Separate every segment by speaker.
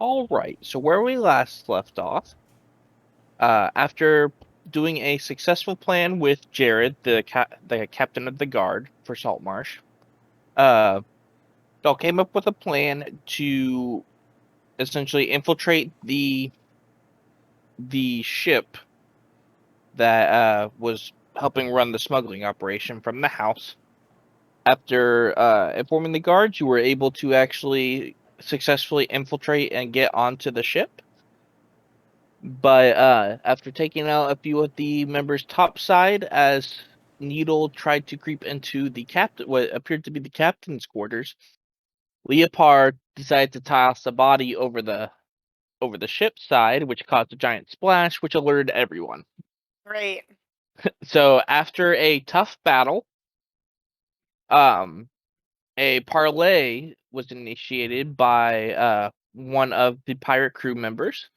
Speaker 1: All right. So where we last left off, after doing a successful plan with Jared, the captain of the guard for Saltmarsh, y'all came up with a plan to essentially infiltrate the ship that was helping run the smuggling operation from the house. After informing the guards, you were able to actually successfully infiltrate and get onto the ship. But after taking out a few of the members topside, as Needle tried to creep into what appeared to be the captain's quarters, Leopard decided to toss a body over the ship's side, which caused a giant splash, which alerted everyone.
Speaker 2: Right.
Speaker 1: So after a tough battle, a parlay was initiated by one of the pirate crew members,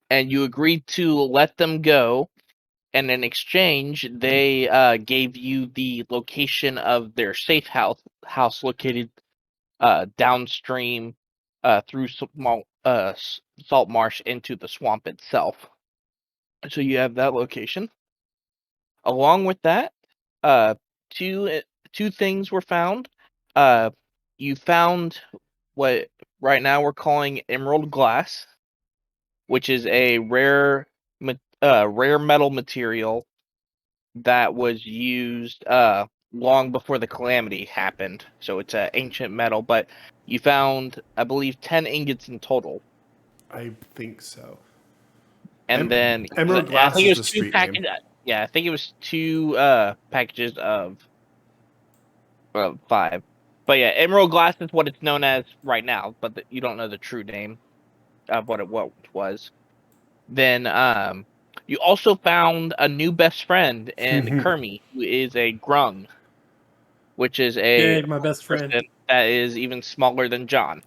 Speaker 1: and you agreed to let them go. And in exchange, they gave you the location of their safe house located downstream through salt marsh into the swamp itself. So you have that location. Along with that, uh, two things were found. You found what right now we're calling emerald glass, which is a rare metal material that was used long before the calamity happened. So it's an ancient metal, but you found, I believe, 10 ingots in total.
Speaker 3: I think so.
Speaker 1: And then
Speaker 3: Emerald
Speaker 1: I
Speaker 3: Glass
Speaker 1: think it
Speaker 3: is
Speaker 1: was
Speaker 3: the
Speaker 1: two
Speaker 3: street
Speaker 1: packages.
Speaker 3: name.
Speaker 1: Yeah, I think it was two packages of 5. But yeah, emerald glass is what it's known as right now, but you don't know the true name of what it was. Then you also found a new best friend in Kermie, who is a grung, which is a
Speaker 4: Yay, my best friend.
Speaker 1: person that is even smaller than John.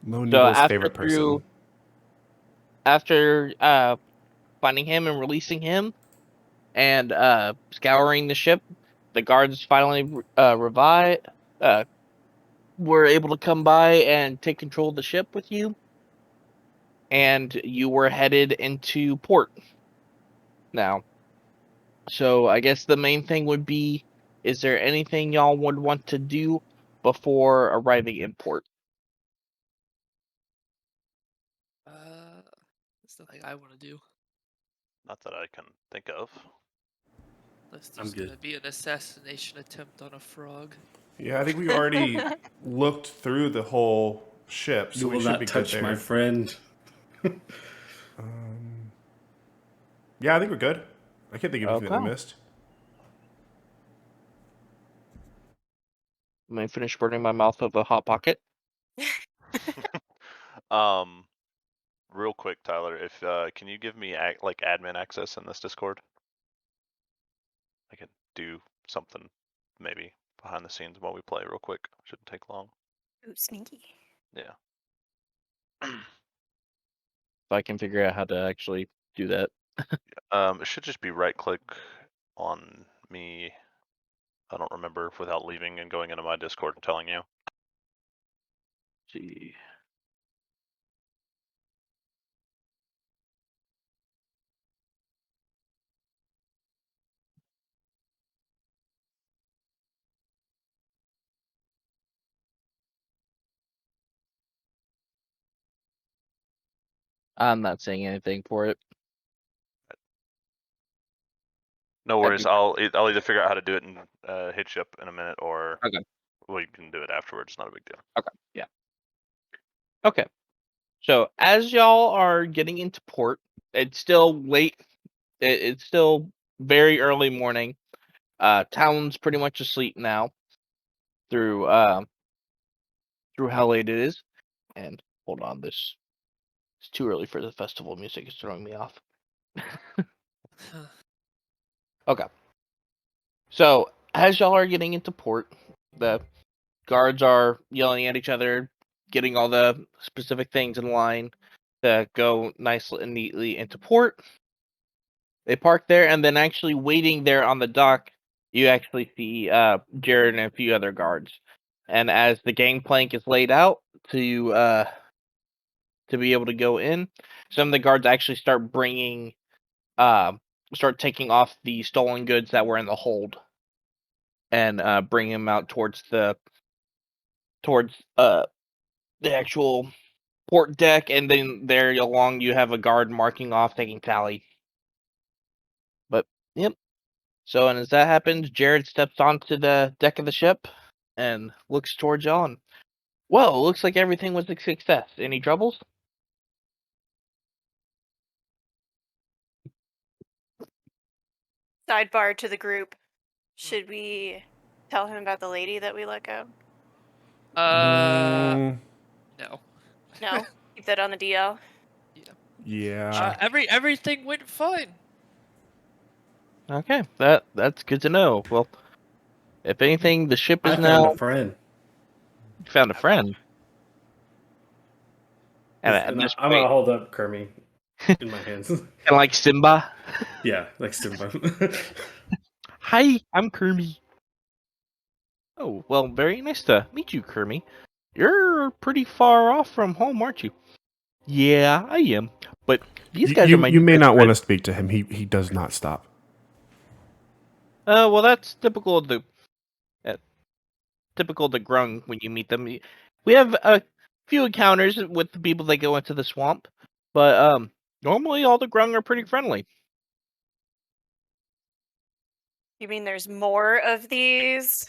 Speaker 3: Mo
Speaker 1: So
Speaker 3: Needle's favorite person.
Speaker 1: after finding him and releasing him and scouring the ship, the guards finally were able to come by and take control of the ship with you, and you were headed into port now. So I guess the main thing would be, is there anything y'all would want to do before arriving in port?
Speaker 5: There's nothing I want to do.
Speaker 6: Not that I can think of.
Speaker 5: Unless
Speaker 4: I'm
Speaker 5: there's
Speaker 4: good.
Speaker 5: gonna be an assassination attempt on a frog.
Speaker 3: Yeah, I think we already looked through the whole ship, so
Speaker 4: You
Speaker 3: we
Speaker 4: will
Speaker 3: should
Speaker 4: not
Speaker 3: be good
Speaker 4: touch
Speaker 3: there.
Speaker 4: my friend.
Speaker 3: Yeah, I think we're good. I can't think of anything that we
Speaker 1: Okay.
Speaker 3: missed.
Speaker 1: Let me finish burning my mouth with a hot pocket.
Speaker 6: Real quick, Tyler, if can you give me like admin access in this Discord? I can do something maybe behind the scenes while we play real quick. Shouldn't take long.
Speaker 2: Ooh, sneaky.
Speaker 6: Yeah.
Speaker 1: If I can figure out how to actually do that.
Speaker 6: It should just be right click on me. I don't remember without leaving and going into my Discord and telling you.
Speaker 1: See. I'm not saying anything for it.
Speaker 6: No
Speaker 1: That'd
Speaker 6: worries.
Speaker 1: be-
Speaker 6: I'll either figure out how to do it and hit you up in a minute, or
Speaker 1: Okay.
Speaker 6: well, you can do it afterwards. Not a big deal.
Speaker 1: Okay. Yeah. Okay. So as y'all are getting into port, it's still late. It's still very early morning. Town's pretty much asleep now. Through how late it is. And hold on, it's too early for the festival music. It's throwing me off. Okay. So as y'all are getting into port, the guards are yelling at each other, getting all the specific things in line to go nicely and neatly into port. They park there, and then actually waiting there on the dock, you actually see Jared and a few other guards. And as the gangplank is laid out to to be able to go in. Some of the guards actually start start taking off the stolen goods that were in the hold, and bring them out towards the actual port deck, and then there along you have a guard marking off, taking tally. But yep. So, and as that happens, Jared steps onto the deck of the ship and looks towards y'all. And well, it looks like everything was a success. Any troubles?
Speaker 2: Sidebar to the group. Should we tell him about the lady that we let go?
Speaker 3: Mm,
Speaker 5: No.
Speaker 2: No? Keep that on the DL?
Speaker 3: yeah.
Speaker 5: Everything went fine.
Speaker 1: Okay, that's good to know. Well, if anything, the ship
Speaker 4: I
Speaker 1: is
Speaker 4: found
Speaker 1: now
Speaker 4: a friend.
Speaker 1: found a friend. And at
Speaker 4: And
Speaker 1: this
Speaker 4: I'm
Speaker 1: point,
Speaker 4: gonna hold up Kermie in my hands.
Speaker 1: kind of like Simba.
Speaker 4: Yeah, like Simba.
Speaker 1: Hi, I'm Kermie. Oh, well, very nice to meet you, Kermie. You're pretty far off from home, aren't you? Yeah, I am. But these guys are my
Speaker 3: You
Speaker 1: new
Speaker 3: may
Speaker 1: best
Speaker 3: not want to
Speaker 1: friends.
Speaker 3: speak to him. He does not stop.
Speaker 1: Well, that's typical of the Grung when you meet them. We have a few encounters with the people that go into the swamp, but normally all the Grung are pretty friendly.
Speaker 2: You mean there's more of these?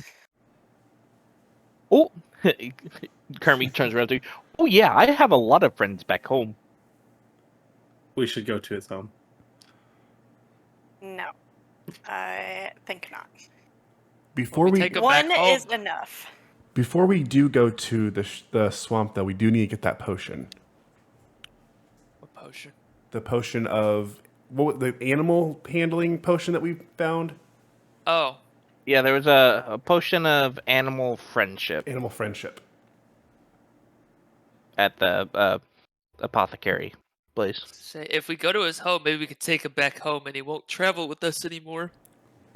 Speaker 1: Oh, Kermit turns around to you. Oh yeah, I have a lot of friends back home.
Speaker 4: We should go to his home.
Speaker 2: No. I think not.
Speaker 3: Before
Speaker 5: we
Speaker 3: we
Speaker 5: take 'em back
Speaker 2: One
Speaker 5: home.
Speaker 2: is enough.
Speaker 3: before we do go to the swamp, though, we do need to get that potion.
Speaker 5: What potion?
Speaker 3: The potion of the animal handling potion that we found.
Speaker 5: Oh,
Speaker 1: Yeah, there was a potion of animal friendship
Speaker 3: Animal friendship.
Speaker 1: at the apothecary place.
Speaker 5: say if we go to his home, maybe we could take him back home, and he won't travel with us anymore.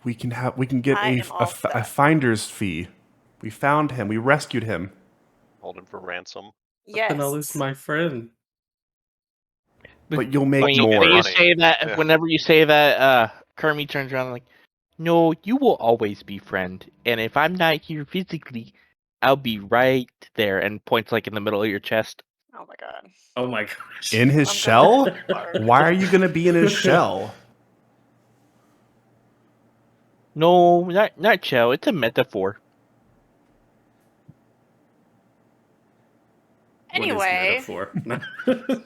Speaker 3: We can get
Speaker 2: I am all
Speaker 3: a
Speaker 2: set.
Speaker 3: finder's fee. We found him. We rescued him.
Speaker 6: Hold him for ransom.
Speaker 2: Yes.
Speaker 4: And I'll lose my friend.
Speaker 3: But you'll make
Speaker 1: When you,
Speaker 3: more.
Speaker 1: when you
Speaker 6: Money.
Speaker 1: say that,
Speaker 6: Yeah.
Speaker 1: whenever you say that, Kermit turns around like, "No, you will always be friend, and if I'm not here physically, I'll be right there," and points like in the middle of your chest.
Speaker 2: Oh my god.
Speaker 4: Oh my gosh.
Speaker 3: In his
Speaker 2: I'm
Speaker 3: shell?
Speaker 2: going hard.
Speaker 3: Why are you going to be in his shell?
Speaker 1: No, not Cho. It's a metaphor.
Speaker 2: Anyway,
Speaker 4: What is metaphor?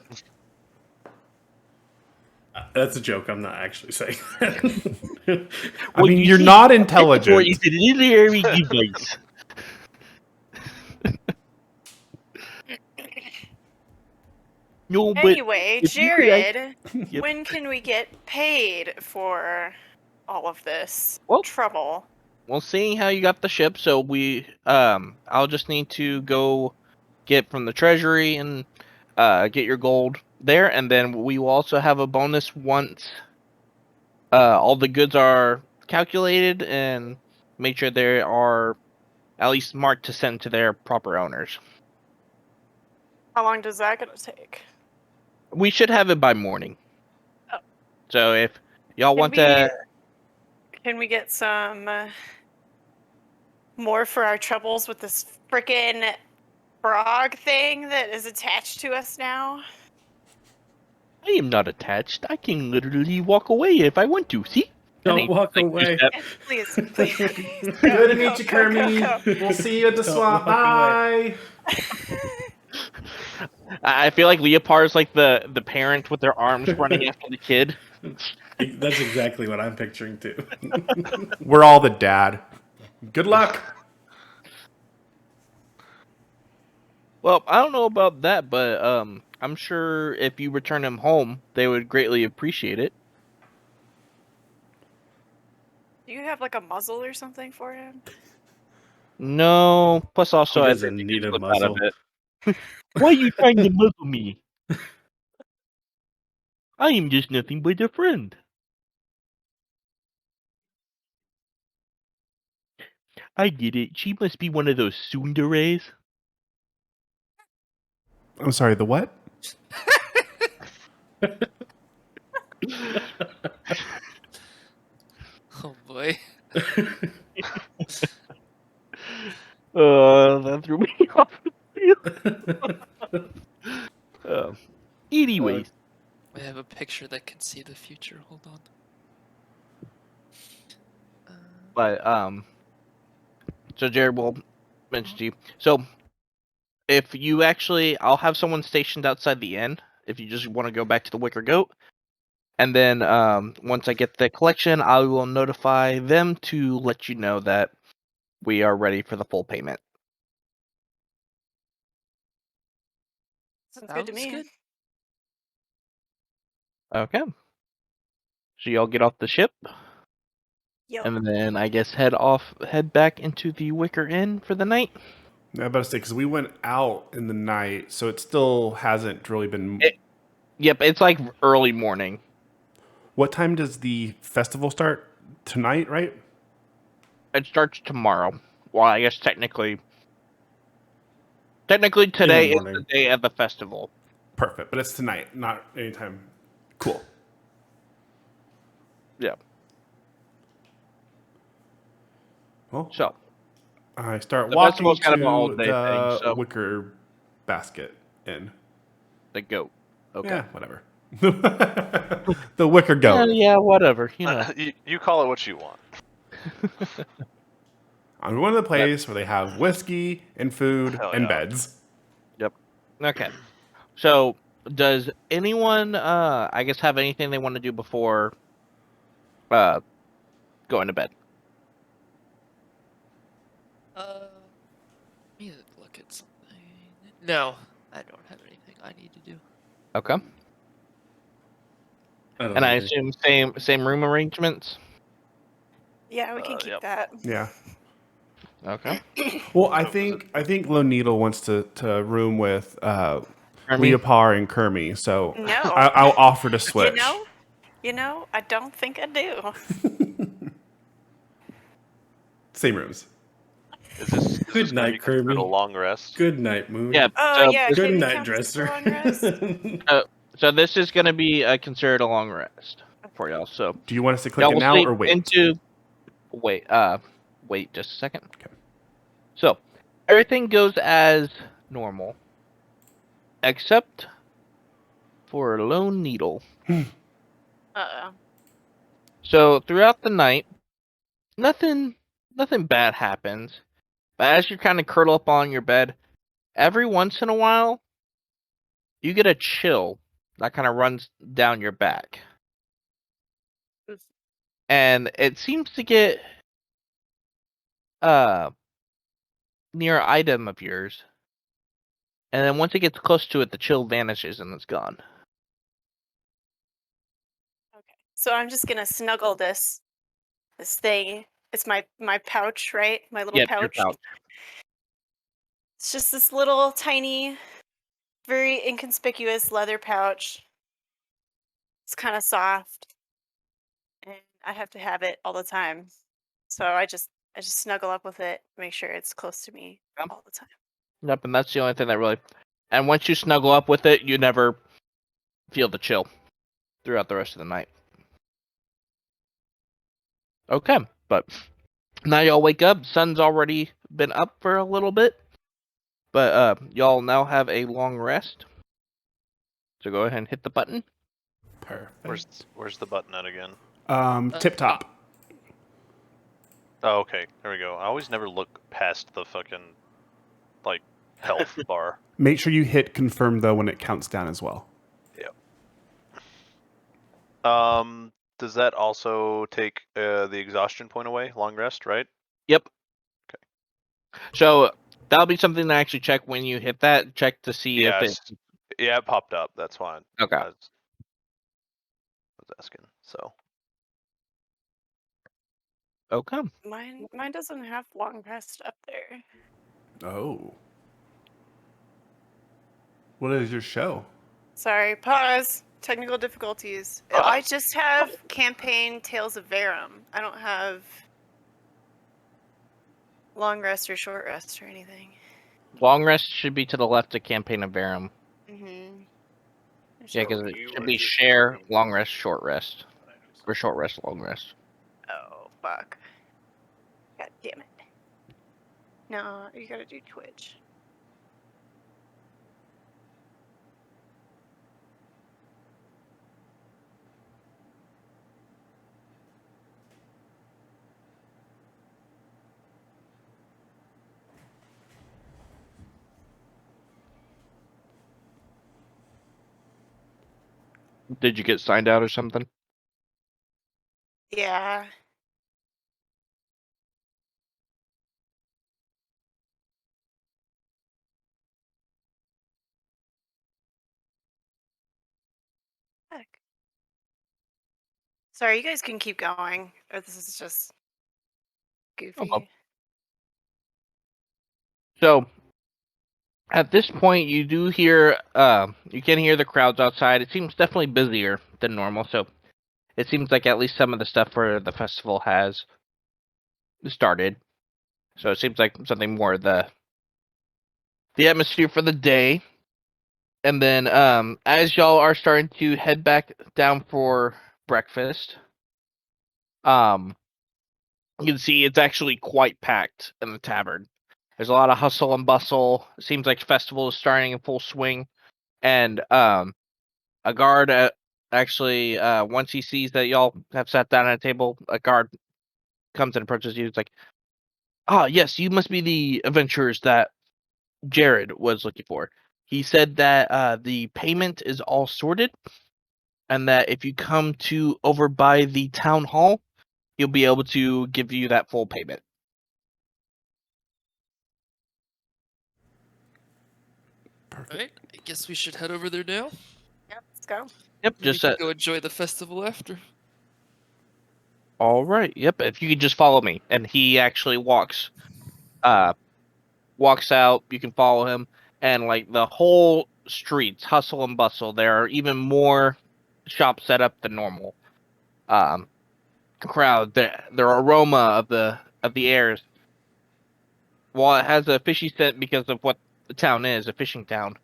Speaker 4: That's a joke. I'm not actually saying that.
Speaker 3: I mean, you're not intelligent.
Speaker 1: Metaphor is a literary device. No, but
Speaker 2: anyway,
Speaker 1: if you could
Speaker 2: Jared,
Speaker 1: Yep.
Speaker 2: when can we get paid for all of this
Speaker 1: Well-
Speaker 2: trouble?
Speaker 1: well, seeing how you got the ship, so I'll just need to go get from the treasury and get your gold there, and then we will also have a bonus once all the goods are calculated and make sure they are at least marked to send to their proper owners.
Speaker 2: How long does that gonna take?
Speaker 1: We should have it by morning.
Speaker 2: Oh.
Speaker 1: So if y'all
Speaker 2: Can
Speaker 1: want
Speaker 2: we-
Speaker 1: to,
Speaker 2: Can we get some more for our troubles with this frickin' frog thing that is attached to us now?
Speaker 1: I am not attached. I can literally walk away if I want to. See?
Speaker 4: Don't
Speaker 1: Hey,
Speaker 4: walk
Speaker 1: like,
Speaker 4: away.
Speaker 1: step-
Speaker 2: Yes, please, please.
Speaker 3: Good to meet you, Kermie. We'll see you at the
Speaker 4: Don't
Speaker 3: swamp.
Speaker 4: walk
Speaker 3: Bye.
Speaker 1: I feel like Leopard's like the parent with their arms running after the kid.
Speaker 4: That's exactly what I'm picturing too.
Speaker 3: We're all the dad. Good luck.
Speaker 1: Well, I don't know about that, but I'm sure if you return him home, they would greatly appreciate it.
Speaker 2: Do you have like a muzzle or something for him?
Speaker 1: No. Plus, also,
Speaker 4: He
Speaker 1: I
Speaker 4: doesn't need a
Speaker 1: slip out of
Speaker 4: muzzle.
Speaker 1: it. Why are you trying to muzzle me? I am just nothing but a friend. I get it. She must be one of those tsunderes.
Speaker 3: I'm sorry, the what?
Speaker 5: Oh boy.
Speaker 1: That threw me off. Anyways,
Speaker 5: I have a picture that can see the future. Hold on.
Speaker 1: but so Jared will mention to you. So if you actually, I'll have someone stationed outside the inn if you just want to go back to the Wicker Goat, and then once I get the collection, I will notify them to let you know that we are ready for the full payment.
Speaker 2: Sounds good to
Speaker 5: Sounds
Speaker 2: me.
Speaker 5: good.
Speaker 1: Okay. So y'all get off the ship,
Speaker 2: Yo.
Speaker 1: and then I guess head back into the Wicker Inn for the night.
Speaker 3: I about to say because we went out in the night, so it still hasn't really been.
Speaker 1: Yep, it's like early morning.
Speaker 3: What time does the festival start? Tonight, right?
Speaker 1: It starts tomorrow. Well, I guess technically today is the
Speaker 3: morning.
Speaker 1: day of the festival.
Speaker 3: Perfect, but it's tonight, not anytime. Cool.
Speaker 1: Yeah.
Speaker 3: Well,
Speaker 1: So
Speaker 3: I start
Speaker 1: The
Speaker 3: walking
Speaker 1: festival's kind of
Speaker 3: to
Speaker 1: an all-day
Speaker 3: the
Speaker 1: thing, so-
Speaker 3: wicker basket inn.
Speaker 1: the goat. Okay.
Speaker 3: Yeah, whatever. The wicker goat.
Speaker 1: Yeah, whatever. You know.
Speaker 6: You call it what you want.
Speaker 3: I'm going to the place where they have whiskey and food
Speaker 6: Hell
Speaker 3: and
Speaker 6: yeah.
Speaker 3: beds.
Speaker 1: Okay. So, does anyone, I guess, have anything they want to do before going to bed?
Speaker 5: Let me look at something. No, I don't have anything I need to do.
Speaker 1: Okay.
Speaker 4: I don't
Speaker 1: And I
Speaker 4: either.
Speaker 1: assume same room arrangements.
Speaker 2: Yeah, we can keep
Speaker 6: Yep.
Speaker 2: that.
Speaker 3: Yeah.
Speaker 1: Okay.
Speaker 3: Well, I think Lone Needle wants to room with
Speaker 1: Hermie?
Speaker 3: Leopard and Kermie, so
Speaker 2: No.
Speaker 3: I'll offer to switch.
Speaker 2: You know, I don't think I do.
Speaker 3: Same rooms.
Speaker 6: Is this
Speaker 4: Good
Speaker 6: gonna
Speaker 4: night,
Speaker 6: be considered
Speaker 4: Kirby.
Speaker 6: a long rest?
Speaker 4: Good night, Moon.
Speaker 1: Yeah.
Speaker 2: Oh
Speaker 1: so
Speaker 2: yeah,
Speaker 1: this,
Speaker 2: can
Speaker 4: Good
Speaker 2: you
Speaker 4: night,
Speaker 2: count this as a
Speaker 4: dresser.
Speaker 2: long rest?
Speaker 1: so this is going to be considered a long rest for y'all. So
Speaker 3: Do you want us to click
Speaker 1: y'all
Speaker 3: it
Speaker 1: will
Speaker 3: now
Speaker 1: sleep
Speaker 3: or wait?
Speaker 1: wait just a second.
Speaker 3: Okay.
Speaker 1: So everything goes as normal, except for Lone Needle.
Speaker 2: Uh-oh.
Speaker 1: So throughout the night, nothing bad happens. But as you kind of curl up on your bed, every once in a while, you get a chill that kind of runs down your back.
Speaker 2: Oof.
Speaker 1: And it seems to get near an item of yours. And then once it gets close to it, the chill vanishes and it's gone.
Speaker 2: Okay. So I'm just gonna snuggle this thing. It's my pouch, right? My little
Speaker 1: Yep, your
Speaker 2: pouch.
Speaker 1: pouch.
Speaker 2: It's just this little tiny, very inconspicuous leather pouch. It's kind of soft, and I have to have it all the time. So I just snuggle up with it, make sure it's close to me
Speaker 1: Yep.
Speaker 2: all the time.
Speaker 1: Yep, and that's the only thing that really. And once you snuggle up with it, you never feel the chill throughout the rest of the night. Okay, but now y'all wake up. Sun's already been up for a little bit, but y'all now have a long rest. So go ahead and hit the button.
Speaker 3: Perfect.
Speaker 6: Where's the button at again?
Speaker 3: Tip top.
Speaker 6: Oh, okay. There we go. I always never look past the fucking like health bar.
Speaker 3: Make sure you hit confirm though when it counts down as well.
Speaker 6: Does that also take the exhaustion point away? Long rest, right?
Speaker 1: Yep.
Speaker 6: Okay.
Speaker 1: So that'll be something to actually check when you hit that. Check to see if it.
Speaker 6: Yeah, it popped up. That's fine.
Speaker 1: Okay.
Speaker 6: I was asking. So
Speaker 1: Okay.
Speaker 2: Mine doesn't have long rest up there.
Speaker 3: Oh. What is your show?
Speaker 2: Sorry, pause. Technical difficulties. I just have campaign Tales of Verum. I don't have long rest or short rest or anything.
Speaker 1: Long rest should be to the left of Campaign of Verum.
Speaker 2: Mm-hmm.
Speaker 1: Yeah, because it
Speaker 4: you
Speaker 1: should
Speaker 4: are
Speaker 1: be
Speaker 4: just
Speaker 1: share,
Speaker 4: looking-
Speaker 1: long rest, short rest, or short rest, long rest.
Speaker 2: Oh, fuck. God damn it. No, you gotta do Twitch.
Speaker 1: Did you get signed out or something?
Speaker 2: Yeah. Fuck. Sorry, you guys can keep going. Or this is just goofy.
Speaker 1: Okay. So at this point, you do hear, you can hear the crowds outside. It seems definitely busier than normal. So it seems like at least some of the stuff for the festival has started. So it seems like something more the atmosphere for the day. And then as y'all are starting to head back down for breakfast, you can see it's actually quite packed in the tavern. There's a lot of hustle and bustle. It seems like festival is starting in full swing. And a guard actually, once he sees that y'all have sat down at a table, a guard comes and approaches you. It's like, "Ah, yes, you must be the adventurers that Jared was looking for. He said that the payment is all sorted, and that if you come to over by the town hall, he'll be able to give you that full payment."
Speaker 5: Alright, I guess we should head over there now.
Speaker 2: Yep, let's go.
Speaker 1: Yep,
Speaker 5: Then we
Speaker 1: just
Speaker 5: can go enjoy the festival after.
Speaker 1: all right. Yep, if you could just follow me, and he actually walks out. You can follow him, and like the whole streets hustle and bustle. There are even more shops set up than normal. Crowd, the aroma of the airs. While it has a fishy scent because of what the town is, a fishing town,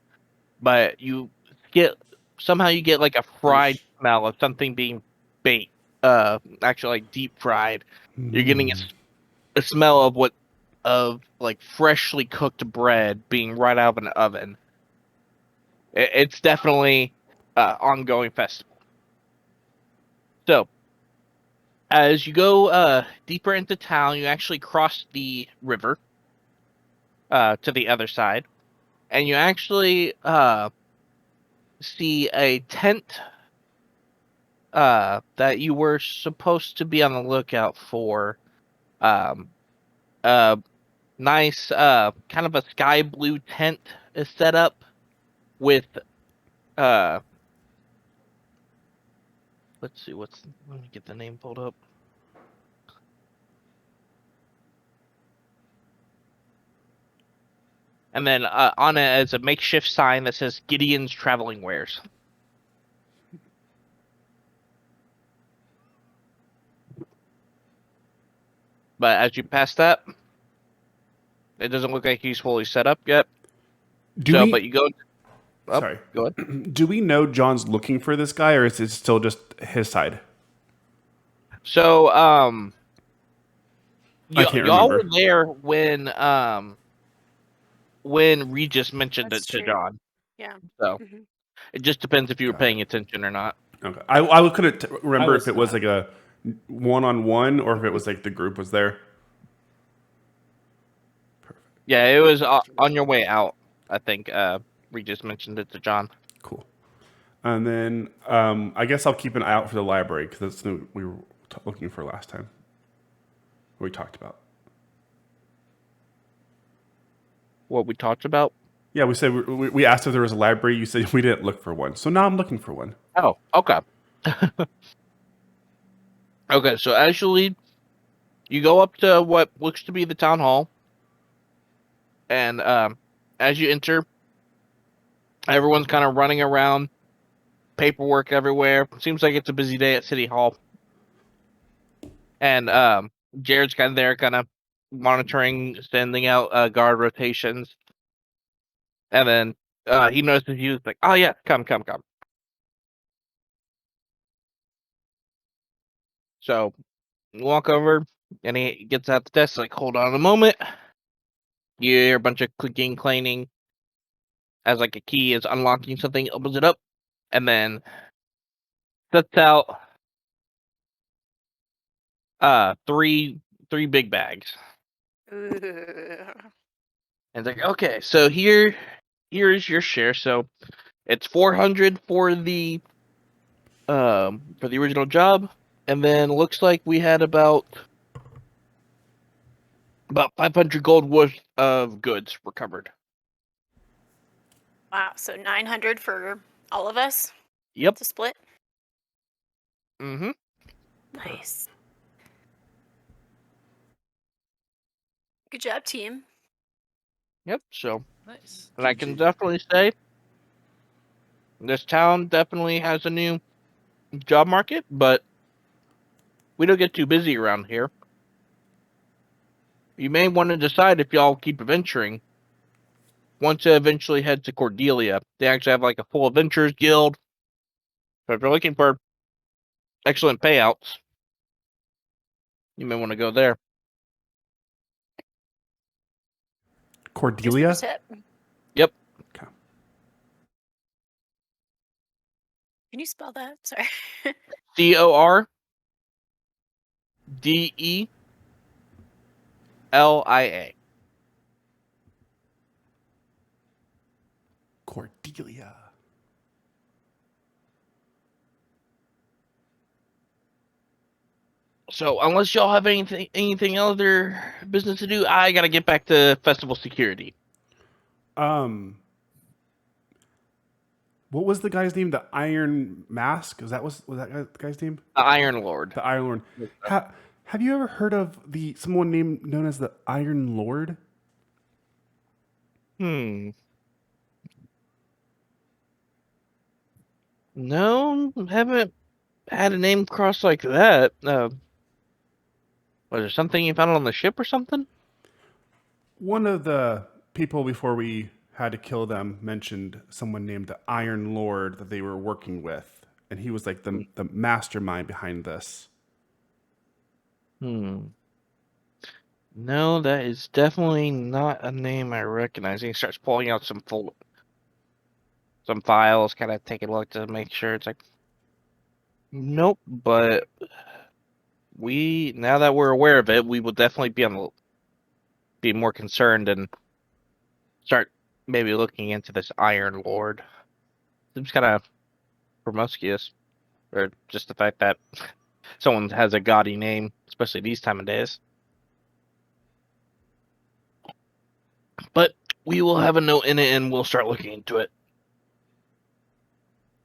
Speaker 1: but you get somehow you get like a fried smell of something being baked, actually like deep fried. You're getting a smell of like freshly cooked bread being right out of an oven. It's definitely ongoing festival. So as you go deeper into town, you actually cross the river to the other side, and you actually see a tent that you were supposed to be on the lookout for. A nice kind of a sky blue tent is set up with let's see let me get the name pulled up. And then on it is a makeshift sign that says Gideon's Traveling Wares. But as you pass that, it doesn't look like he's fully set up yet. But you go. Oh,
Speaker 3: Sorry.
Speaker 1: go ahead.
Speaker 3: Do we know John's looking for this guy, or is it still just his side?
Speaker 1: So,
Speaker 3: I can't
Speaker 1: y'all
Speaker 3: remember.
Speaker 1: were there when Regis mentioned
Speaker 2: That's
Speaker 1: it to
Speaker 2: true.
Speaker 1: John.
Speaker 2: Yeah.
Speaker 1: So
Speaker 2: Mhm.
Speaker 1: it just depends if you were
Speaker 3: Got
Speaker 1: paying attention or not.
Speaker 3: Okay. I couldn't remember
Speaker 4: was
Speaker 3: if it was
Speaker 4: not.
Speaker 3: like a one-on-one or if it was like the group was there.
Speaker 1: Yeah, it was on your way out. I think Regis mentioned it to John.
Speaker 3: Cool. And then I guess I'll keep an eye out for the library because that's what we were looking for last time. We talked about.
Speaker 1: What we talked about.
Speaker 3: Yeah, we said we asked if there was a library. You said we didn't look for one, so now I'm looking for one.
Speaker 1: Oh, okay. Okay, so as you lead, you go up to what looks to be the town hall, and as you enter, everyone's kind of running around, paperwork everywhere. Seems like it's a busy day at City Hall, and Jared's kind of there, kind of monitoring, sending out guard rotations, and then he notices you. Like, "Oh yeah, come." So you walk over, and he gets at the desk, like, hold on a moment. You hear a bunch of clicking, clanging, as like a key is unlocking something, opens it up, and then sets out three big bags.
Speaker 2: Ooh.
Speaker 1: And it's like, okay, so here's your share. So it's 400 for the original job, and then looks like we had about 500 gold worth of goods recovered.
Speaker 2: Wow, so 900 for all of us
Speaker 1: Yep.
Speaker 2: to split?
Speaker 1: Mm-hmm.
Speaker 2: Nice. Good job, team.
Speaker 1: Yep. So,
Speaker 5: Nice.
Speaker 1: and I can
Speaker 3: GG.
Speaker 1: definitely say this town definitely has a new job market, but we don't get too busy around here. You may want to decide if y'all keep adventuring. Once you eventually head to Cordelia, they actually have like a full adventurers guild. So if you're looking for excellent payouts, you may want to go there.
Speaker 2: Here's the
Speaker 3: Cordelia?
Speaker 2: tip.
Speaker 1: Yep.
Speaker 3: Okay.
Speaker 2: Can you spell that? Sorry.
Speaker 1: CORDELIA.
Speaker 3: Cordelia.
Speaker 1: So unless y'all have anything other business to do, I gotta get back to festival security.
Speaker 3: What was the guy's name? The Iron Mask? Was that the guy's name?
Speaker 1: The Iron Lord.
Speaker 3: The Iron Lord. Have you ever heard of someone known as the Iron Lord?
Speaker 1: No, haven't had a name cross like that. Was there something you found on the ship or something?
Speaker 3: One of the people before we had to kill them mentioned someone named the Iron Lord that they were working with, and he was like the mastermind behind this.
Speaker 1: No, that is definitely not a name I recognize. He starts pulling out some files, kind of taking a look to make sure. It's like, nope. But now that we're aware of it, we will definitely be more concerned and start maybe looking into this Iron Lord. Seems kind of promiscuous, or just the fact that someone has a gaudy name, especially these time of days. But we will have a note in it, and we'll start looking into it.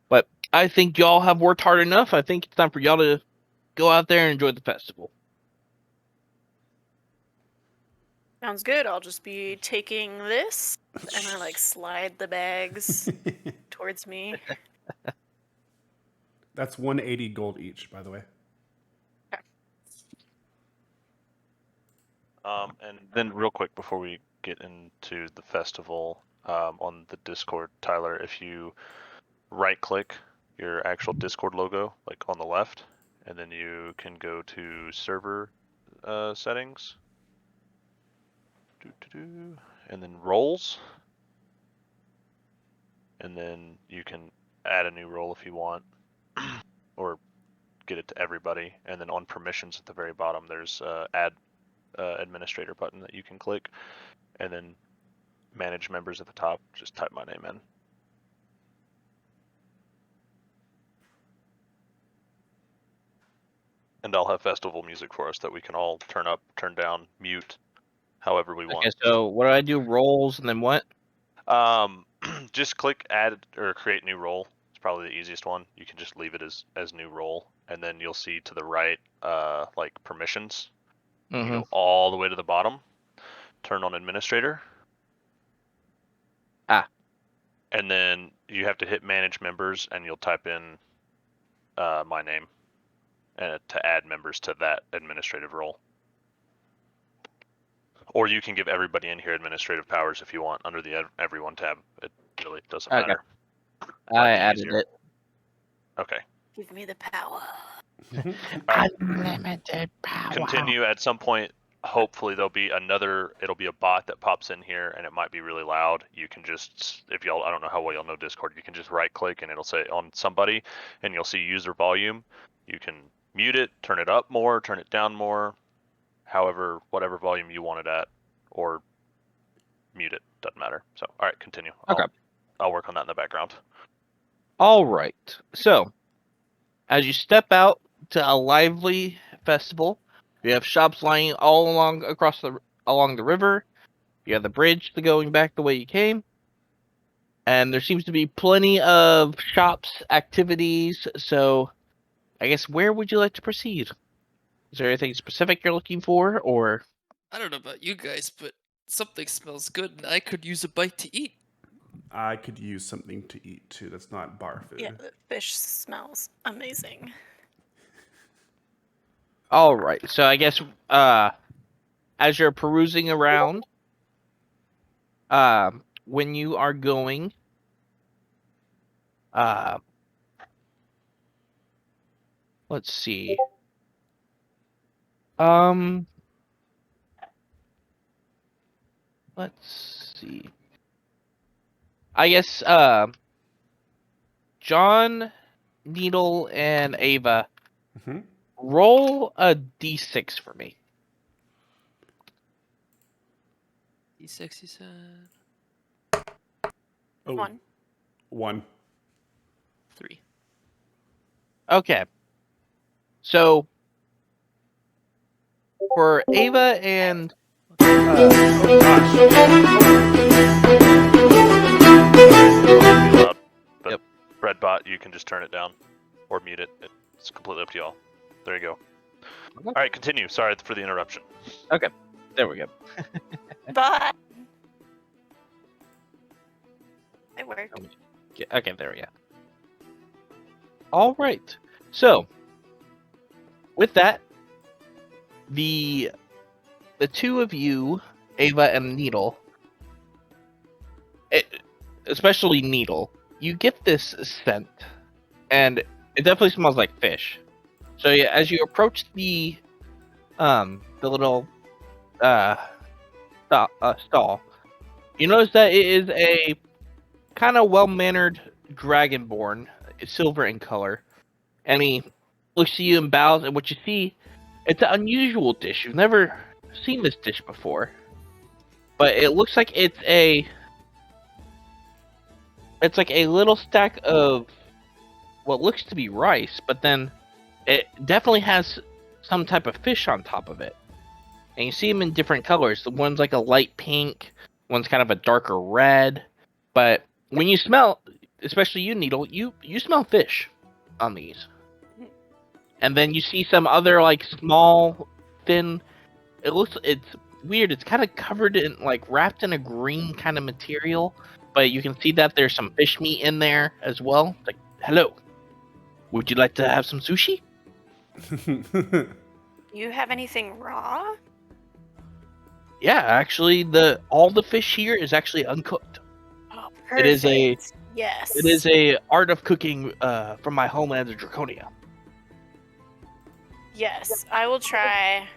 Speaker 1: But I think y'all have worked hard enough. I think it's time for y'all to go out there and enjoy the festival.
Speaker 2: Sounds good. I'll just be taking this and I like slide the bags towards me.
Speaker 3: That's 180 gold each, by the way.
Speaker 6: And then real quick before we get into the festival, on the Discord, Tyler, if you right click your actual Discord logo, like on the left, and then you can go to server settings, and then roles, and then you can add a new role if you want, or get it to everybody. And then on permissions at the very bottom, there's add administrator button that you can click, and then manage members at the top. Just type my name in. And I'll have festival music for us that we can all turn up, turn down, mute, however we want.
Speaker 1: Okay, so what do I do? Roles and then what?
Speaker 6: Just click add or create new role. It's probably the easiest one. You can just leave it as new role, and then you'll see to the right, like permissions. You go all the way to the bottom, turn on administrator. And then you have to hit manage members, and you'll type in my name to add members to that administrative role. Or you can give everybody in here administrative powers if you want under the everyone tab. It really doesn't
Speaker 1: Okay.
Speaker 6: matter.
Speaker 1: I added it.
Speaker 6: Okay.
Speaker 2: Give me the power.
Speaker 6: Alright.
Speaker 1: Unlimited power.
Speaker 6: Continue at some point. Hopefully there'll be it'll be a bot that pops in here and it might be really loud. You can just, if y'all, I don't know how well y'all know Discord, you can just right click and it'll say on somebody and you'll see user volume. You can mute it, turn it up more, turn it down more, however, whatever volume you want it at, or mute it, doesn't matter. So, alright, continue.
Speaker 1: Okay.
Speaker 6: I'll work on that in the background.
Speaker 1: All right. So, as you step out to a lively festival, you have shops lying all along the river. You have the bridge going back the way you came, and there seems to be plenty of shops, activities. So, I guess where would you like to proceed? Is there anything specific you're looking for, or
Speaker 5: I don't know about you guys, but something smells good and I could use a bite to eat.
Speaker 3: I could use something to eat too. That's not bar food.
Speaker 2: Yeah, the fish smells amazing.
Speaker 1: all right? So, I guess as you're perusing around, when you are going, let's see. Let's see. I guess John, Needle, and Ava,
Speaker 3: Mhm.
Speaker 1: roll a d6 for me.
Speaker 5: D6, you said?
Speaker 3: Oh,
Speaker 2: 1.
Speaker 3: 1.
Speaker 5: 3.
Speaker 1: Okay. So for Ava and
Speaker 3: Oh gosh.
Speaker 6: Be loud, but
Speaker 1: Yep.
Speaker 6: Redbot, you can just turn it down or mute it. It's completely up to y'all. There you go.
Speaker 1: Okay.
Speaker 6: All right, continue. Sorry for the interruption.
Speaker 1: there we go.
Speaker 2: But it worked.
Speaker 1: Okay, there we go. All right. So with that, the two of you, Ava and Needle, especially Needle, you get this scent, and it definitely smells like fish. So yeah, as you approach the little stall, you notice that it is a kind of well-mannered dragonborn, silver in color, and he looks to you and bows. And what you see, it's an unusual dish. You've never seen this dish before, but it looks like it's like a little stack of what looks to be rice, but then it definitely has some type of fish on top of it. And you see them in different colors. The one's like a light pink, one's kind of a darker red. But when you smell, especially you, Needle, you smell fish on these. And then you see some other like small, thin. It's weird. It's kind of covered in like wrapped in a green kind of material, but you can see that there's some fish meat in there as well. It's like, hello, would you like to have some sushi?
Speaker 2: You have anything raw?
Speaker 1: Yeah, actually, all the fish here is actually uncooked.
Speaker 2: Oh,
Speaker 1: It is a-
Speaker 2: perfect. Yes.
Speaker 1: It is a art of cooking from my homeland of Draconia.
Speaker 2: Yes, I will try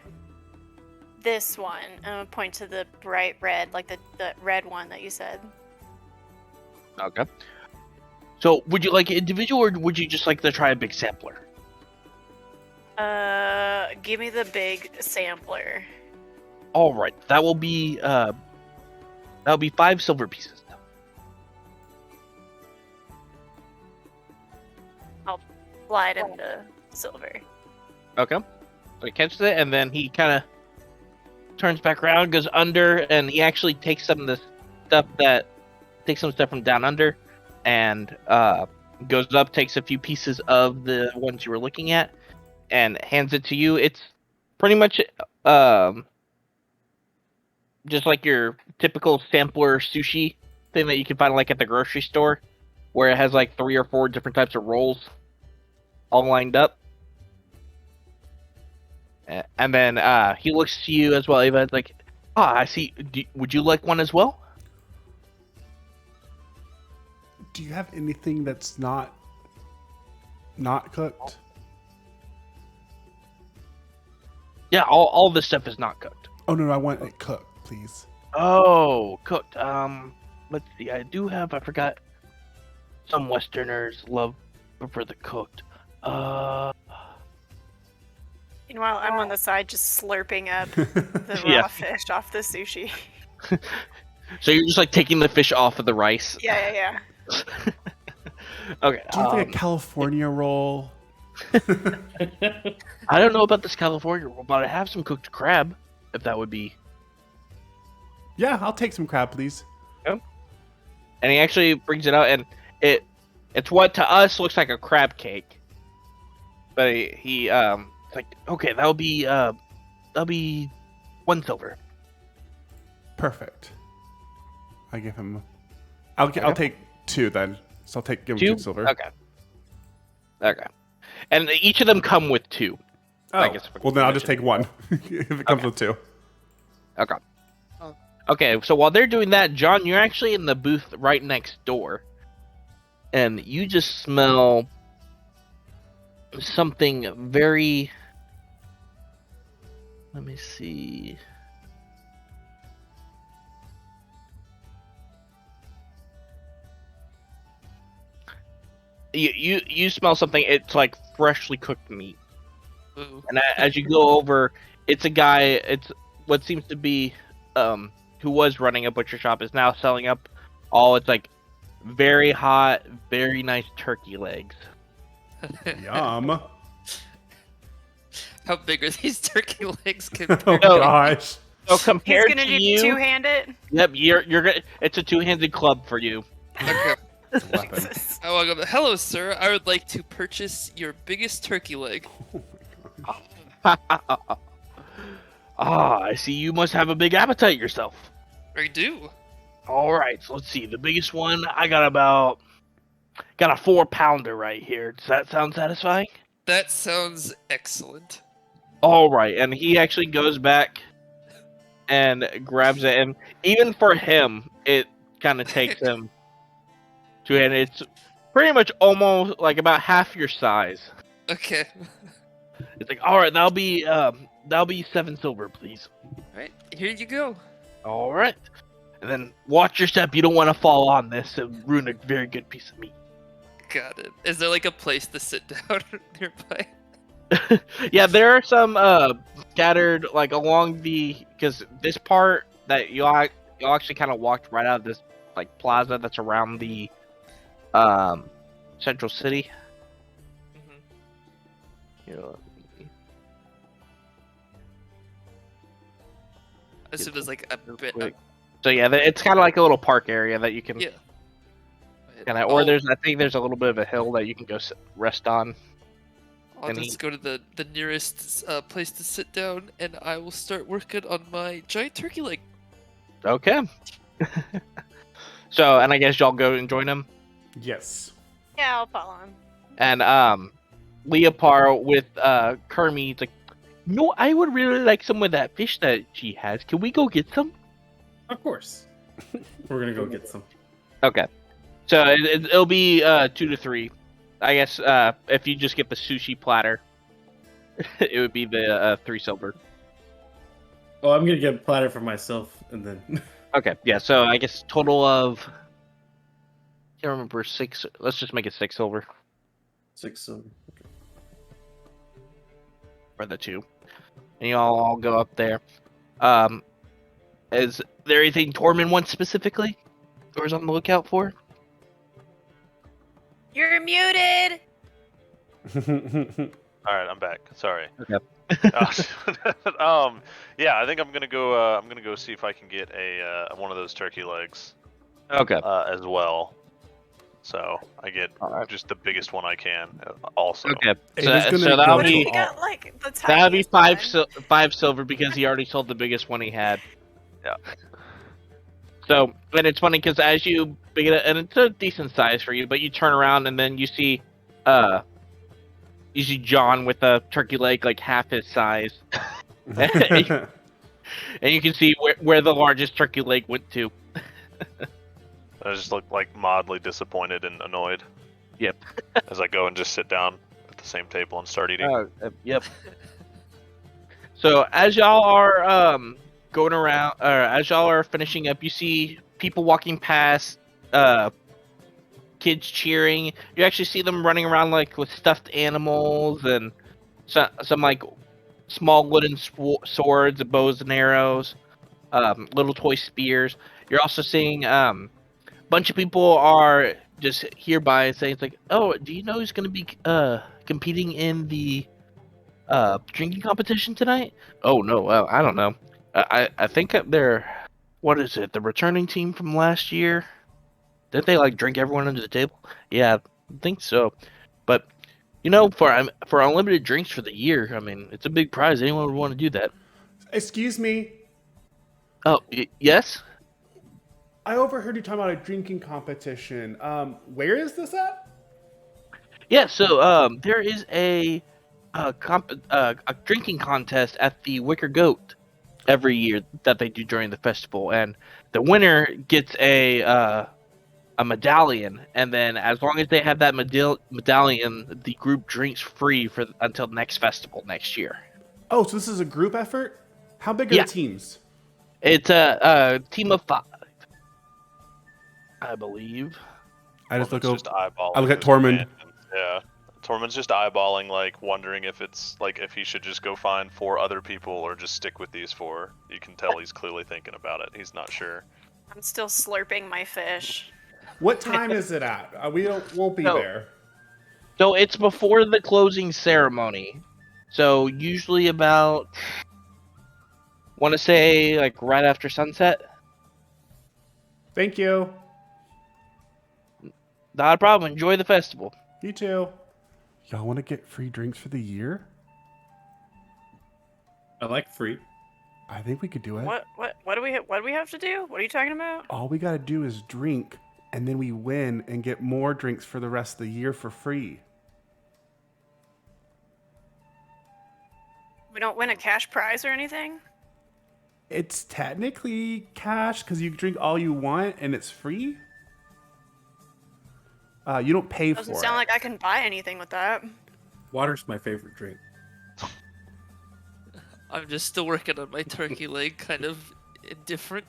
Speaker 2: this one. I'm gonna point to the bright red, like the red one that you said.
Speaker 1: Okay. So, would you like it individual, or would you just like to try a big sampler?
Speaker 2: Give me the big sampler.
Speaker 1: All right, that will be 5 silver pieces.
Speaker 2: Slide into silver.
Speaker 1: Okay. So he catches it, and then he kind of turns back around, goes under, and he actually takes some stuff from down under, and goes up, takes a few pieces of the ones you were looking at, and hands it to you. It's pretty much just like your typical sampler sushi thing that you can find like at the grocery store, where it has like 3 or 4 different types of rolls all lined up. And then he looks to you as well, Ava. Like, I see. Would you like one as well?
Speaker 3: Do you have anything that's not cooked?
Speaker 1: Yeah, all this stuff is not cooked.
Speaker 3: Oh no, I want it cooked, please.
Speaker 1: Oh, cooked. Let's see. I forgot. Some Westerners prefer the cooked.
Speaker 2: Meanwhile, I'm on the side just slurping up the raw
Speaker 1: Yeah.
Speaker 2: fish off the sushi.
Speaker 1: So you're just like taking the fish off of the rice.
Speaker 2: Yeah.
Speaker 1: Okay.
Speaker 3: Do you have like a California roll?
Speaker 1: I don't know about this California roll, but I have some cooked crab. If that would be.
Speaker 3: Yeah, I'll take some crab, please.
Speaker 1: And he actually brings it out, and it's what to us looks like a crab cake. But he like, okay, that'll be 1 silver.
Speaker 3: Perfect. I give him. I'll take 2 then. So give him 2 silver.
Speaker 1: Okay. And each of them come with 2.
Speaker 3: Oh,
Speaker 1: I guess
Speaker 3: well then I'll just take 1 if it comes with 2.
Speaker 1: Okay.
Speaker 5: Oh.
Speaker 1: Okay, so while they're doing that, John, you're actually in the booth right next door. And you just smell something very... Let me see. You smell something, it's like freshly cooked meat.
Speaker 5: Ooh.
Speaker 1: And as you go over, it's a guy, it's what seems to be, who was running a butcher shop is now selling up it's like very hot, very nice turkey legs.
Speaker 3: Yum.
Speaker 5: How big are these turkey legs
Speaker 3: Oh
Speaker 5: compared?
Speaker 1: No.
Speaker 3: gosh.
Speaker 1: So
Speaker 2: He's
Speaker 1: compared
Speaker 2: gonna
Speaker 1: to
Speaker 2: do
Speaker 1: you,
Speaker 2: two-handed.
Speaker 1: yep, you're gonna, it's a 2-handed club for you.
Speaker 5: Okay.
Speaker 3: It's a weapon.
Speaker 2: Jesus.
Speaker 5: I walk up. Hello, sir. I would like to purchase your biggest turkey leg.
Speaker 1: I see you must have a big appetite yourself.
Speaker 5: I do.
Speaker 1: All right, so let's see. The biggest one, I got a 4-pounder right here. Does that sound satisfying?
Speaker 5: That sounds excellent.
Speaker 1: All right, and he actually goes back and grabs it, and even for him, it kind of takes him to it. It's pretty much almost like about half your size.
Speaker 5: Okay.
Speaker 1: It's like, all right, that'll be 7 silver, please.
Speaker 5: Alright, here you go.
Speaker 1: All right, and then watch your step. You don't want to fall on this and ruin a very good piece of meat.
Speaker 5: Got it. Is there like a place to sit down nearby?
Speaker 1: Yeah, there are some scattered like along because this part that you actually kind of walked right out of this like plaza that's around the central city.
Speaker 5: Mm-hmm.
Speaker 1: You know,
Speaker 5: I assume there's like a bit.
Speaker 1: quick. So yeah, it's kind of like a little park area that you can
Speaker 5: Yeah.
Speaker 1: kind of, or I think there's a little bit of a hill that you can go rest on.
Speaker 5: I'll
Speaker 1: and
Speaker 5: just
Speaker 1: eat.
Speaker 5: go to the nearest place to sit down, and I will start working on my giant turkey leg.
Speaker 1: Okay. So, and I guess y'all go and join him.
Speaker 3: Yes.
Speaker 2: Yeah, I'll follow him.
Speaker 1: And Leopard with Kermie, he's like, no, I would really like some of that fish that she has. Can we go get some?
Speaker 4: Of course. We're gonna go get some.
Speaker 1: Okay. So it'll be 2 to 3. I guess if you just get the sushi platter, it would be the 3 silver.
Speaker 4: Oh, I'm gonna get a platter for myself, and then
Speaker 1: Okay, yeah. So I guess total of, I can't remember, 6. Let's just make it 6 silver
Speaker 4: 6 silver.
Speaker 1: for the 2, and you all go up there. Is there anything Tormund wants specifically, or is on the lookout for?
Speaker 2: You're muted.
Speaker 6: All right, I'm back. Sorry.
Speaker 1: Okay.
Speaker 6: Yeah, I think I'm gonna go. I'm gonna go see if I can get one of those turkey legs
Speaker 1: Okay.
Speaker 6: as well. So I get
Speaker 1: Alright.
Speaker 6: just the biggest one I can. Also.
Speaker 1: Okay.
Speaker 3: It
Speaker 1: So,
Speaker 3: is gonna
Speaker 1: so that'll
Speaker 3: go
Speaker 1: be
Speaker 3: to
Speaker 2: He got like the
Speaker 1: that'll be
Speaker 2: tiniest one.
Speaker 1: 5 silver because he already sold the biggest one he had.
Speaker 6: Yeah.
Speaker 1: So, and it's funny because as you big it, and it's a decent size for you, but you turn around and then you see John with a turkey leg like half his size, and you can see where the largest turkey leg went to.
Speaker 6: I just look like mildly disappointed and annoyed.
Speaker 1: Yep.
Speaker 6: As I go and just sit down at the same table and start eating.
Speaker 1: Yep. So as y'all are going around, or as y'all are finishing up, you see people walking past, kids cheering. You actually see them running around like with stuffed animals and some like small wooden swords, bows and arrows, little toy spears. You're also seeing bunch of people are just hereby saying it's like, oh, do you know who's going to be competing in the drinking competition tonight? Oh no, I don't know. I think they're, what is it? The returning team from last year? Didn't they like drink everyone under the table? Yeah, I think so. But you know, for unlimited drinks for the year, I mean, it's a big prize. Anyone would want to do that.
Speaker 3: Excuse me.
Speaker 1: Oh, yes.
Speaker 3: I overheard you talking about a drinking competition. Where is this at?
Speaker 1: Yeah. So there is a drinking contest at the Wicker Goat every year that they do during the festival, and the winner gets a medallion, and then as long as they have that medallion, the group drinks free for until next festival next year.
Speaker 3: Oh, so this is a group effort? How big are
Speaker 1: Yeah.
Speaker 3: the teams?
Speaker 1: It's a team of 5, I believe.
Speaker 3: I just
Speaker 6: Tormund's
Speaker 3: look
Speaker 6: just eyeballing
Speaker 3: I look at
Speaker 6: his
Speaker 3: Tormund.
Speaker 6: companions. Yeah. Tormund's just eyeballing, like, wondering if it's, like, if he should just go find 4 other people or just stick with these 4. You can tell he's clearly thinking about it. He's not sure.
Speaker 2: I'm still slurping my fish.
Speaker 3: What time is it at? Won't be
Speaker 1: No.
Speaker 3: there.
Speaker 1: So it's before the closing ceremony. So usually about, want to say like right after sunset.
Speaker 3: Thank you.
Speaker 1: Not a problem. Enjoy the festival.
Speaker 3: You too. Y'all want to get free drinks for the year?
Speaker 4: I like free.
Speaker 3: I think we could do it.
Speaker 2: What do we have to do? What are you talking about?
Speaker 3: All we gotta do is drink, and then we win and get more drinks for the rest of the year for free.
Speaker 2: We don't win a cash prize or anything?
Speaker 3: It's technically cash because you drink all you want and it's free. You don't pay
Speaker 2: Doesn't
Speaker 3: for
Speaker 2: sound
Speaker 3: it.
Speaker 2: like I can buy anything with that.
Speaker 4: Water's my favorite drink.
Speaker 5: I'm just still working on my turkey leg, kind of indifferent.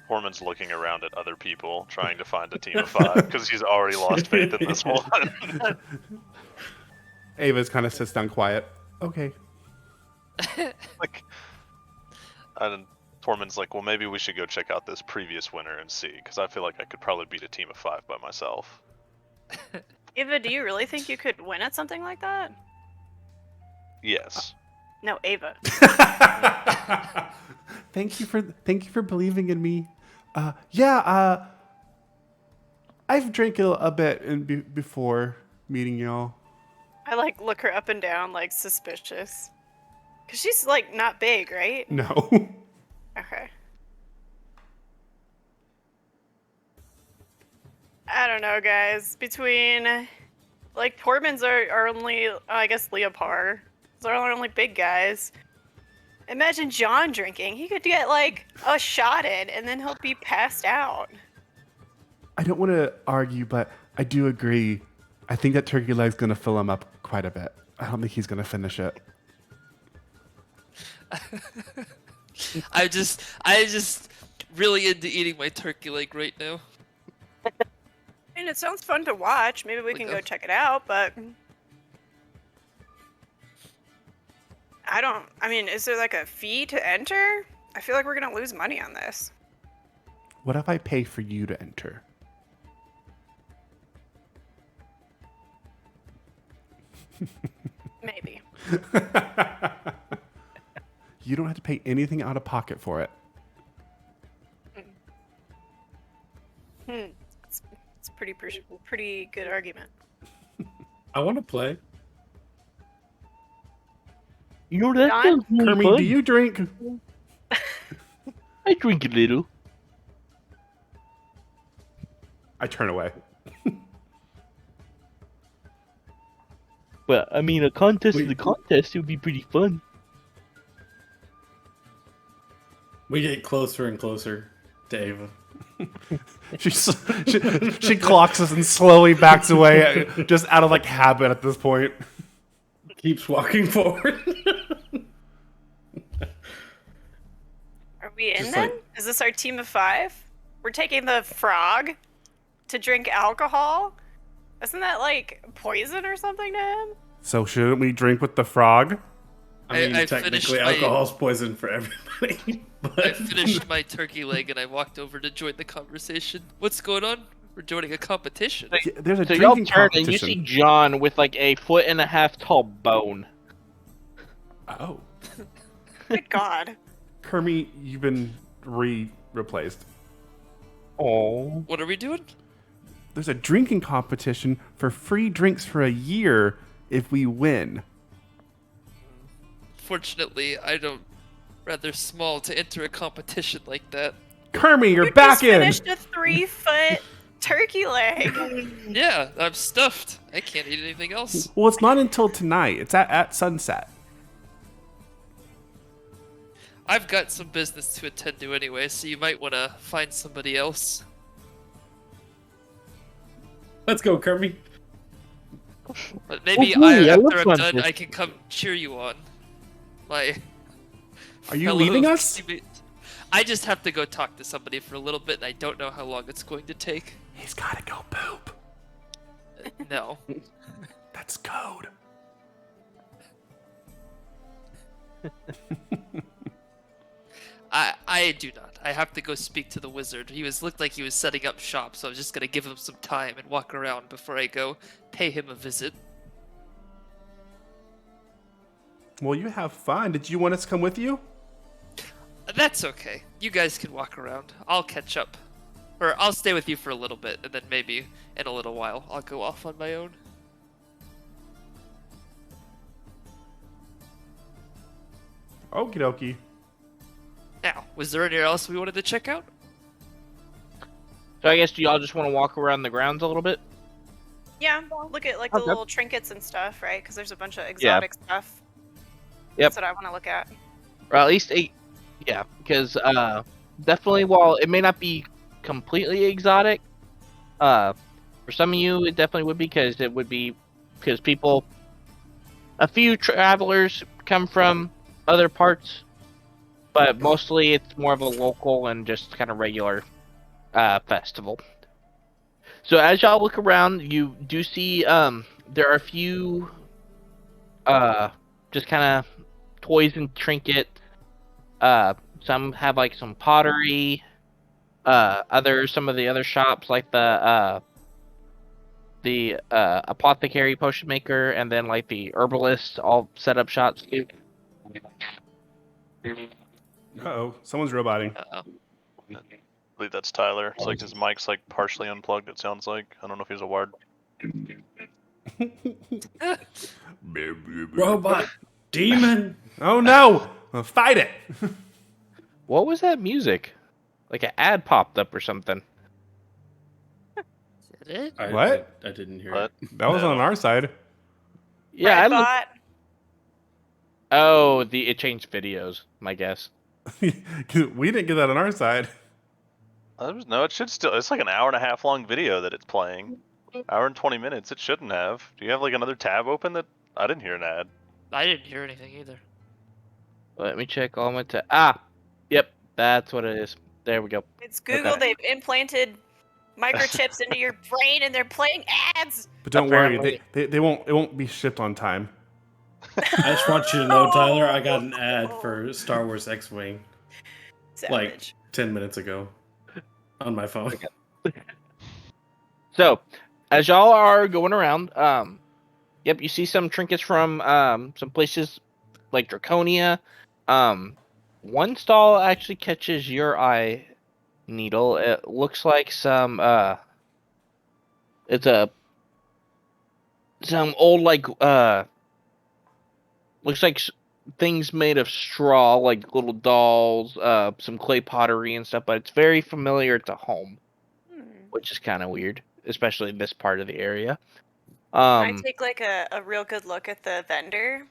Speaker 6: Tormund's looking around at other people, trying to find a team of 5, because he's already lost faith in this one.
Speaker 3: Ava's kind of sits down quiet. Okay.
Speaker 6: Like, and Tormund's like, well, maybe we should go check out this previous winner and see, because I feel like I could probably beat a team of 5 by myself.
Speaker 2: Ava, do you really think you could win at something like that?
Speaker 6: Yes.
Speaker 2: No, Ava.
Speaker 3: Thank you for believing in me. I've drank a bit before meeting y'all.
Speaker 2: I like look her up and down like suspicious. Cause she's like not big, right?
Speaker 3: No.
Speaker 2: Okay. I don't know, guys. Between like Tormund's are only, I guess Leopard. Those are only big guys. Imagine John drinking. He could get like a shot in and then he'll be passed out.
Speaker 3: I don't want to argue, but I do agree. I think that turkey leg's gonna fill him up quite a bit. I don't think he's gonna finish it.
Speaker 5: I just really into eating my turkey leg right now.
Speaker 2: I mean, it sounds fun to watch. Maybe we can go check it out, but I mean, is there like a fee to enter? I feel like we're gonna lose money on this.
Speaker 3: What if I pay for you to enter?
Speaker 2: Maybe.
Speaker 3: You don't have to pay anything out of pocket for it.
Speaker 2: It's pretty good argument.
Speaker 4: I want to play.
Speaker 1: You know that
Speaker 2: John?
Speaker 1: sounds really
Speaker 3: Kermit,
Speaker 1: fun.
Speaker 3: do you drink?
Speaker 1: I drink a little.
Speaker 3: I turn away.
Speaker 1: Well, I mean, a contest
Speaker 4: Wait.
Speaker 1: is a contest. It would be pretty fun.
Speaker 4: We get closer and closer to Ava.
Speaker 3: She clocks us and slowly backs away, just out of like habit at this point.
Speaker 4: Keeps walking forward.
Speaker 2: we in
Speaker 3: Just
Speaker 2: then?
Speaker 3: like-
Speaker 2: Is this our team of 5? We're taking the frog to drink alcohol? Isn't that like poison or something to him?
Speaker 3: So shouldn't we drink with the frog?
Speaker 4: I mean,
Speaker 5: I
Speaker 4: technically,
Speaker 5: finished my-
Speaker 4: alcohol's poison for everybody.
Speaker 5: I
Speaker 4: But
Speaker 5: finished my turkey leg and I walked over to join the conversation. What's going on? We're joining a competition.
Speaker 3: Yeah, there's a
Speaker 1: So y'all
Speaker 3: drinking
Speaker 1: turn and you
Speaker 3: competition.
Speaker 1: see John with like a 1.5 foot tall bone.
Speaker 3: Oh,
Speaker 2: Good God.
Speaker 3: Kermit, you've been replaced.
Speaker 1: Oh.
Speaker 5: What are we doing?
Speaker 3: There's a drinking competition for free drinks for a year if we win.
Speaker 5: Fortunately, I don't rather small to enter a competition like that.
Speaker 3: Kermit, you're
Speaker 2: You
Speaker 3: back
Speaker 2: just
Speaker 3: in.
Speaker 2: finished a 3-foot turkey leg.
Speaker 5: Yeah, I'm stuffed. I can't eat anything else.
Speaker 3: Well, it's not until tonight. It's at sunset.
Speaker 5: I've got some business to attend to anyway, so you might want to find somebody else.
Speaker 4: let's go, Kirby.
Speaker 5: But maybe
Speaker 1: Oh, hey, I
Speaker 5: after
Speaker 1: look
Speaker 5: I'm
Speaker 1: like
Speaker 5: done,
Speaker 1: this.
Speaker 5: I can come cheer you on. My
Speaker 3: Are you
Speaker 5: fellow
Speaker 3: leaving us?
Speaker 5: teammate. I just have to go talk to somebody for a little bit, and I don't know how long it's going to take.
Speaker 3: He's gotta go poop.
Speaker 5: No.
Speaker 3: That's code.
Speaker 5: I do not. I have to go speak to the wizard. Looked like he was setting up shop, so I was just gonna give him some time and walk around before I go pay him a visit.
Speaker 3: Well, you have fun. Did you want us to come with you?
Speaker 5: That's okay. You guys can walk around. I'll catch up. Or I'll stay with you for a little bit, and then maybe in a little while I'll go off on my own.
Speaker 3: Okie dokie.
Speaker 5: Now, was there anywhere else we wanted to check out?
Speaker 1: So I guess do y'all just want to walk around the grounds a little bit?
Speaker 2: Yeah, look at like the
Speaker 1: Okay.
Speaker 2: little trinkets and stuff, right? Because there's a bunch of exotic stuff.
Speaker 1: Yep.
Speaker 2: That's what I want to look at.
Speaker 1: Or at least 8. Yeah, because definitely while it may not be completely exotic, for some of you it definitely would be because people, a few travelers come from other parts, but mostly it's more of a local and just kind of regular festival. So as y'all look around, you do see there are a few just kind of toys and trinkets. Some have like some pottery. Some of the other shops like the apothecary potion maker and then like the herbalist all set up shops too.
Speaker 3: Uh-oh. Someone's roboting.
Speaker 5: Uh-oh.
Speaker 6: I believe that's Tyler. It's like his mic's like partially unplugged, it sounds like. I don't know if he's a wired.
Speaker 4: Robot demon.
Speaker 3: Oh no! Fight it!
Speaker 1: What was that music? Like an ad popped up or something.
Speaker 5: Is that it?
Speaker 3: What?
Speaker 4: I didn't hear
Speaker 6: What?
Speaker 4: it.
Speaker 3: That was
Speaker 6: No.
Speaker 3: on our side.
Speaker 1: Yeah, I looked.
Speaker 2: Redbot.
Speaker 1: Oh, it changed videos. My guess.
Speaker 3: We didn't get that on our side.
Speaker 6: No, it should still. It's like an hour and a half long video that it's playing. Hour and 20 minutes. It shouldn't have. Do you have like another tab open that I didn't hear an ad?
Speaker 5: I didn't hear anything either.
Speaker 1: Let me check all my Yep, that's what it is. There we go.
Speaker 2: It's Google.
Speaker 1: Okay.
Speaker 2: They've implanted microchips into your brain and they're playing ads.
Speaker 3: But don't worry,
Speaker 1: Apparently.
Speaker 3: they won't. It won't be shipped on time.
Speaker 4: I just want you to know, Tyler, I got an ad for Star Wars X-Wing like
Speaker 2: Savage.
Speaker 4: 10 minutes ago on my phone.
Speaker 1: So, as y'all are going around, yep, you see some trinkets from some places like Draconia. One stall actually catches your eye, Needle. It looks like some some old like looks like things made of straw, like little dolls, some clay pottery and stuff. But it's very familiar to home,
Speaker 2: Hmm.
Speaker 1: which is kind of weird, especially in this part of the area.
Speaker 2: I take like a real good look at the vendor,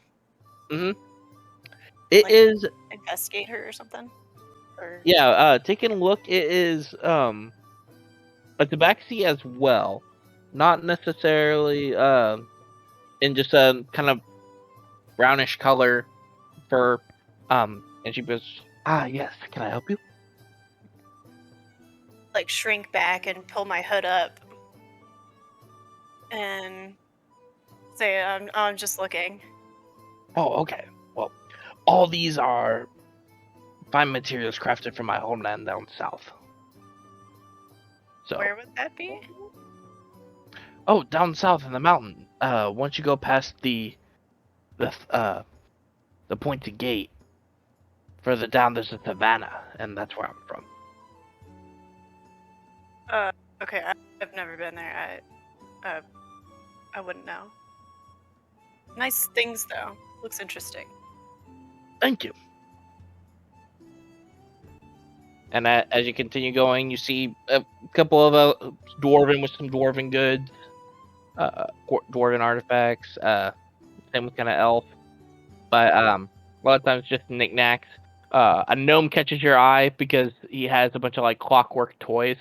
Speaker 1: It
Speaker 2: like-
Speaker 1: is,
Speaker 2: investigate her or something. Or
Speaker 1: yeah. Taking a look, it is a tabaxi as well, not necessarily in just a kind of brownish color fur. And she goes, Yes. Can I help you?
Speaker 2: Like shrink back and pull my hood up and say I'm just looking.
Speaker 1: Oh, okay. Well, all these are fine materials crafted from my homeland down south. So,
Speaker 2: Where would that be?
Speaker 1: oh, down south in the mountain. Once you go past the pointed gate, further down there's a savannah, and that's where I'm from.
Speaker 2: Okay, I've never been there. I wouldn't know. Nice things though. Looks interesting.
Speaker 1: Thank you. And as you continue going, you see a couple of dwarven with some dwarven goods, dwarven artifacts. Same with kind of elf, but a lot of times just knickknacks. A gnome catches your eye because he has a bunch of like clockwork toys.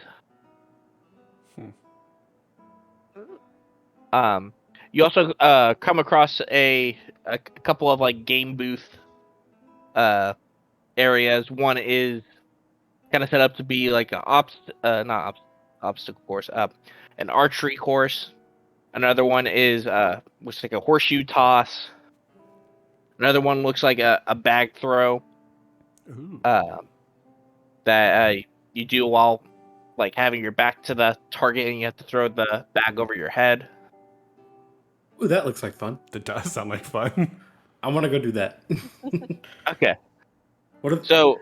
Speaker 1: You also come across a couple of like game booth areas. One is kind of set up to be like an obstacle course, an archery course. Another one is looks like a horseshoe toss. Another one looks like a bag throw.
Speaker 3: Ooh.
Speaker 1: That you do while like having your back to the target and you have to throw the bag over your head.
Speaker 4: Ooh, that looks like fun.
Speaker 3: That does sound like fun.
Speaker 4: I want to go do that.
Speaker 1: Okay.
Speaker 4: What if
Speaker 1: So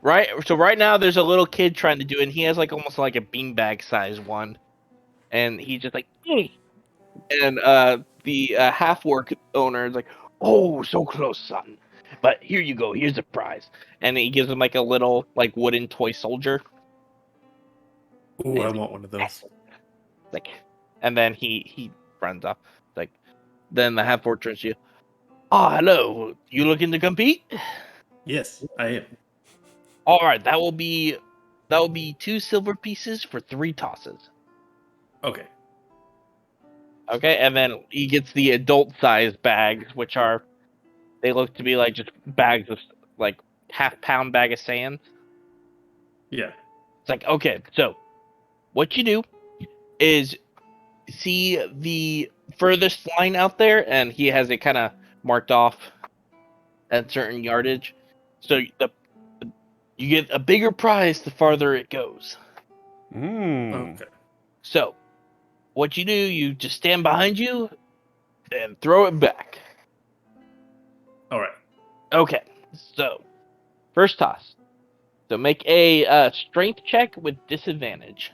Speaker 1: right now there's a little kid trying to do it, and he has like almost like a beanbag size one. And he's just like, hey. And the half-orc owner is like, oh, so close, son. But here you go, here's a prize. And he gives him like a little like wooden toy soldier.
Speaker 4: Ooh, I want one of those.
Speaker 1: Like, and then he runs off. Like, then the half-orc turns to you. Oh, hello. You looking to compete?
Speaker 4: Yes, I am.
Speaker 1: All right, that will be 2 silver pieces for 3 tosses.
Speaker 4: Okay.
Speaker 1: Okay, and then he gets the adult-sized bags, which they look to be like just bags of like half-pound bag of sand.
Speaker 4: Yeah.
Speaker 1: It's like, okay, so what you do is see the furthest line out there, and he has it kind of marked off at certain yardage. So you get a bigger prize the farther it goes.
Speaker 4: Okay.
Speaker 1: So what you do, you just stand behind you and throw it back.
Speaker 4: All right.
Speaker 1: Okay, so first toss. So make a strength check with disadvantage.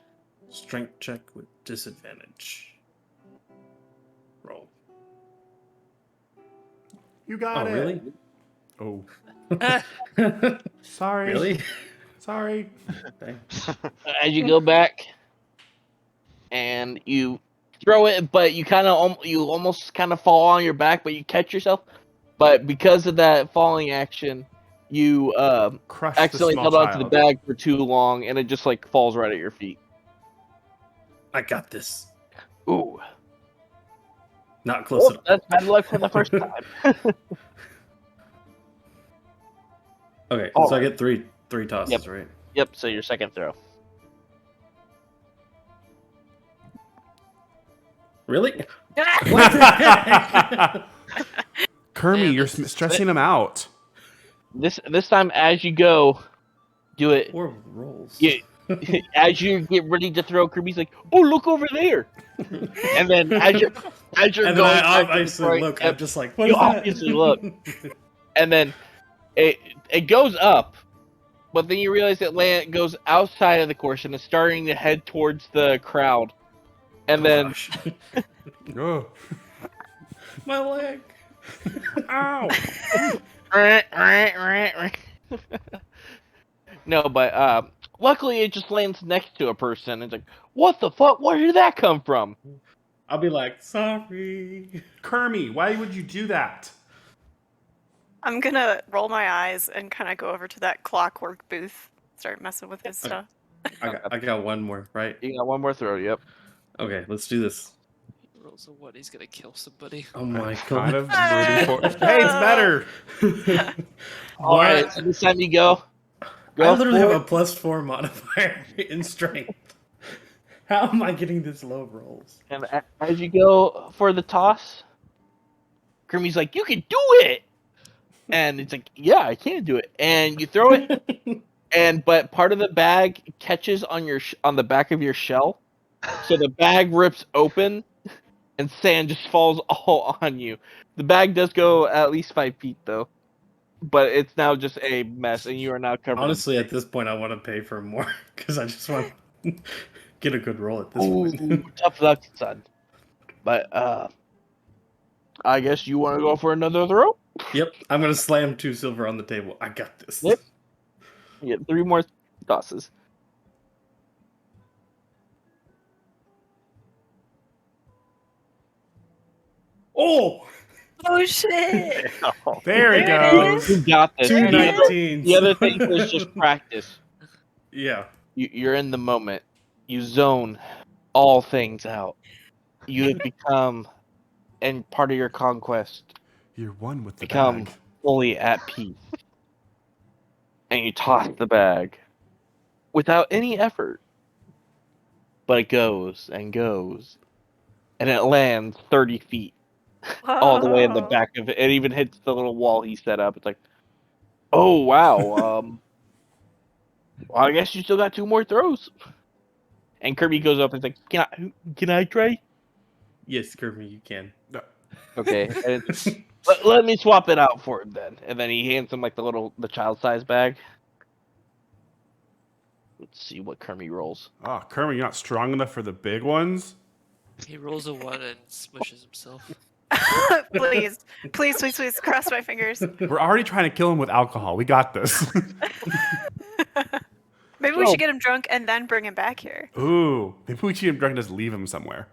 Speaker 4: Strength check with disadvantage. Roll.
Speaker 3: You got
Speaker 4: Oh,
Speaker 3: it.
Speaker 4: really?
Speaker 3: Oh,
Speaker 5: Ah,
Speaker 3: sorry.
Speaker 4: Really?
Speaker 3: Sorry.
Speaker 4: Thanks.
Speaker 1: As you go back and you throw it, but you almost kind of fall on your back, but you catch yourself. But because of that falling action, you
Speaker 3: Crush the
Speaker 1: accidentally
Speaker 3: small
Speaker 1: held onto the
Speaker 3: child.
Speaker 1: bag for too long, and it just like falls right at your feet.
Speaker 4: I got this.
Speaker 1: Ooh,
Speaker 4: Not close
Speaker 1: well,
Speaker 4: enough.
Speaker 1: that's bad luck for the first time.
Speaker 4: Okay,
Speaker 1: All
Speaker 4: so I
Speaker 1: right.
Speaker 4: get three tosses,
Speaker 1: Yep.
Speaker 4: right?
Speaker 1: Yep. So your second throw.
Speaker 4: Really?
Speaker 3: Kermie,
Speaker 5: Man,
Speaker 3: you're
Speaker 5: this is-
Speaker 3: stressing him out.
Speaker 1: This time, as you go, do it.
Speaker 4: Or rolls.
Speaker 1: Yeah. As you get ready to throw, Kirby's like, "Oh, look over there!" And then as you're
Speaker 4: And then
Speaker 1: going,
Speaker 4: I
Speaker 1: back to the
Speaker 4: obviously
Speaker 1: point,
Speaker 4: look.
Speaker 1: yep,
Speaker 4: I'm just like, what
Speaker 1: you
Speaker 4: is that?
Speaker 1: obviously look. And then it goes up, but then you realize it goes outside of the course and is starting to head towards the crowd. And then
Speaker 4: Gosh.
Speaker 3: Oh.
Speaker 4: My leg.
Speaker 3: Ow.
Speaker 1: no, but luckily it just lands next to a person. It's like, what the fuck? Where did that come from?
Speaker 4: I'll be like, sorry.
Speaker 3: Kermie, why would you do that?
Speaker 2: I'm gonna roll my eyes and kind of go over to that clockwork booth, start messing with his
Speaker 4: Okay.
Speaker 2: stuff.
Speaker 4: I got one more, right?
Speaker 1: You got one more throw. Yep.
Speaker 4: Okay, let's do this.
Speaker 5: rolls a 1, he's gonna kill somebody.
Speaker 4: Oh my
Speaker 3: Kind
Speaker 4: god.
Speaker 3: of rooting for. Hey, it's better.
Speaker 1: All right,
Speaker 4: What?
Speaker 1: so this time you go.
Speaker 4: I literally have
Speaker 1: for
Speaker 4: a +4 modifier in strength. How am I getting this low rolls?
Speaker 1: And as you go for the toss, Kermie's like, "You can do it," and it's like, "Yeah, I can do it." And you throw it, but part of the bag catches on your on the back of your shell, so the bag rips open, and sand just falls all on you. The bag does go at least 5 feet though, but it's now just a mess, and you are now covered.
Speaker 4: Honestly, at this point, I want to pay for more because I just want to get a good roll at this
Speaker 1: Ooh,
Speaker 4: point.
Speaker 1: tough luck, son. But I guess you want to go for another throw.
Speaker 4: Yep, I'm gonna slam 2 silver on the table. I got this.
Speaker 1: Yep. You get 3 more tosses.
Speaker 4: Oh,
Speaker 2: Oh shit!
Speaker 3: There he
Speaker 2: There it
Speaker 3: goes.
Speaker 1: You got this.
Speaker 4: 2
Speaker 1: The other,
Speaker 4: 19s.
Speaker 1: the other thing was just practice.
Speaker 4: Yeah.
Speaker 1: You're in the moment. You zone all things out. You have become, and part of your conquest,
Speaker 3: You're one with the
Speaker 1: become
Speaker 3: bag.
Speaker 1: fully at peace. And you toss the bag without any effort. But it goes and goes. And it lands 30 feet all the way in the
Speaker 2: Whoa.
Speaker 1: back of it. It even hits the little wall he set up. It's like, oh, wow. Well, I guess you still got 2 more throws. And Kirby goes up and is like, can I try?
Speaker 4: Yes, Kirby, you can.
Speaker 1: Okay. And it's, let me swap it out for him then. And then he hands him like the child size bag. Let's see what Kirby rolls.
Speaker 3: Oh, Kermit, you're not strong enough for the big ones.
Speaker 5: He rolls a 1 and smushes himself.
Speaker 2: Please, please, please, please, cross my fingers.
Speaker 3: We're already trying to kill him with alcohol. We got this.
Speaker 2: Maybe we
Speaker 1: So-
Speaker 2: should get him drunk and then bring him back here.
Speaker 3: Ooh, maybe we should him drunk and just leave him somewhere.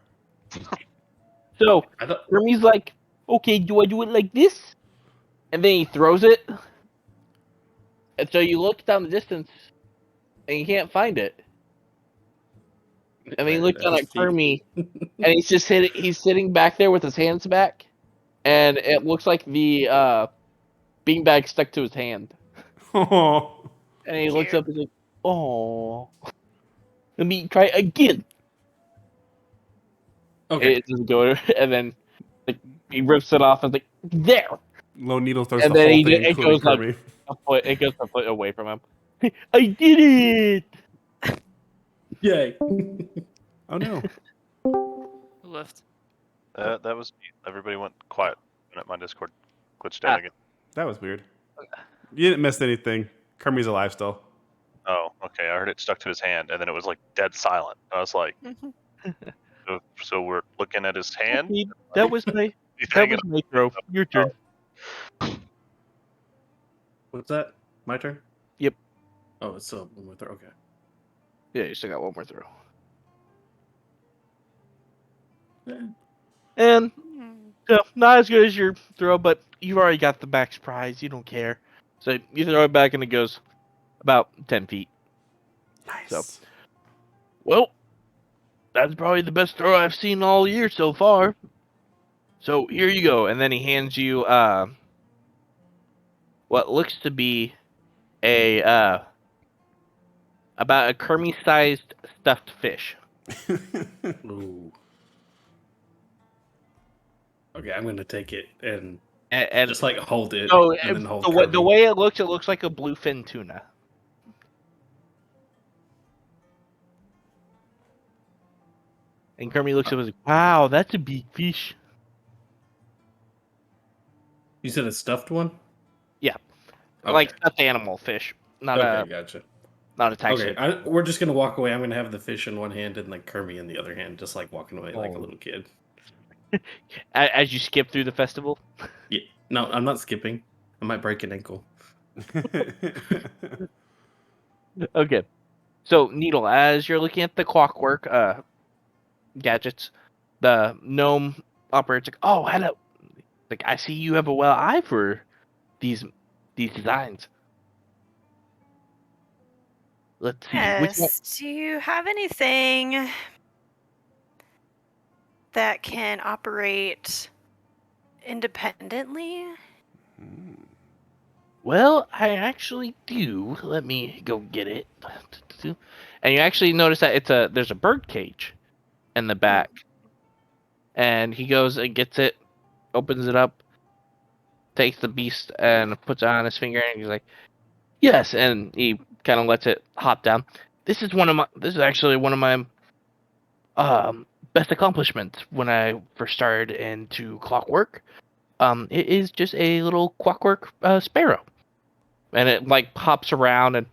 Speaker 1: So
Speaker 4: I don't.
Speaker 1: Kirby's like, okay, do I do it like this? And then he throws it. And so you look down the distance and you can't find it. And then you look down at Kermie and he's just he's sitting back there with his hands back. And it looks like the beanbag stuck to his hand.
Speaker 3: Oh,
Speaker 1: And he looks
Speaker 2: Cute.
Speaker 1: up and he's like, oh. Let me try again.
Speaker 4: Okay.
Speaker 1: It doesn't go, and then like, he rips it off and like, there!
Speaker 3: Lone Needle throws
Speaker 1: And
Speaker 3: the
Speaker 1: then
Speaker 3: whole
Speaker 1: he-
Speaker 3: thing,
Speaker 1: it
Speaker 3: including
Speaker 1: goes like-
Speaker 3: Kirby.
Speaker 1: It goes a foot away from him. I did it!
Speaker 4: Yay.
Speaker 3: Oh no.
Speaker 5: Who left?
Speaker 6: That was everybody went quiet when my Discord glitched out again.
Speaker 3: That was weird. You didn't miss anything. Kermie's alive still.
Speaker 6: Oh, okay. I heard it stuck to his hand, and then it was like dead silent. I was like, so we're looking at his hand.
Speaker 1: That was my
Speaker 6: He's
Speaker 1: that
Speaker 6: hanging
Speaker 1: was my throw. Your turn.
Speaker 4: What's that? My turn?
Speaker 1: Yep.
Speaker 4: Oh, it's still one more throw. Okay.
Speaker 1: Yeah, you still got one more throw.
Speaker 4: Yeah.
Speaker 1: And
Speaker 2: Hmm.
Speaker 1: so, not as good as your throw, but you've already got the max prize. You don't care. So you throw it back and it goes about 10 feet.
Speaker 3: Nice.
Speaker 1: So- Well, that's probably the best throw I've seen all year so far. So here you go. And then he hands you what looks to be a about a Kermie-sized stuffed fish.
Speaker 4: Ooh. Okay, I'm gonna take it and
Speaker 1: And
Speaker 4: just like hold it.
Speaker 1: so
Speaker 4: and then hold
Speaker 1: the
Speaker 4: Kirby.
Speaker 1: way it looks like a bluefin tuna. And Kermie looks up and is like, wow, that's a big fish.
Speaker 4: You said a stuffed one?
Speaker 1: Yeah.
Speaker 4: Okay.
Speaker 1: Like stuffed animal fish. Not
Speaker 4: Okay, gotcha.
Speaker 1: a taxi.
Speaker 4: Okay, we're just gonna walk away. I'm gonna have the fish in one hand and like Kirby in the other hand, just like walking away like a
Speaker 1: Oh.
Speaker 4: little kid.
Speaker 1: As you skip through the festival.
Speaker 4: Yeah. No, I'm not skipping. I might break an ankle.
Speaker 1: Okay. So, Needle, as you're looking at the clockwork gadgets, the gnome operator's like, oh, hello. Like, I see you have a well eye for these designs. Let's see. Which one?
Speaker 2: Yes. Do you have anything that can operate independently?
Speaker 1: Well, I actually do. Let me go get it. And you actually notice that there's a bird cage in the back. And he goes and gets it, opens it up, takes the beast and puts it on his finger, and he's like, "Yes," and he kind of lets it hop down. This is actually one of my best accomplishments when I first started into clockwork. It is just a little clockwork sparrow, and it like hops around and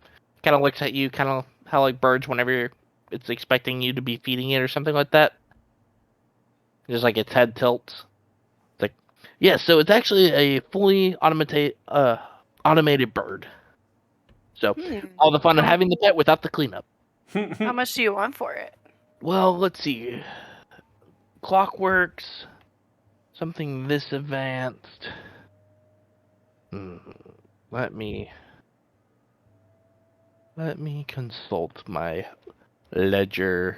Speaker 1: kind of looks at you, kind of how like birds whenever it's expecting you to be feeding it or something like that. Just like its head tilts. It's like, yeah, so it's actually a fully automated bird. So all the fun of having the pet without the cleanup.
Speaker 2: How much do you want for it?
Speaker 1: Well, let's see. Clockworks, something this advanced. Let me consult my ledger.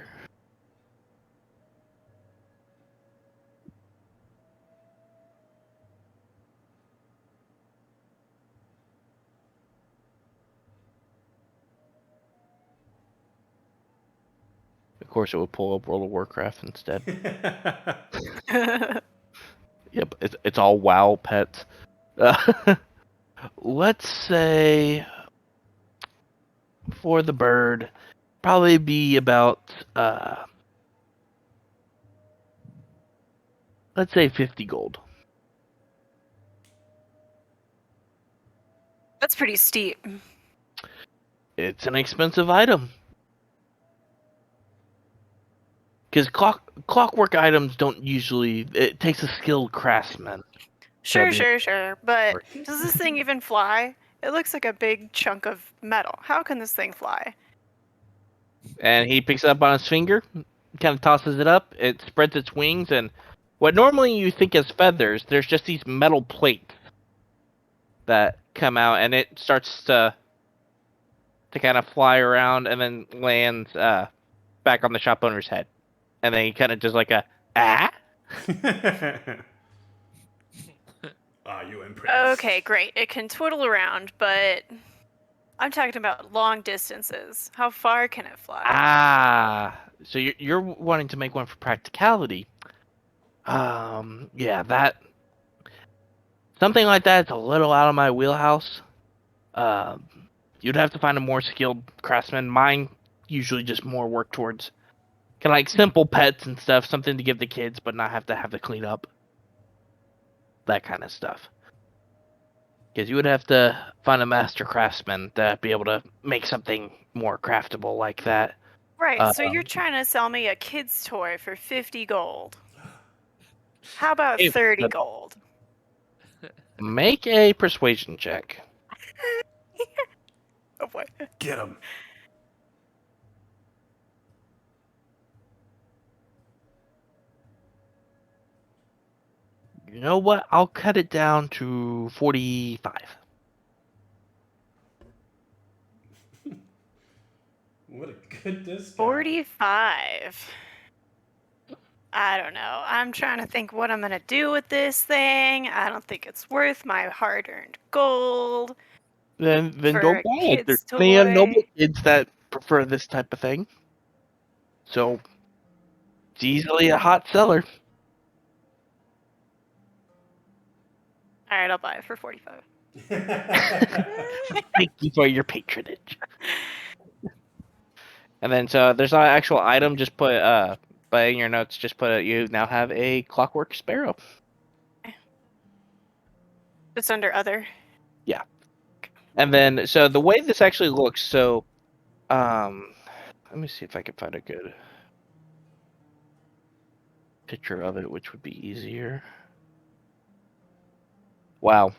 Speaker 1: Of course, it would pull up World of Warcraft instead. Yep, it's all WoW pets. Let's say for the bird, probably be about let's say 50 gold.
Speaker 2: That's pretty steep.
Speaker 1: It's an expensive item. Because clockwork items don't usually. It takes a skilled craftsman.
Speaker 2: Sure. But does this thing even fly? It looks like a big chunk of metal. How can this thing fly?
Speaker 1: And he picks it up on his finger, kind of tosses it up. It spreads its wings, and what normally you think is feathers, there's just these metal plates that come out, and it starts to kind of fly around, and then lands back on the shop owner's head, and then he kind of just like a ah.
Speaker 3: Are you impressed?
Speaker 2: Okay, great. It can twiddle around, but I'm talking about long distances. How far can it fly?
Speaker 1: Ah, so you're wanting to make one for practicality. Yeah, that something like that's a little out of my wheelhouse. You'd have to find a more skilled craftsman. Mine usually just more work towards kind of like simple pets and stuff, something to give the kids, but not have to clean up. That kind of stuff. Because you would have to find a master craftsman to be able to make something more craftable like that.
Speaker 2: Right, so you're trying to sell me a kid's toy for 50 gold. How about 30 gold?
Speaker 1: Make a persuasion check.
Speaker 2: Oh boy.
Speaker 3: Get him.
Speaker 1: You know what? I'll cut it down to 45.
Speaker 4: What a good discount.
Speaker 2: 45. I don't know. I'm trying to think what I'm going to do with this thing. I don't think it's worth my hard-earned gold.
Speaker 1: Then
Speaker 2: for
Speaker 1: go
Speaker 2: a
Speaker 1: buy it. There's
Speaker 2: kid's
Speaker 1: plenty of noble
Speaker 2: toy.
Speaker 1: kids that prefer this type of thing. So it's easily a hot seller.
Speaker 2: All right, I'll buy it for 45.
Speaker 1: Thank you for your patronage. And then so there's not an actual item. Just put but in your notes, just put you now have a clockwork sparrow.
Speaker 2: It's under other.
Speaker 1: And then so the way this actually looks, so let me see if I can find a good picture of it, which would be easier. Wow.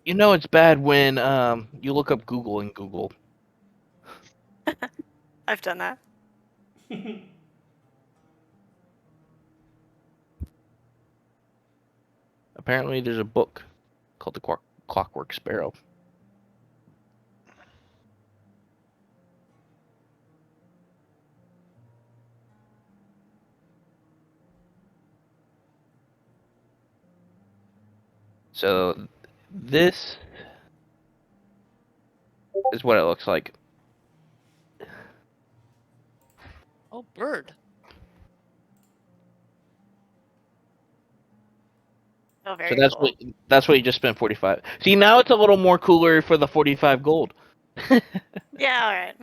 Speaker 1: You know it's bad when you look up Google in Google.
Speaker 2: I've done that.
Speaker 1: Apparently there's a book called The Clockwork Sparrow. So this is what it looks like.
Speaker 5: Oh, bird.
Speaker 2: Oh, very
Speaker 1: So that's
Speaker 2: cool.
Speaker 1: what you just spent 45. See, now it's a little more cooler for the 45 gold.
Speaker 2: Yeah, all right.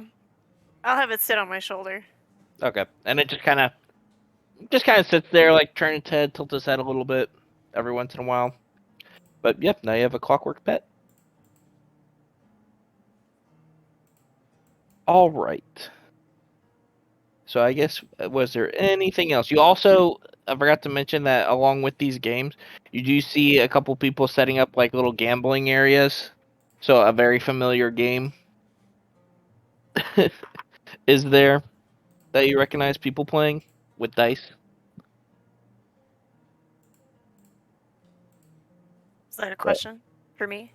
Speaker 2: I'll have it sit on my shoulder.
Speaker 1: Okay, and it just kind of sits there, like turn its head, tilt its head a little bit every once in a while. But yep, now you have a clockwork pet. All right. So I guess was there anything else? You also I forgot to mention that along with these games, you do see a couple people setting up like little gambling areas. So a very familiar game is there that you recognize people playing with dice.
Speaker 2: Is that a question for me?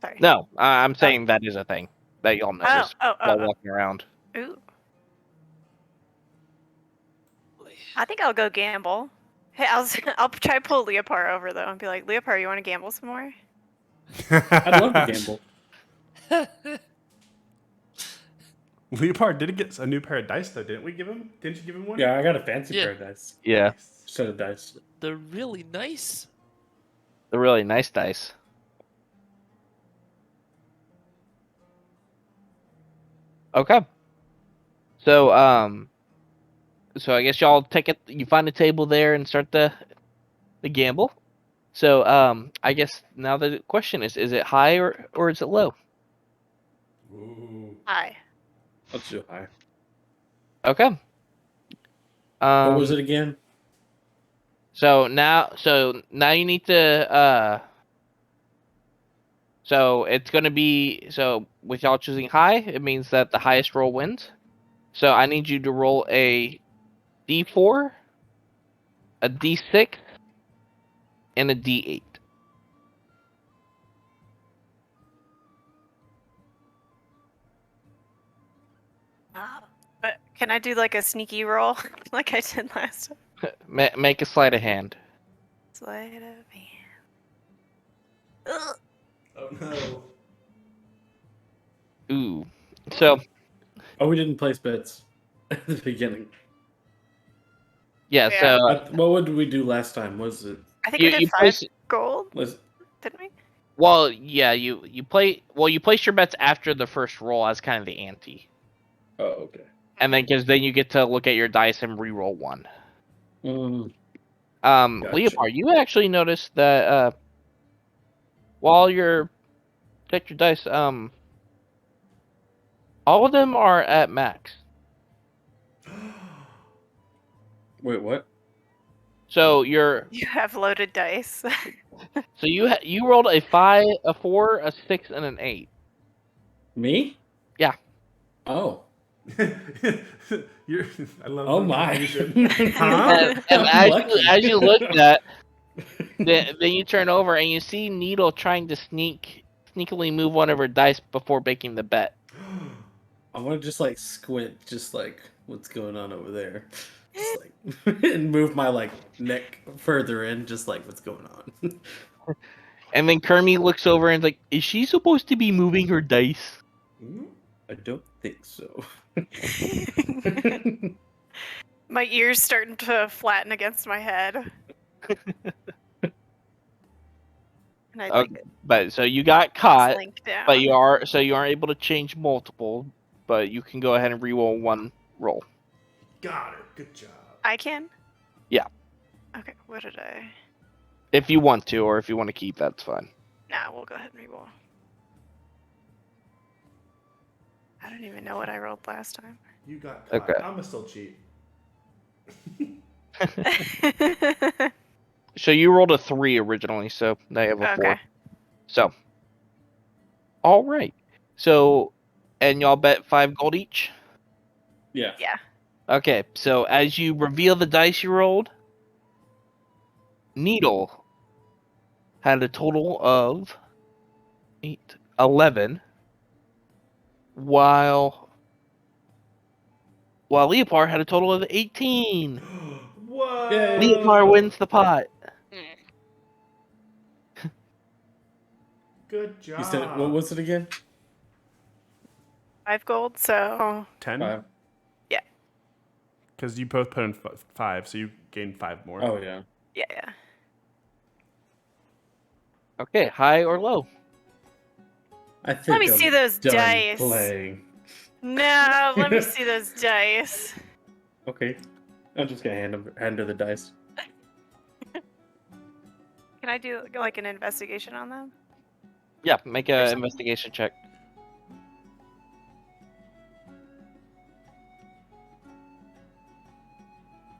Speaker 2: Sorry.
Speaker 1: No, I'm saying that is a thing that y'all notice while
Speaker 2: Oh.
Speaker 1: walking around.
Speaker 2: Ooh. I think I'll go gamble. Hey, I'll try to pull Leopard over though and be like, Leopard, you want to gamble some more?
Speaker 4: I'd love to gamble.
Speaker 3: Leopard did get a new pair of dice though, didn't we give him? Didn't you give him one?
Speaker 4: Yeah, I got a fancy
Speaker 5: Yeah.
Speaker 4: pair of dice.
Speaker 1: Yeah,
Speaker 3: Nice.
Speaker 4: Set of dice.
Speaker 5: They're really nice.
Speaker 1: they're really nice dice. Okay. So so I guess y'all take it. You find a table there and start the gamble. So I guess now the question is it high or is it low?
Speaker 4: Ooh.
Speaker 2: Hi.
Speaker 4: Let's do high.
Speaker 1: Okay.
Speaker 4: What was it again?
Speaker 1: So now you need to so it's gonna be so with y'all choosing high, it means that the highest roll wins. So I need you to roll a D4, a D6, and a D8.
Speaker 2: But can I do like a sneaky roll like I did last time?
Speaker 1: Make a sleight of hand.
Speaker 2: Sleight of hand. Ugh.
Speaker 3: Oh no.
Speaker 1: Ooh. So
Speaker 4: Oh, we didn't place bets at the beginning.
Speaker 1: yeah.
Speaker 2: Yeah.
Speaker 1: So
Speaker 4: What would we do last time? Was it?
Speaker 2: I think we did 5
Speaker 1: place.
Speaker 2: gold,
Speaker 4: Was
Speaker 2: didn't we?
Speaker 1: Well, yeah. You place your bets after the first roll as kind of the ante,
Speaker 4: oh okay.
Speaker 1: and then because then you get to look at your dice and re-roll one.
Speaker 4: Mm, Gotcha.
Speaker 1: Leopard, you actually noticed that while you're check your dice, all of them are at max.
Speaker 4: Wait, what?
Speaker 1: So
Speaker 2: You have loaded dice.
Speaker 1: so you rolled a 5, a 4, a 6, and an 8.
Speaker 4: Me?
Speaker 1: Yeah.
Speaker 4: Oh.
Speaker 3: I love
Speaker 4: Oh
Speaker 3: the
Speaker 4: my.
Speaker 3: confusion. Huh?
Speaker 1: And
Speaker 4: I'm
Speaker 1: as you look
Speaker 4: lucky.
Speaker 1: at, then you turn over and you see Needle trying to sneakily move one of her dice before making the bet.
Speaker 4: I want to just like squint, just like what's going on over there, just like and move my like neck further in, just like what's going on.
Speaker 1: And then Kermie looks over and is like, "Is she supposed to be moving her dice?"
Speaker 4: I don't think so.
Speaker 2: My ears starting to flatten against my head. And I
Speaker 1: Okay,
Speaker 2: like
Speaker 1: but so you got caught,
Speaker 2: slink down.
Speaker 1: but you aren't able to change multiple, but you can go ahead and re-roll one roll.
Speaker 3: Got her. Good job.
Speaker 2: I can?
Speaker 1: Yeah.
Speaker 2: Okay, what did I?
Speaker 1: If you want to, or if you want to keep, that's fine.
Speaker 2: Nah, we'll go ahead and reroll. I don't even know what I rolled last time.
Speaker 3: You got caught.
Speaker 1: Okay.
Speaker 3: I'ma still cheat.
Speaker 1: So you rolled a 3 originally, so now you have a 4.
Speaker 2: Okay.
Speaker 1: So, all right. So, and y'all bet 5 gold each.
Speaker 4: Yeah.
Speaker 2: Yeah.
Speaker 1: Okay. So as you reveal the dice you rolled, Needle had a total of 11, while Leopard had a total of 18.
Speaker 3: What?
Speaker 4: Yay.
Speaker 1: Leopard wins the pot.
Speaker 3: Good job.
Speaker 4: You said what was it again?
Speaker 2: 5 gold, so
Speaker 3: 10?
Speaker 4: 5.
Speaker 3: Because you both put in 5, so you gain 5 more.
Speaker 4: Oh yeah.
Speaker 2: yeah.
Speaker 1: Okay, high or low?
Speaker 4: I think
Speaker 2: me
Speaker 4: I'm
Speaker 2: see those
Speaker 4: done
Speaker 2: dice.
Speaker 4: playing.
Speaker 2: No, let me see those dice.
Speaker 4: Okay. I'm just gonna hand her the dice.
Speaker 2: Can I do like an investigation on them?
Speaker 1: Yeah, make a investigation check.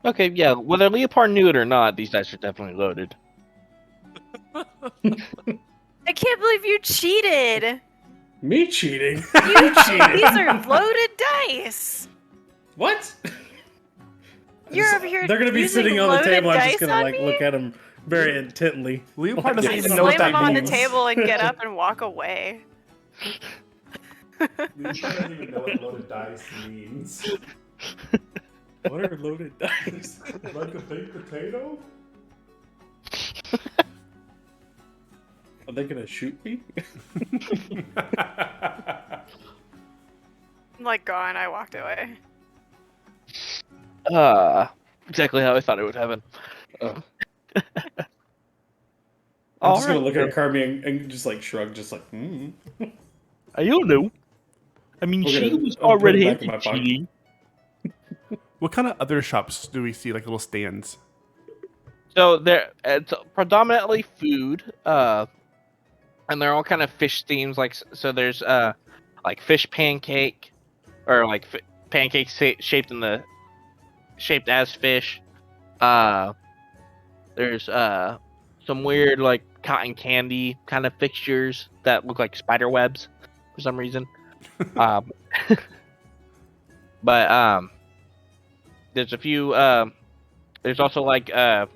Speaker 1: Okay, yeah, whether Leopard knew it or not, these dice are definitely loaded.
Speaker 2: I can't believe you cheated.
Speaker 4: Me cheating?
Speaker 2: You cheated. These are loaded dice.
Speaker 4: What?
Speaker 2: You're over here
Speaker 4: They're gonna be
Speaker 2: using
Speaker 4: sitting on the
Speaker 2: loaded
Speaker 4: table. I'm just
Speaker 2: dice
Speaker 4: gonna
Speaker 2: on
Speaker 4: like
Speaker 2: me?
Speaker 4: look at them very intently.
Speaker 3: Leopard
Speaker 4: Like,
Speaker 3: doesn't
Speaker 2: I
Speaker 3: even
Speaker 2: slam
Speaker 3: know what that
Speaker 2: them on the
Speaker 3: means.
Speaker 2: table and get up and walk away.
Speaker 3: Leopard doesn't even know what loaded dice means.
Speaker 4: What are loaded dice?
Speaker 3: Like a baked potato?
Speaker 4: Are they gonna shoot me?
Speaker 2: I'm like gone. I walked away.
Speaker 1: Exactly how I thought it would happen.
Speaker 4: I'm
Speaker 1: All
Speaker 4: just gonna
Speaker 1: right,
Speaker 4: look
Speaker 1: so-
Speaker 4: at Carmi and just like shrug, just like,
Speaker 1: I don't know. I mean,
Speaker 4: We're
Speaker 1: she
Speaker 4: gonna-
Speaker 1: was
Speaker 4: I'll put it
Speaker 1: already
Speaker 4: back in my pocket.
Speaker 1: cheating.
Speaker 3: What kind of other shops do we see, like little stands?
Speaker 1: So it's predominantly food, and they're all kind of fish themes. Like so, there's like fish pancake, or like pancakes shaped as fish. There's some weird like cotton candy kind of fixtures that look like spider webs for some reason. But there's a few. There's also like there's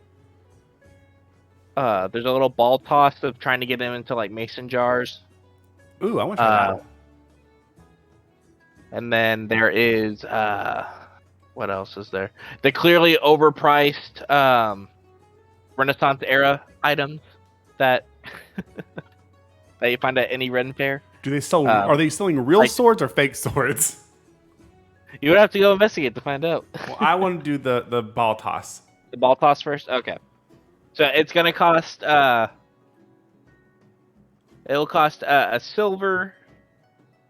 Speaker 1: a little ball toss of trying to get them into like mason jars.
Speaker 3: Ooh, I want to try that.
Speaker 1: And then there is what else is there? The clearly overpriced Renaissance era items that that you find at any Ren fair.
Speaker 3: Do they sell? Are they selling real
Speaker 1: like-
Speaker 3: swords or fake swords?
Speaker 1: You would have to go investigate to find out.
Speaker 3: Well, I want to do the ball toss.
Speaker 1: The ball toss first? Okay. So it's gonna cost it'll cost a silver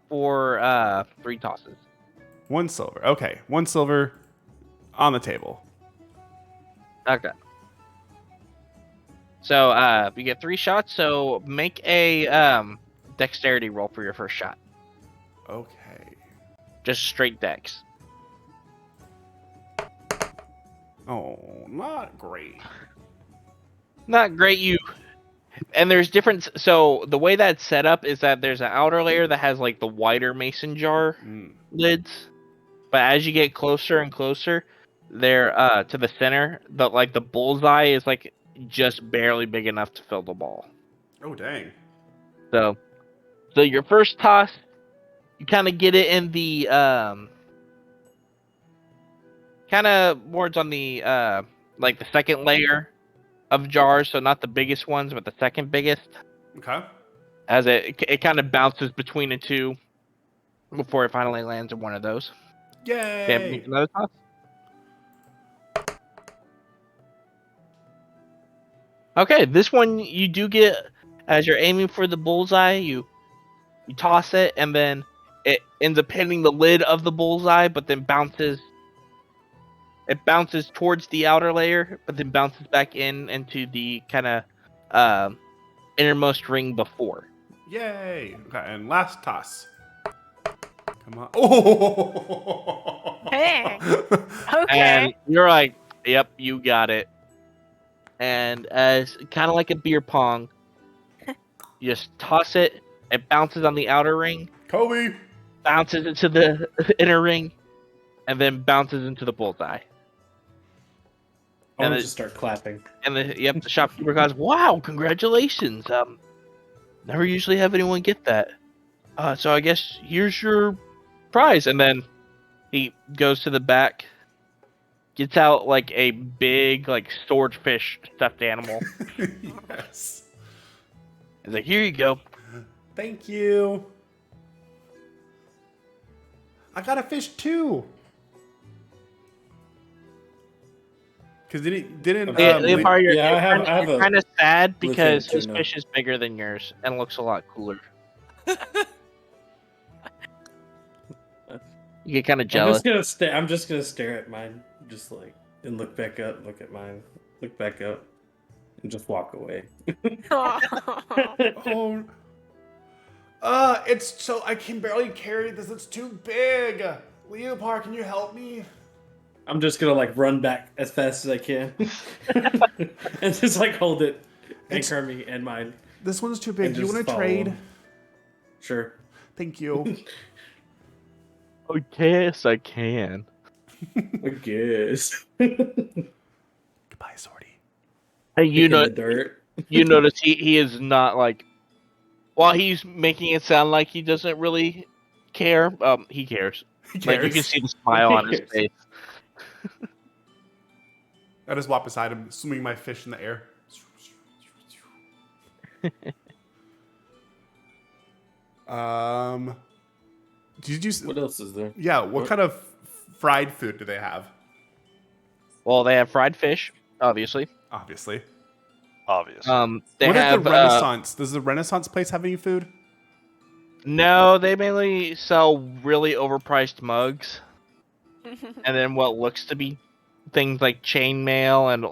Speaker 1: for 3 tosses.
Speaker 3: 1 silver. Okay, 1 silver on the table.
Speaker 1: Okay. So you get 3 shots, so make a dexterity roll for your first shot.
Speaker 3: Okay.
Speaker 1: Just straight dex.
Speaker 3: Oh, not great.
Speaker 1: Not great, and there's different. So the way that's set up is that there's an outer layer that has like the wider mason jar lids, but as you get closer and closer, they're to the center. The bullseye is like just barely big enough to fill the ball.
Speaker 3: Oh, dang.
Speaker 1: So your first toss, you kind of get it in the kind of boards on the like the second layer of jars, so not the biggest ones, but the second biggest.
Speaker 3: Okay.
Speaker 1: As it kind of bounces between the two before it finally lands in one of those.
Speaker 3: Yay!
Speaker 1: Okay, make another toss. Okay, this one you do get as you're aiming for the bullseye. You toss it, and then it ends up hitting the lid of the bullseye, but then bounces. It bounces towards the outer layer, but then bounces back into the kind of innermost ring before.
Speaker 3: Yay! Okay, and last toss. Come on. Oh!
Speaker 2: Hey. Okay.
Speaker 1: And you're like, yep, you got it. And as kind of like a beer pong, you just toss it. It bounces on the outer ring,
Speaker 3: Kobe!
Speaker 1: bounces into the inner ring, and then bounces into the bullseye.
Speaker 4: I want
Speaker 1: And
Speaker 4: to
Speaker 1: it-
Speaker 4: just start clapping.
Speaker 1: And the shopkeeper goes, "Wow, congratulations! Never usually have anyone get that. So I guess here's your prize." And then he goes to the back, gets out like a big like swordfish stuffed animal.
Speaker 3: Yes.
Speaker 1: He's like, "Here you go.
Speaker 3: Thank you. I got a fish too. Because didn't
Speaker 4: Okay.
Speaker 1: Leopard, you're,
Speaker 4: Yeah, I have
Speaker 1: you're
Speaker 4: a
Speaker 1: kind of sad because
Speaker 4: Lieutenant
Speaker 1: his
Speaker 4: Tuna.
Speaker 1: fish is bigger than yours and looks a lot cooler. You get kind of jealous.
Speaker 4: I'm just gonna stare at mine, just like, and look back up, look at mine, look back up, and just walk away.
Speaker 3: Oh. It's so I can barely carry this. It's too big. Leopard, can you help me?
Speaker 4: I'm just gonna like run back as fast as I can, and just like hold it, and
Speaker 3: It's-
Speaker 4: Kermie and mine.
Speaker 3: This one's too big.
Speaker 4: And
Speaker 3: Do you
Speaker 4: just
Speaker 3: want to
Speaker 4: follow
Speaker 3: trade?
Speaker 4: him. Sure.
Speaker 3: Thank you.
Speaker 1: Oh, yes, I can.
Speaker 4: I guess.
Speaker 3: Goodbye, Sorty.
Speaker 1: Hey, you
Speaker 4: In
Speaker 1: know,
Speaker 4: the dirt.
Speaker 1: you notice he is not like. While he's making it sound like he doesn't really care, he cares.
Speaker 3: He
Speaker 1: Like you can
Speaker 3: cares.
Speaker 1: see the smile on his
Speaker 4: cares.
Speaker 1: face.
Speaker 3: I just walk beside him, swinging my fish in the air. Did you?
Speaker 4: What else is there?
Speaker 3: Yeah. What kind of fried food do they have?
Speaker 1: Well, they have fried fish, obviously.
Speaker 3: Obviously.
Speaker 6: Obvious.
Speaker 1: They
Speaker 3: What
Speaker 1: have
Speaker 3: is the Renaissance? Does the Renaissance place have any food?
Speaker 1: no. They mainly sell really overpriced mugs, and then what looks to be things like chainmail and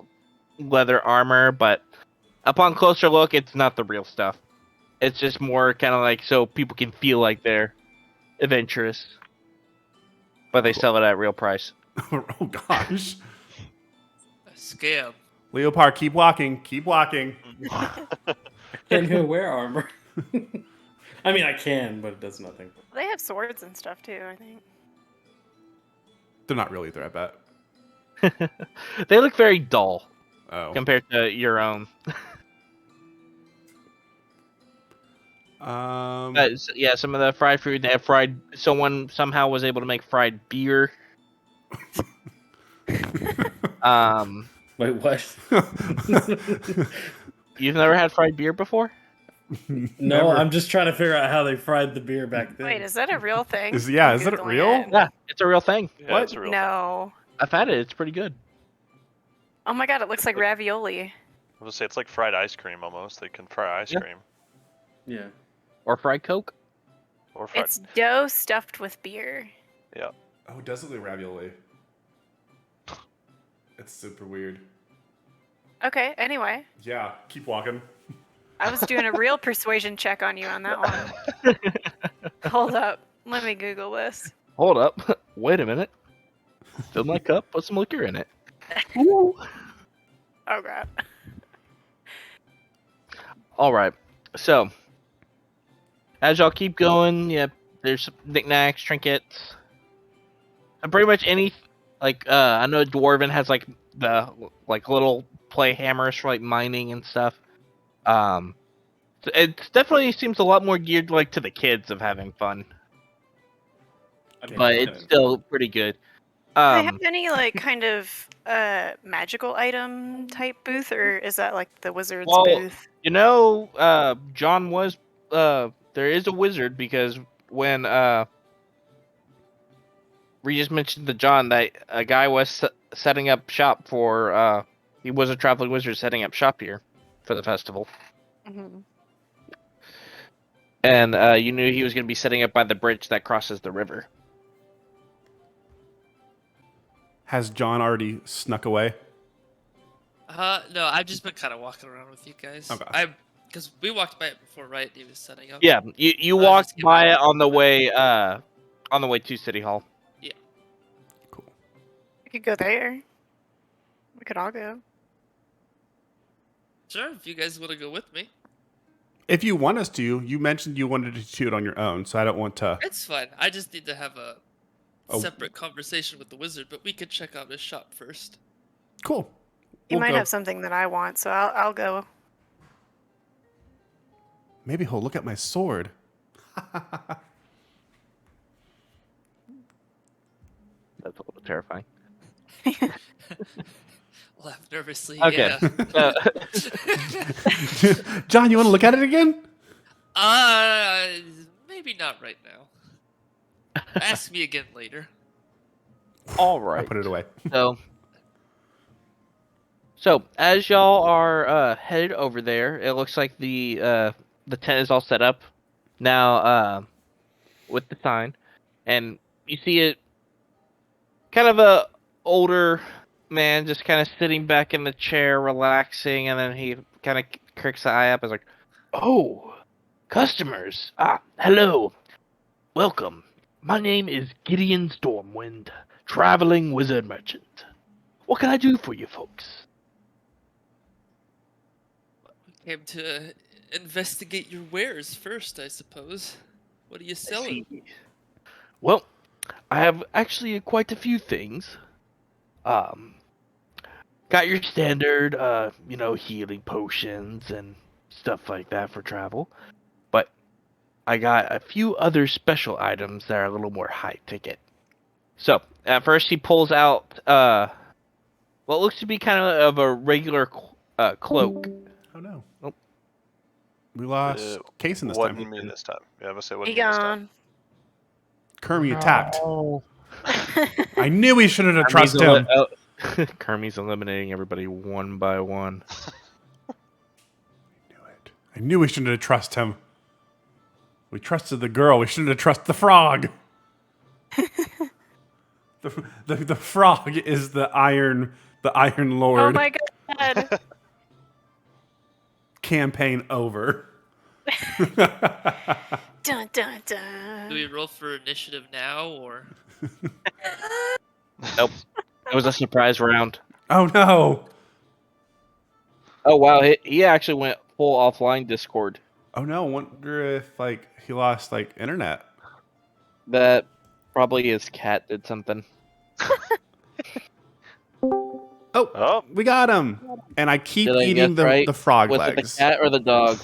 Speaker 1: leather armor. But upon closer look, it's not the real stuff. It's just more kind of like so people can feel like they're adventurous, but they sell it at real price.
Speaker 3: Oh gosh.
Speaker 5: A scam.
Speaker 3: Leopard, keep walking. Keep walking.
Speaker 4: Can't even wear armor. I mean, I can, but it does nothing.
Speaker 2: They have swords and stuff too, I think.
Speaker 3: They're not really there, I bet.
Speaker 1: They look very dull
Speaker 3: Oh.
Speaker 1: compared to your own. Yeah, some of the fried food they have fried. Someone somehow was able to make fried beer.
Speaker 4: Wait, what?
Speaker 1: You've never had fried beer before?
Speaker 4: No,
Speaker 3: Never.
Speaker 4: I'm just trying to figure out how they fried the beer back then.
Speaker 2: Wait, is that a real thing?
Speaker 3: Is
Speaker 2: I'm
Speaker 3: it
Speaker 2: Googling
Speaker 3: real?
Speaker 2: it.
Speaker 1: Yeah, it's a real thing.
Speaker 6: Yeah,
Speaker 3: what?
Speaker 6: it's a real
Speaker 2: No.
Speaker 1: I've had it. It's pretty good.
Speaker 2: Oh my god, it looks like ravioli.
Speaker 6: I was gonna say it's like fried ice cream almost. They can fry ice
Speaker 1: Yeah.
Speaker 6: cream
Speaker 4: Yeah.
Speaker 1: Or fried Coke.
Speaker 6: or fried.
Speaker 2: It's dough stuffed with beer.
Speaker 3: Oh, it does look like ravioli. It's super weird.
Speaker 2: Okay, anyway.
Speaker 3: Yeah, keep walking.
Speaker 2: I was doing a real persuasion check on you on that one. Hold up. Let me Google this.
Speaker 1: Hold up. Wait a minute. Fill my cup. Put some liquor in it. Ooh.
Speaker 2: Oh god.
Speaker 1: All right. So, as y'all keep going, yeah, there's knickknacks, trinkets, and pretty much any. Like, I know Dwarven has like the like little play hammers for like mining and stuff. It definitely seems a lot more geared like to the kids of having fun, but it's still pretty good.
Speaker 2: Do they have any like kind of magical item type booth, or is that like the wizard's
Speaker 1: Well,
Speaker 2: booth?
Speaker 1: You know, John was there is a wizard because when Regis mentioned to John that a guy was setting up shop for he was a traveling wizard setting up shop here for the festival,
Speaker 2: Mhm.
Speaker 1: and you knew he was going to be setting up by the bridge that crosses the river.
Speaker 3: Has John already snuck away?
Speaker 5: No, I've just been kind of walking around with you guys.
Speaker 3: Okay.
Speaker 5: Because we walked by it before, right? He was setting up.
Speaker 1: Yeah, you
Speaker 5: I
Speaker 1: walked
Speaker 5: just get
Speaker 1: by
Speaker 5: my-
Speaker 1: it on the way to City Hall.
Speaker 3: Cool.
Speaker 2: We could go there. We could all go.
Speaker 5: Sure, if you guys want to go with me.
Speaker 3: If you want us to, you mentioned you wanted to do it on your own, so I don't want to.
Speaker 5: It's fine. I just need to have a
Speaker 3: Oh.
Speaker 5: separate conversation with the wizard, but we could check out his shop first.
Speaker 3: Cool.
Speaker 2: You
Speaker 3: We'll
Speaker 2: might
Speaker 3: go.
Speaker 2: have something that I want, so I'll go.
Speaker 3: Maybe he'll look at my sword.
Speaker 1: That's a little terrifying.
Speaker 5: Laugh nervously.
Speaker 1: Okay.
Speaker 5: Yeah.
Speaker 3: John, you want to look at it again?
Speaker 5: Maybe not right now. Ask me again later.
Speaker 1: All
Speaker 3: I
Speaker 1: right.
Speaker 3: put it away.
Speaker 1: So as y'all are headed over there, it looks like the tent is all set up now with the sign, and you see it kind of a older man just kind of sitting back in the chair relaxing, and then he kind of cricks the eye up. Is like, "Oh, customers! Hello, welcome. My name is Gideon Stormwind, traveling wizard merchant. What can I do for you folks?"
Speaker 5: Came to investigate your wares first, I suppose. What are you selling?
Speaker 1: See. Well, I have actually quite a few things. Um, got your standard, healing potions and stuff like that for travel. But I got a few other special items that are a little more high ticket. So, at first he pulls out what looks to be kind of a regular cloak.
Speaker 3: Oh no.
Speaker 1: Oh.
Speaker 3: We lost Case in this
Speaker 6: Wasn't
Speaker 3: time.
Speaker 6: me this time. Yeah, I'm gonna say
Speaker 2: He
Speaker 6: wasn't me this time.
Speaker 2: gone.
Speaker 3: Kermie attacked.
Speaker 1: No.
Speaker 3: I knew we shouldn't have
Speaker 1: Kermie's
Speaker 3: trusted him.
Speaker 1: Kermie's eliminating everybody one by one.
Speaker 3: I knew we shouldn't have trusted him. We trusted the girl. We shouldn't have trusted the frog. the frog is the Iron Lord.
Speaker 2: Oh my god.
Speaker 3: Campaign over.
Speaker 2: Dun dun dun.
Speaker 5: Do we roll for initiative now, or?
Speaker 1: Nope. It was a surprise round.
Speaker 3: Oh no.
Speaker 1: Oh wow, he actually went full offline Discord.
Speaker 3: Oh no. Wonder if he lost internet.
Speaker 1: That probably his cat did something.
Speaker 3: Oh, we got him. And I keep
Speaker 1: Did I
Speaker 3: eating
Speaker 1: guess right?
Speaker 3: the frog
Speaker 1: Was
Speaker 3: legs.
Speaker 1: it the cat or the dog?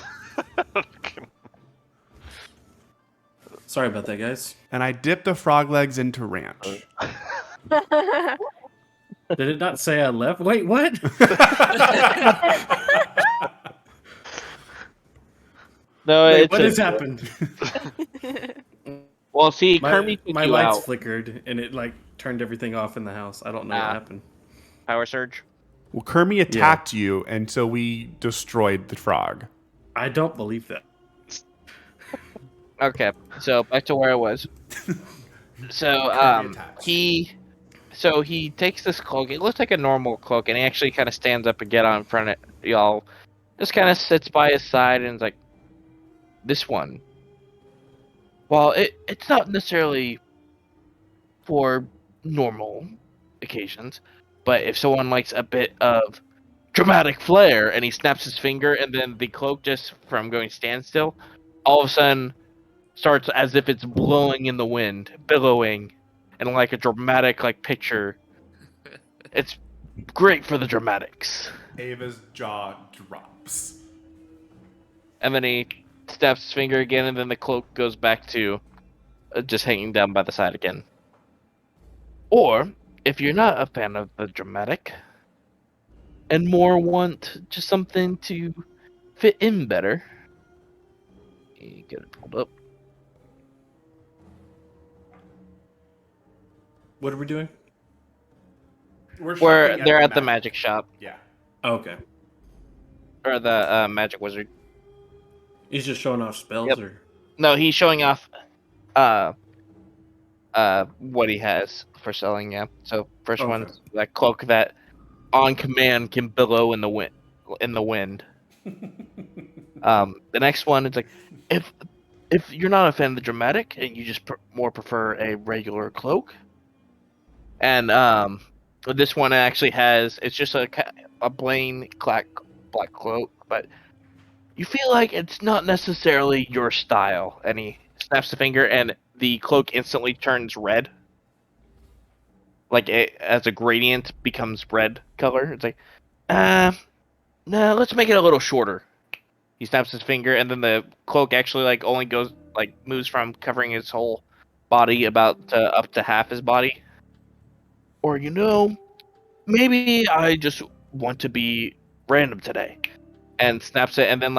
Speaker 4: Sorry about that, guys.
Speaker 3: And I dip the frog legs into ranch.
Speaker 4: Did it not say I left? Wait, what?
Speaker 1: No,
Speaker 4: Wait,
Speaker 1: it's
Speaker 4: what has happened?
Speaker 1: Well, see,
Speaker 4: My,
Speaker 1: Kermie took
Speaker 4: my
Speaker 1: you
Speaker 4: lights
Speaker 1: out.
Speaker 4: flickered and it turned everything off in the house. I don't know what happened.
Speaker 1: Power surge.
Speaker 3: Well, Kermie attacked you, and so we destroyed the frog.
Speaker 4: I don't believe that.
Speaker 1: Okay, so back to where I was. So
Speaker 3: Kirby attacks.
Speaker 1: he takes this cloak. It looks like a normal cloak, and he actually kind of stands up and get on in front of y'all. Just kind of sits by his side and is like, "This one. Well, it's not necessarily for normal occasions, but if someone likes a bit of dramatic flair," and he snaps his finger, and then the cloak, just from going standstill, all of a sudden starts as if it's blowing in the wind, billowing, and like a dramatic picture. It's great for the dramatics.
Speaker 3: Ava's jaw drops.
Speaker 1: And then he snaps his finger again, and then the cloak goes back to just hanging down by the side again. Or, if you're not a fan of the dramatic, and more want just something to fit in better, you get it pulled up.
Speaker 4: What are we doing?
Speaker 1: Where they're at the magic shop,
Speaker 3: Yeah.
Speaker 4: Okay.
Speaker 1: or the magic wizard.
Speaker 4: He's just showing off spells,
Speaker 1: Yep.
Speaker 4: or
Speaker 1: No, he's showing off what he has for selling, yeah. So first
Speaker 4: Okay.
Speaker 1: one's that cloak that on command can billow in the wind. The next one is like, if you're not a fan of the dramatic and you just more prefer a regular cloak. And this one actually it's just a plain black cloak, but you feel like it's not necessarily your style. And he snaps the finger, and the cloak instantly turns red. Like it, as a gradient, becomes red color. It's like, no, let's make it a little shorter. He snaps his finger, and then the cloak actually only goes moves from covering his whole body about up to half his body. Or maybe I just want to be random today, and snaps it, and then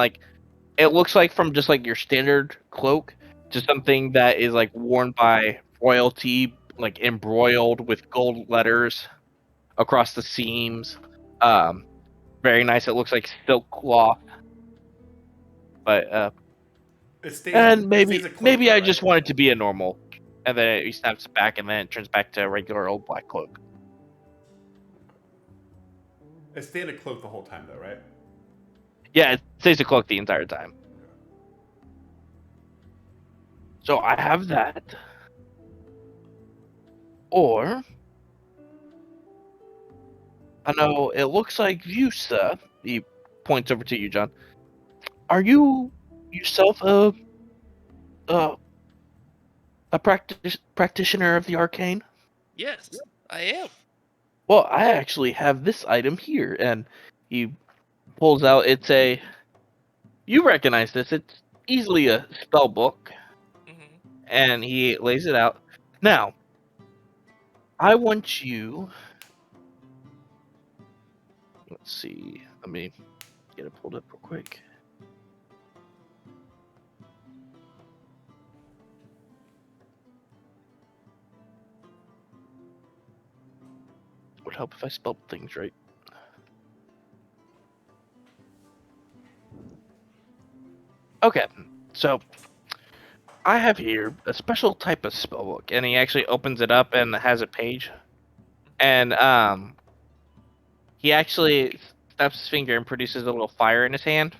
Speaker 1: it looks like from just like your standard cloak to something that is like worn by royalty, like embroiled with gold letters across the seams. Very nice. It looks like silk cloth. But and maybe I just want it to be a normal, and then he snaps back, and then it turns back to a regular old black cloak.
Speaker 3: It stayed a cloak the whole time, though, right?
Speaker 1: Yeah, it stays a cloak the entire time. So I have that. Or I know it looks like you, sir. He points over to you, John. Are you yourself a practitioner of the arcane?
Speaker 5: Yes, I am.
Speaker 1: Well, I actually have this item here, and he pulls out. You recognize this? It's easily a spell book, and he lays it out. Now, I want you. Let's see. Let me get it pulled up real quick. Would help if I spelled things right. Okay, so I have here a special type of spellbook, and he actually opens it up and has a page, and he actually snaps his finger and produces a little fire in his hand,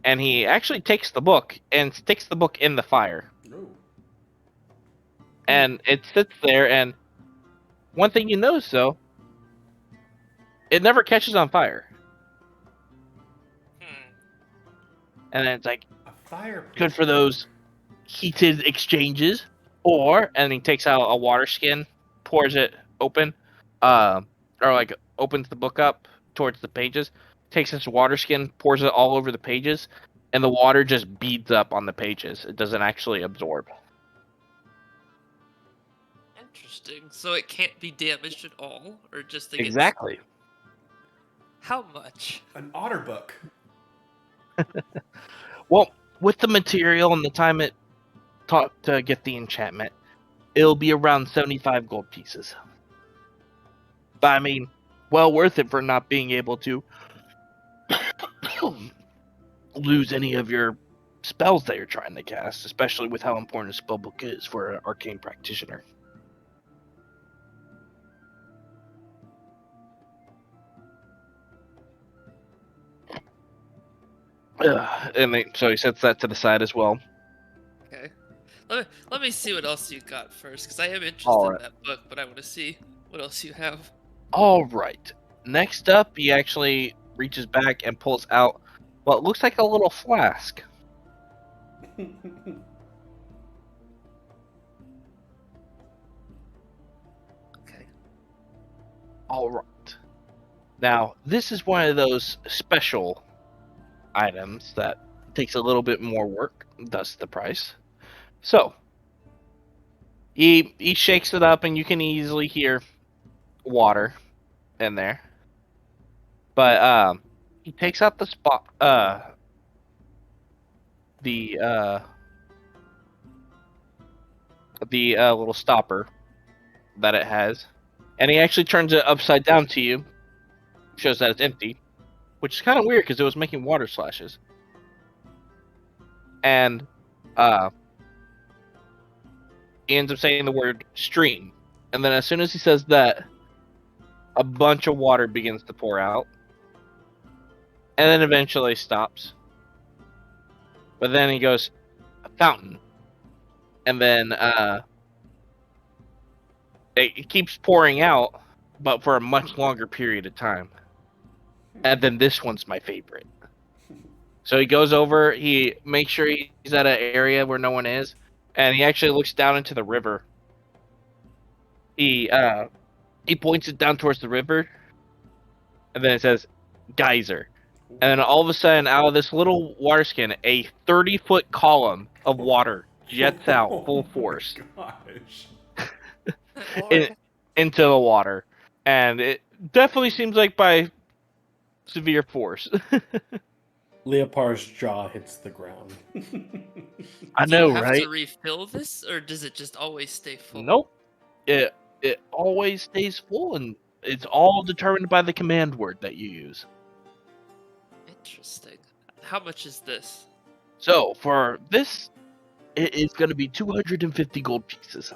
Speaker 1: and he actually takes the book and sticks the book in the fire, and it sits there. And one thing you notice, though, it never catches on fire, and then it's like
Speaker 3: A fire.
Speaker 1: good for those heated exchanges. And he takes out a water skin, pours it open, or like opens the book up towards the pages, takes this water skin, pours it all over the pages, and the water just beads up on the pages. It doesn't actually absorb.
Speaker 5: Interesting. So it can't be damaged at all, or just against...
Speaker 1: Exactly.
Speaker 5: How much?
Speaker 3: An otter book.
Speaker 1: Well, with the material and the time it took to get the enchantment, it'll be around 75 gold pieces. But I mean, well worth it for not being able to lose any of your spells that you're trying to cast, especially with how important a spellbook is for an arcane practitioner. So he sets that to the side as well.
Speaker 5: Okay. Let me see what else you got first, because I am interested
Speaker 1: Alright.
Speaker 5: in that book, but I want to see what else you have.
Speaker 1: All right. Next up, he actually reaches back and pulls out what looks like a little flask.
Speaker 5: Okay.
Speaker 1: All right. Now, this is one of those special items that takes a little bit more work, thus the price. So, he shakes it up, and you can easily hear water in there. But he takes out the little stopper that it has, and he actually turns it upside down to you, shows that it's empty, which is kind of weird because it was making water splashes. And he ends up saying the word stream, and then as soon as he says that, a bunch of water begins to pour out, and then eventually stops. But then he goes, a fountain, and then it keeps pouring out, but for a much longer period of time. And then this one's my favorite. So he goes over, he makes sure he's at an area where no one is, and he actually looks down into the river. He points it down towards the river, and then it says, geyser. And then all of a sudden, out of this little water skin, a 30-foot column of water jets out full force into the water. And it definitely seems like by severe force.
Speaker 4: Leopar's jaw hits the ground.
Speaker 1: I
Speaker 5: Do
Speaker 1: know,
Speaker 5: you have
Speaker 1: right?
Speaker 5: to refill this, or does it just always stay full?
Speaker 1: Nope. It always stays full, and it's all determined by the command word that you use.
Speaker 5: Interesting. How much is this?
Speaker 1: So for this, it is going to be 250 gold pieces.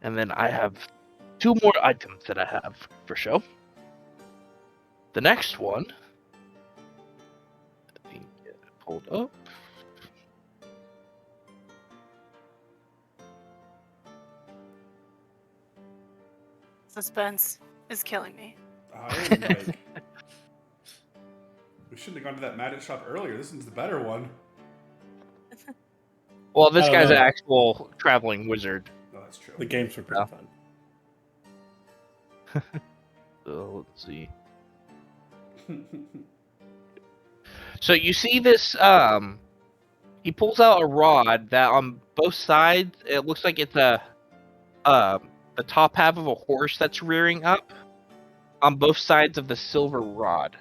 Speaker 1: And then I have 2 more items that I have for show. The next one, let me get it pulled up.
Speaker 2: Suspense is killing me.
Speaker 3: I am like, we shouldn't have gone to that magic shop earlier. This one's the better one.
Speaker 1: Well, this
Speaker 4: I don't
Speaker 1: guy's
Speaker 4: know.
Speaker 1: an actual traveling wizard.
Speaker 3: No, that's true.
Speaker 4: The games were pretty
Speaker 1: Yeah.
Speaker 4: fun.
Speaker 1: So let's see. So you see this, he pulls out a rod that on both sides, it looks like it's the top half of a horse that's rearing up on both sides of the silver rod.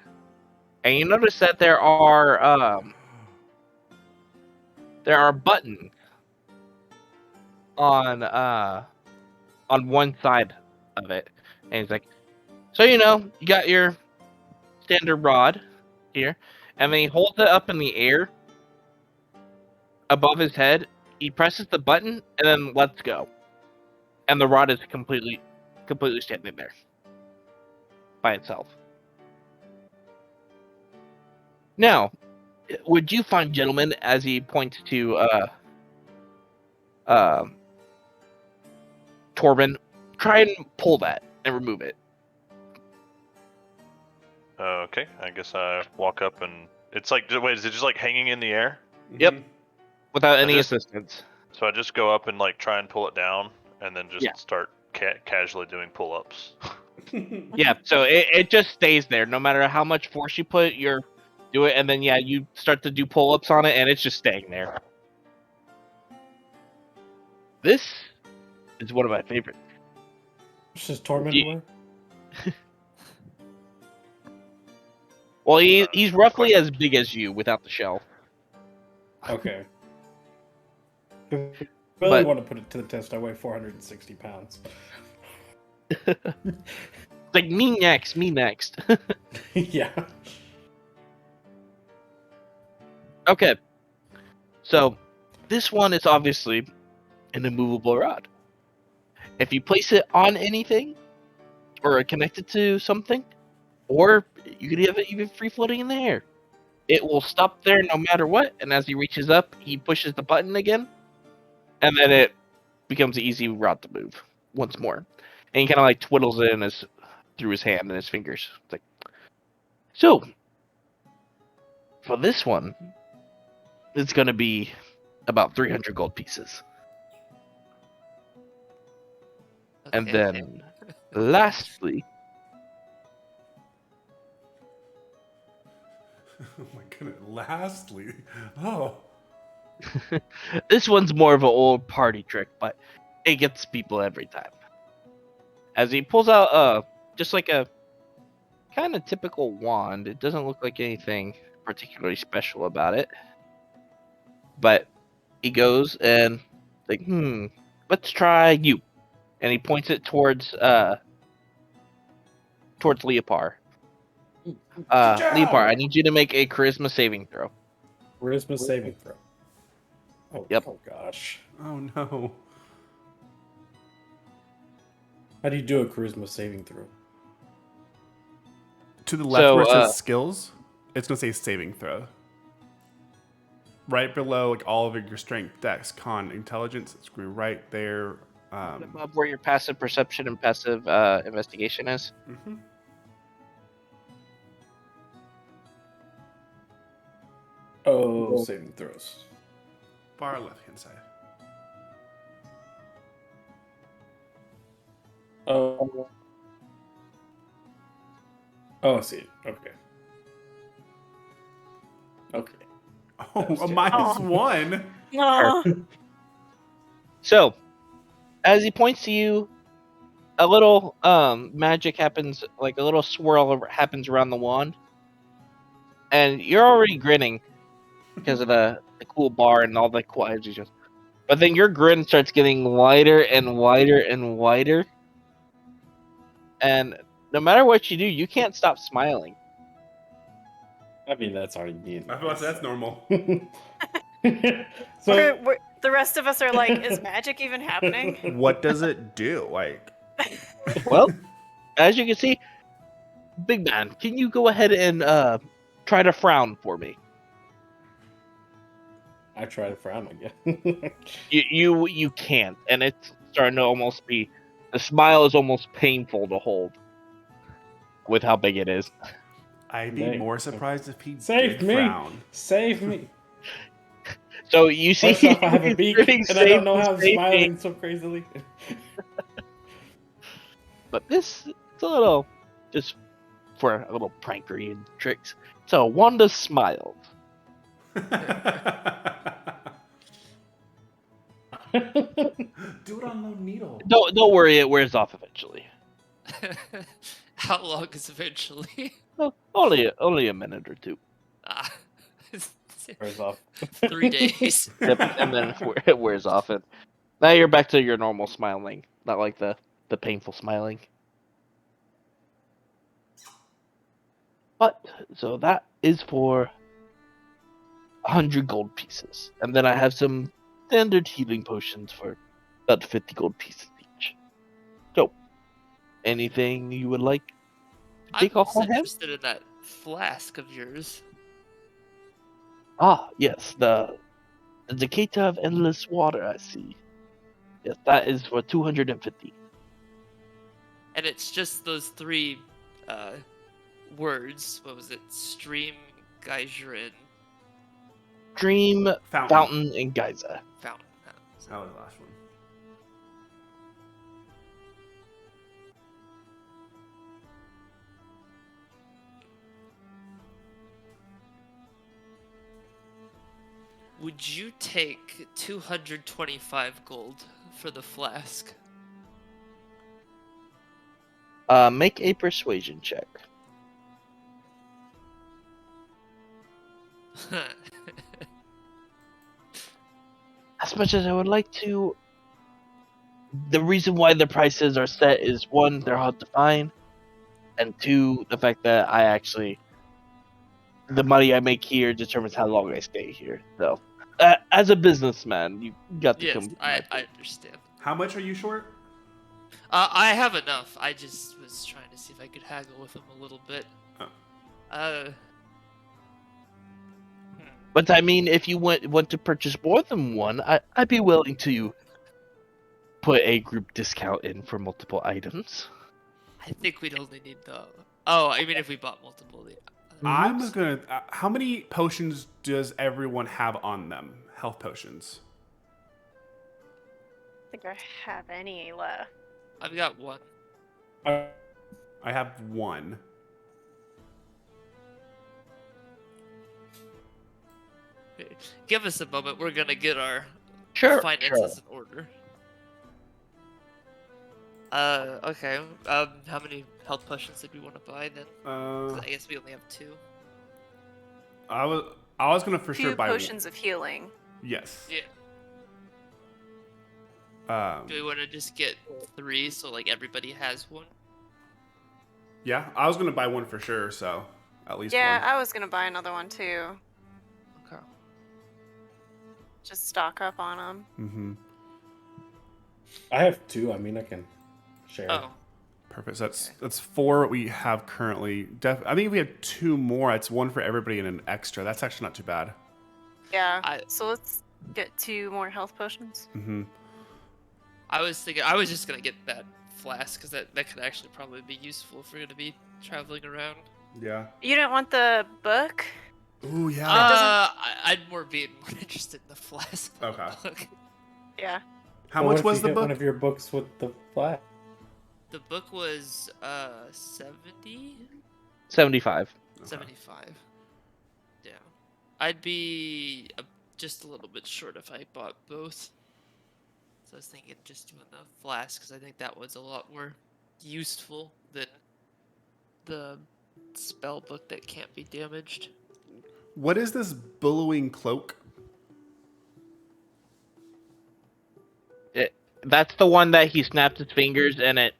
Speaker 1: And you notice that there are buttons on one side of it. And he's like, so you got your standard rod here, and then he holds it up in the air above his head. He presses the button and then lets go, and the rod is completely standing there by itself. Now, would you find, gentlemen, as he points to Torben, try and pull that and remove it
Speaker 6: Okay, I guess I walk up and it's like, wait, is it just like hanging in the air?
Speaker 1: Yep.
Speaker 3: Mhm.
Speaker 1: without any
Speaker 6: just-
Speaker 1: assistance?
Speaker 6: So I just go up and like try and pull it down, and then just
Speaker 1: Yeah.
Speaker 6: start casually doing pull-ups.
Speaker 1: Yeah, so it just stays there. No matter how much force you put, do it, and then you start to do pull-ups on it, and it's just staying there. This is one of my favorites.
Speaker 4: It's just torment
Speaker 1: Yeah.
Speaker 4: away.
Speaker 1: Well, he's roughly as big as you without the shell.
Speaker 4: Okay. Really
Speaker 1: But-
Speaker 4: want to put it to the test. I weigh 460 pounds.
Speaker 1: It's like, me next.
Speaker 4: Yeah.
Speaker 1: Okay. So, this one is obviously an immovable rod. If you place it on anything, or connect it to something, or you could have it even free floating in the air, it will stop there no matter what, and as he reaches up, he pushes the button again, and then it becomes an easy rod to move once more. And he kind of like twiddles it through his hand and his fingers. It's like, so, for this one, it's going to be about 300 gold pieces. And
Speaker 5: Okay.
Speaker 1: then, lastly,
Speaker 3: Oh my goodness. Lastly. Oh.
Speaker 1: this one's more of an old party trick, but it gets people every time. As he pulls out just like a kind of typical wand. It doesn't look like anything particularly special about it. But he goes and like, let's try you. And he points it towards Leopard. Leopard, I need you to make a charisma saving throw.
Speaker 4: Charisma saving throw. Oh,
Speaker 1: Yep.
Speaker 4: Oh gosh.
Speaker 3: Oh no.
Speaker 4: How do you do a charisma saving throw?
Speaker 3: To the left
Speaker 1: So,
Speaker 3: where it says skills, it's gonna say saving throw. Right below, like all of your strength, dex, con, intelligence, it's gonna be right there.
Speaker 1: Above where your passive perception and passive investigation is.
Speaker 3: Mhm.
Speaker 4: Oh, saving throws.
Speaker 3: Far left hand side.
Speaker 4: Oh. Oh, I see. Okay. Okay.
Speaker 3: Oh,
Speaker 4: was
Speaker 3: a
Speaker 4: good.
Speaker 3: -1.
Speaker 2: No.
Speaker 1: So, as he points to you, a little magic happens, like a little swirl happens around the wand, and you're already grinning because of the cool bar and all the cool items. But then your grin starts getting wider and wider and wider, and no matter what you do, you can't stop smiling.
Speaker 4: I mean, that's already being.
Speaker 3: I feel like that's normal.
Speaker 4: So
Speaker 2: The rest of us are like, is magic even happening?
Speaker 3: What does it do? Like,
Speaker 1: Well, as you can see, Big Man, can you go ahead and try to frown for me?
Speaker 4: I try to frown again.
Speaker 1: You can't, and it's starting to almost be. The smile is almost painful to hold with how big it is.
Speaker 3: I'd be
Speaker 4: Dang.
Speaker 3: more surprised if he
Speaker 4: Save
Speaker 3: did
Speaker 4: me!
Speaker 3: frown.
Speaker 4: Save me!
Speaker 1: So you see,
Speaker 4: First off, I have a beak,
Speaker 1: grinning
Speaker 4: and I don't know
Speaker 1: safe
Speaker 4: how
Speaker 1: and
Speaker 4: I'm
Speaker 1: safe,
Speaker 4: smiling so crazily.
Speaker 1: but this it's a little just for a little prankery and tricks. So Wanda smiles.
Speaker 3: Do it on low needle.
Speaker 1: Don't worry, it wears off eventually.
Speaker 5: How long is eventually?
Speaker 1: Oh, only a minute or two.
Speaker 5: Ah,
Speaker 4: First off.
Speaker 5: 3 days.
Speaker 1: Yep, and then it wears off, and now you're back to your normal smiling, not like the painful smiling. But so that is for 100 gold pieces, and then I have some standard healing potions for about 50 gold pieces each. So, anything you would like to
Speaker 5: I'm
Speaker 1: take off
Speaker 5: also
Speaker 1: my hand?
Speaker 5: interested in that flask of yours.
Speaker 1: Ah, yes, the Decata of Endless Water, I see. Yes, that is for 250.
Speaker 5: And it's just those 3 words. What was it? Stream, geyser, and
Speaker 1: Dream, Fountain, and Geyser.
Speaker 5: fountain.
Speaker 3: That was the last one.
Speaker 5: Would you take 225 gold for the flask?
Speaker 1: Make a persuasion check. As much as I would like to, the reason why the prices are set is 1, they're hard to find, and 2, the fact that the money I make here determines how long I stay here. So, as a businessman, you got to
Speaker 5: Yes,
Speaker 1: come.
Speaker 5: I understand.
Speaker 3: How much are you short?
Speaker 5: I have enough. I just was trying to see if I could haggle with him a little bit.
Speaker 3: Oh.
Speaker 1: But I mean, if you want to purchase more than one, I'd be willing to put a group discount in for multiple items.
Speaker 5: I think we'd only need the. Oh, I mean, if we bought multiple.
Speaker 3: I'm gonna. How many potions does everyone have on them? Health potions.
Speaker 2: I think I have any left.
Speaker 5: I've got 1.
Speaker 3: I have 1.
Speaker 5: Give us a moment. We're gonna get our
Speaker 1: Sure.
Speaker 5: finances in order. Okay. How many health potions did we want to buy then? 'Cause I guess we only have 2.
Speaker 3: I was gonna for
Speaker 2: 2
Speaker 3: sure buy
Speaker 2: potions of healing.
Speaker 3: Yes.
Speaker 5: Yeah. Do we want to just get 3 so like everybody has 1?
Speaker 3: Yeah, I was gonna buy 1 for sure. So at least
Speaker 2: Yeah,
Speaker 3: one.
Speaker 2: I was gonna buy another one too.
Speaker 5: Okay.
Speaker 2: Just stock up on them.
Speaker 3: Mm-hmm.
Speaker 4: I have 2. I mean, I can share.
Speaker 5: Oh.
Speaker 3: Perfect. So that's 4 we have currently. I think if we had 2 more, it's 1 for everybody and an extra. That's actually not too bad.
Speaker 2: Yeah. So let's get 2 more health potions.
Speaker 3: Mm-hmm.
Speaker 5: I was thinking I was just gonna get that flask because that could actually probably be useful if we're gonna be traveling around.
Speaker 3: Yeah.
Speaker 2: You didn't want the book?
Speaker 3: Ooh, yeah.
Speaker 5: I'd be more interested in the flask. than the
Speaker 3: Okay.
Speaker 5: book.
Speaker 2: Yeah.
Speaker 3: How
Speaker 4: But what
Speaker 3: much
Speaker 4: if
Speaker 3: was
Speaker 4: you
Speaker 3: the
Speaker 4: get
Speaker 3: book?
Speaker 4: One of your books with the flag.
Speaker 5: The book was 70,
Speaker 1: 75.
Speaker 3: Okay.
Speaker 5: 75. Yeah, I'd be just a little bit short if I bought both. So I was thinking just doing the flask because I think that was a lot more useful than the spell book that can't be damaged.
Speaker 3: What is this billowing cloak?
Speaker 1: That's the one that he snapped his fingers and it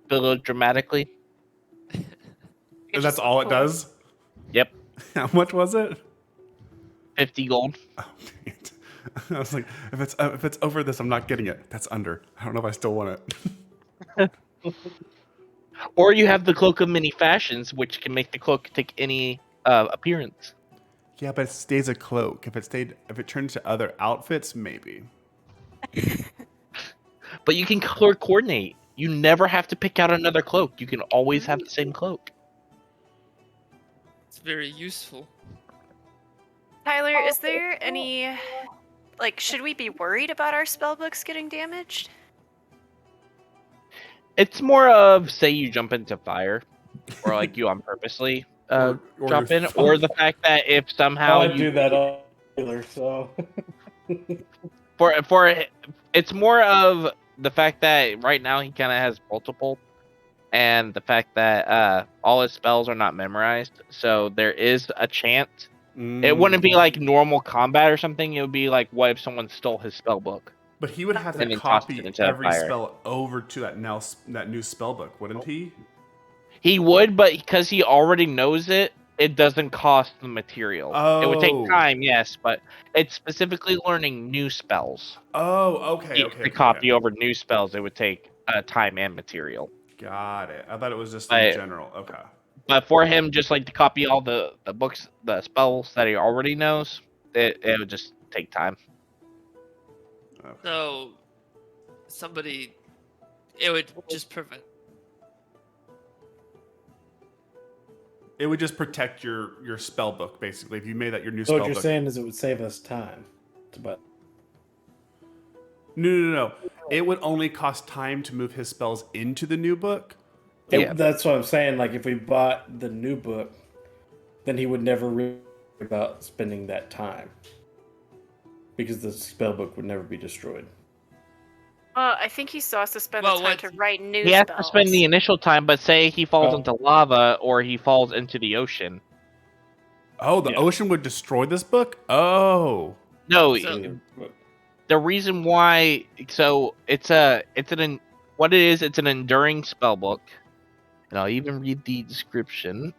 Speaker 1: billowed dramatically.
Speaker 3: And that's all it does?
Speaker 1: Yep,
Speaker 3: How much was it?
Speaker 1: 50 gold.
Speaker 3: Oh, dang it. I was like, if it's over this, I'm not getting it. That's under. I don't know if I still want it.
Speaker 1: Or you have the Cloak of Many Fashions, which can make the cloak take any appearance.
Speaker 3: Yeah, but it stays a cloak. If it turns to other outfits, maybe.
Speaker 1: But you can color coordinate. You never have to pick out another cloak. You can always have the same cloak.
Speaker 5: It's very useful.
Speaker 2: Tyler, is there any like should we be worried about our spell books getting damaged?
Speaker 1: It's more of, say you jump into fire, or like you on purposely
Speaker 3: Or
Speaker 1: drop
Speaker 3: you're
Speaker 1: in, or the fact that if somehow
Speaker 4: I
Speaker 1: you
Speaker 4: do that all regular, so
Speaker 1: for it's more of the fact that right now he kind of has multiple, and the fact that all his spells are not memorized, so there is a chance. It wouldn't be like normal combat or something. It would be like, what if someone stole his spell book?
Speaker 3: But he would have
Speaker 1: And
Speaker 3: to
Speaker 1: then tossed
Speaker 3: copy
Speaker 1: it into the
Speaker 3: every
Speaker 1: fire.
Speaker 3: spell over to that new spell book, wouldn't he?
Speaker 1: He would, but because he already knows it, it doesn't cost the material. It would take
Speaker 3: Oh.
Speaker 1: time, yes, but it's specifically learning new spells.
Speaker 3: Oh, okay,
Speaker 1: To copy over new spells, it would take time and material.
Speaker 3: Got it. I thought it was just
Speaker 1: I-
Speaker 3: in general. Okay.
Speaker 1: But for him, just like to copy all the books, the spells that he already knows, it would just take time.
Speaker 5: So, it would just prevent.
Speaker 3: It would just protect your spell book, basically. If you made that your new
Speaker 4: so
Speaker 3: spell
Speaker 4: what you're
Speaker 3: book.
Speaker 4: saying is it would save us time. But
Speaker 3: No. It would only cost time to move his spells into the new book.
Speaker 1: Yeah.
Speaker 4: that's what I'm saying. Like if we bought the new book, then he would never worry about spending that time because the spell book would never be destroyed.
Speaker 2: Well, I think he still has to spend
Speaker 5: Well,
Speaker 2: the time
Speaker 5: what-
Speaker 2: to write new
Speaker 1: He has
Speaker 2: spells.
Speaker 1: to spend the initial time, but say he falls
Speaker 4: Oh.
Speaker 1: into lava or he falls into the ocean.
Speaker 3: Oh, the
Speaker 4: Yeah.
Speaker 3: ocean would destroy this book? Oh.
Speaker 1: No,
Speaker 5: So-
Speaker 1: the reason why, so it's an what it is, it's an enduring spell book, and I'll even read the description.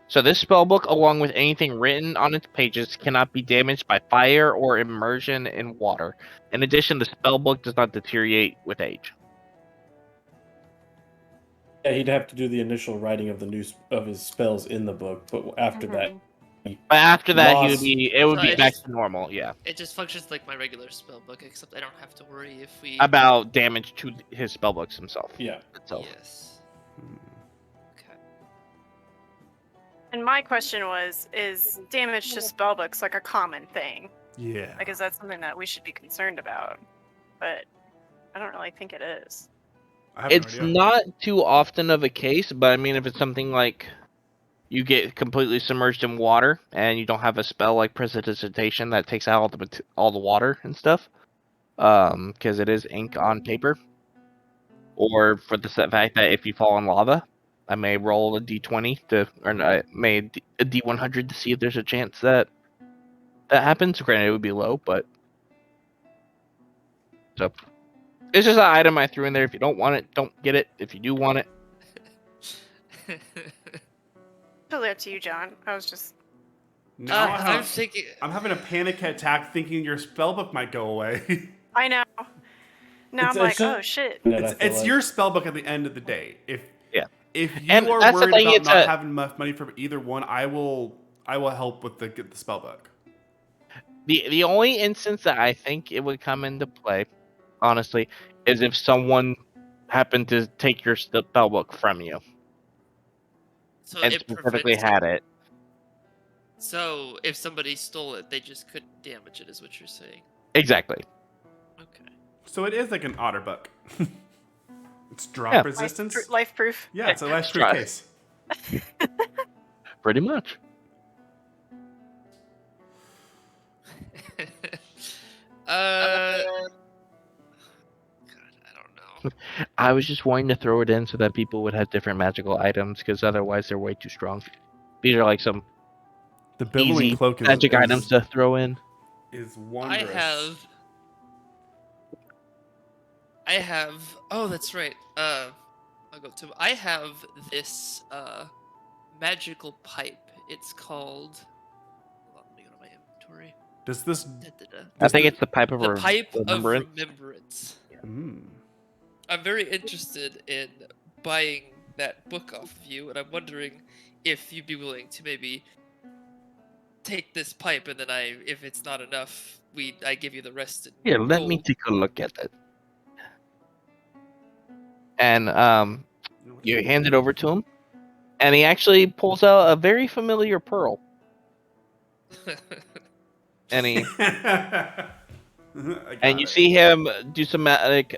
Speaker 1: So this spell book, along with anything written on its pages, cannot be damaged by fire or immersion in water. In addition, the spell book does not deteriorate with age.
Speaker 4: Yeah, he'd have to do the initial writing of his spells in the book, but after that,
Speaker 2: Mhm.
Speaker 1: But after that,
Speaker 4: Lost.
Speaker 1: it would
Speaker 5: So
Speaker 1: be
Speaker 5: it
Speaker 1: back
Speaker 5: just-
Speaker 1: to normal. Yeah,
Speaker 5: It just functions like my regular spell book, except I don't have to worry if we.
Speaker 1: about damage to his spell books himself.
Speaker 4: yeah.
Speaker 1: Itself.
Speaker 5: Yes. Okay.
Speaker 2: And my question was, is damage to spellbooks like a common thing?
Speaker 3: Yeah.
Speaker 2: Like, is that something that we should be concerned about? But I don't really think it is.
Speaker 3: I have no
Speaker 1: It's
Speaker 3: idea.
Speaker 1: not too often of a case, but I mean, if it's something like you get completely submerged in water and you don't have a spell like Prestidigitation that takes out all the water and stuff, because it is ink on paper, or for the fact that if you fall in lava, I may roll a d20 a d100 to see if there's a chance that happens. Granted, it would be low, but so it's just an item I threw in there. If you don't want it, don't get it. If you do want it,
Speaker 2: Totally up to you, John. I was just.
Speaker 3: Now
Speaker 5: I'm thinking.
Speaker 3: I'm having a panic attack thinking your spellbook might go away.
Speaker 2: I know. Now
Speaker 4: It's-
Speaker 2: I'm like,
Speaker 4: it's just-
Speaker 2: oh shit.
Speaker 4: that I
Speaker 3: it's
Speaker 4: feel
Speaker 3: it's
Speaker 4: like-
Speaker 3: your spellbook at the end of the day. If you
Speaker 1: And
Speaker 3: are
Speaker 1: that's the
Speaker 3: worried
Speaker 1: thing,
Speaker 3: about
Speaker 1: it's
Speaker 3: not
Speaker 1: a-
Speaker 3: having enough money for either one, I will help with get the spellbook.
Speaker 1: the only instance that I think it would come into play, honestly, is if someone happened to take your spellbook from you
Speaker 5: So
Speaker 1: and
Speaker 5: it
Speaker 1: specifically
Speaker 5: prevents.
Speaker 1: had it.
Speaker 5: So if somebody stole it, they just couldn't damage it, is what you're saying.
Speaker 1: Exactly.
Speaker 5: Okay.
Speaker 3: So it is like an otter book. It's drop
Speaker 1: Yeah.
Speaker 3: resistance.
Speaker 2: Life proof.
Speaker 3: Yeah, it's a life proof
Speaker 1: Try.
Speaker 3: case.
Speaker 1: Pretty much.
Speaker 5: God, I don't know.
Speaker 1: I was just wanting to throw it in so that people would have different magical items, because otherwise they're way too strong. These are like some
Speaker 3: The billowing
Speaker 1: easy
Speaker 3: cloak
Speaker 1: magic items to throw in.
Speaker 3: is
Speaker 5: I
Speaker 3: wondrous.
Speaker 5: have. Oh, that's right. I'll go to. I have this magical pipe. It's called. Hold on, let me go to my inventory.
Speaker 3: Does this?
Speaker 5: Da-da-da.
Speaker 1: I think it's the pipe of
Speaker 5: The pipe of
Speaker 1: remembrance.
Speaker 5: remembrance.
Speaker 3: Mm.
Speaker 5: I'm very interested in buying that book off of you, and I'm wondering if you'd be willing to maybe take this pipe, and then if it's not enough, I give you the rest.
Speaker 1: Here, let me
Speaker 5: gold.
Speaker 1: take a look at it. And you hand it over to him, and he actually pulls out a very familiar pearl. And he and you see him do some magic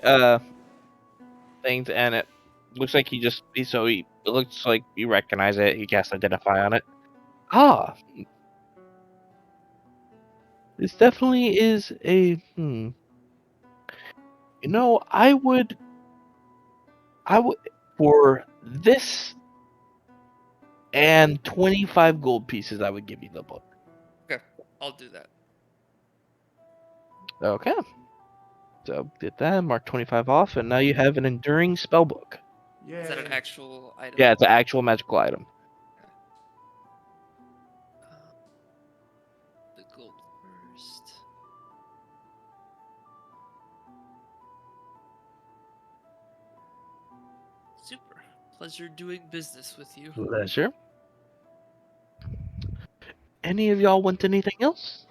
Speaker 1: things, and it looks like it looks like you recognize it. He casts identify on it. Ah, this definitely is a You know, I would for this and 25 gold pieces. I would give you the book.
Speaker 5: Okay, I'll do that.
Speaker 1: Okay. So did that, mark 25 off, and now you have an enduring spell book.
Speaker 5: Is that an actual item?
Speaker 1: Yeah, it's an actual magical item.
Speaker 5: The gold first. Super. Pleasure doing business with you.
Speaker 1: Pleasure. Any of y'all want anything else?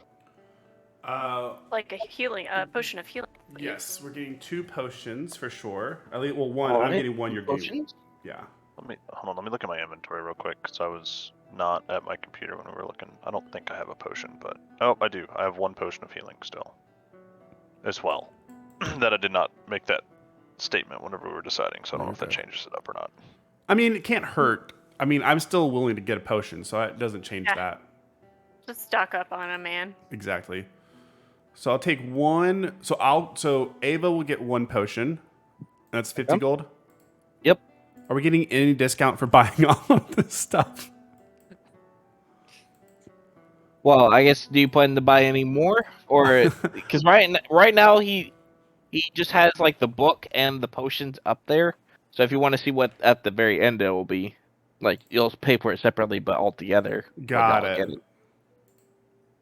Speaker 2: Like a healing, potion of healing. please.
Speaker 3: Yes, we're getting 2 potions for sure. At least, well, one.
Speaker 1: All
Speaker 3: I'm
Speaker 1: right,
Speaker 3: getting 1. You're getting.
Speaker 1: Potions?
Speaker 3: Yeah.
Speaker 6: Hold on. Let me look at my inventory real quick because I was not at my computer when we were looking. I don't think I have a potion, but oh, I do. I have 1 potion of healing still, as well. That I did not make that statement whenever we were deciding, so I don't know if that
Speaker 3: Okay.
Speaker 6: changes it up or not.
Speaker 3: I mean, it can't hurt. I mean, I'm still willing to get a potion, so it doesn't change
Speaker 2: Yeah.
Speaker 3: that.
Speaker 2: Just stock up on a man.
Speaker 3: Exactly. So I'll take 1. So Ava will get 1 potion. That's 50
Speaker 1: Yep.
Speaker 3: gold.
Speaker 1: Yep.
Speaker 3: Are we getting any discount for buying all of this stuff?
Speaker 1: Well, I guess, do you plan to buy any more, or because right now he just has like the book and the potions up there. So if you want to see what at the very end it will be, like you'll pay for it separately, but all together. like,
Speaker 3: Got
Speaker 1: y'all
Speaker 3: it.
Speaker 1: get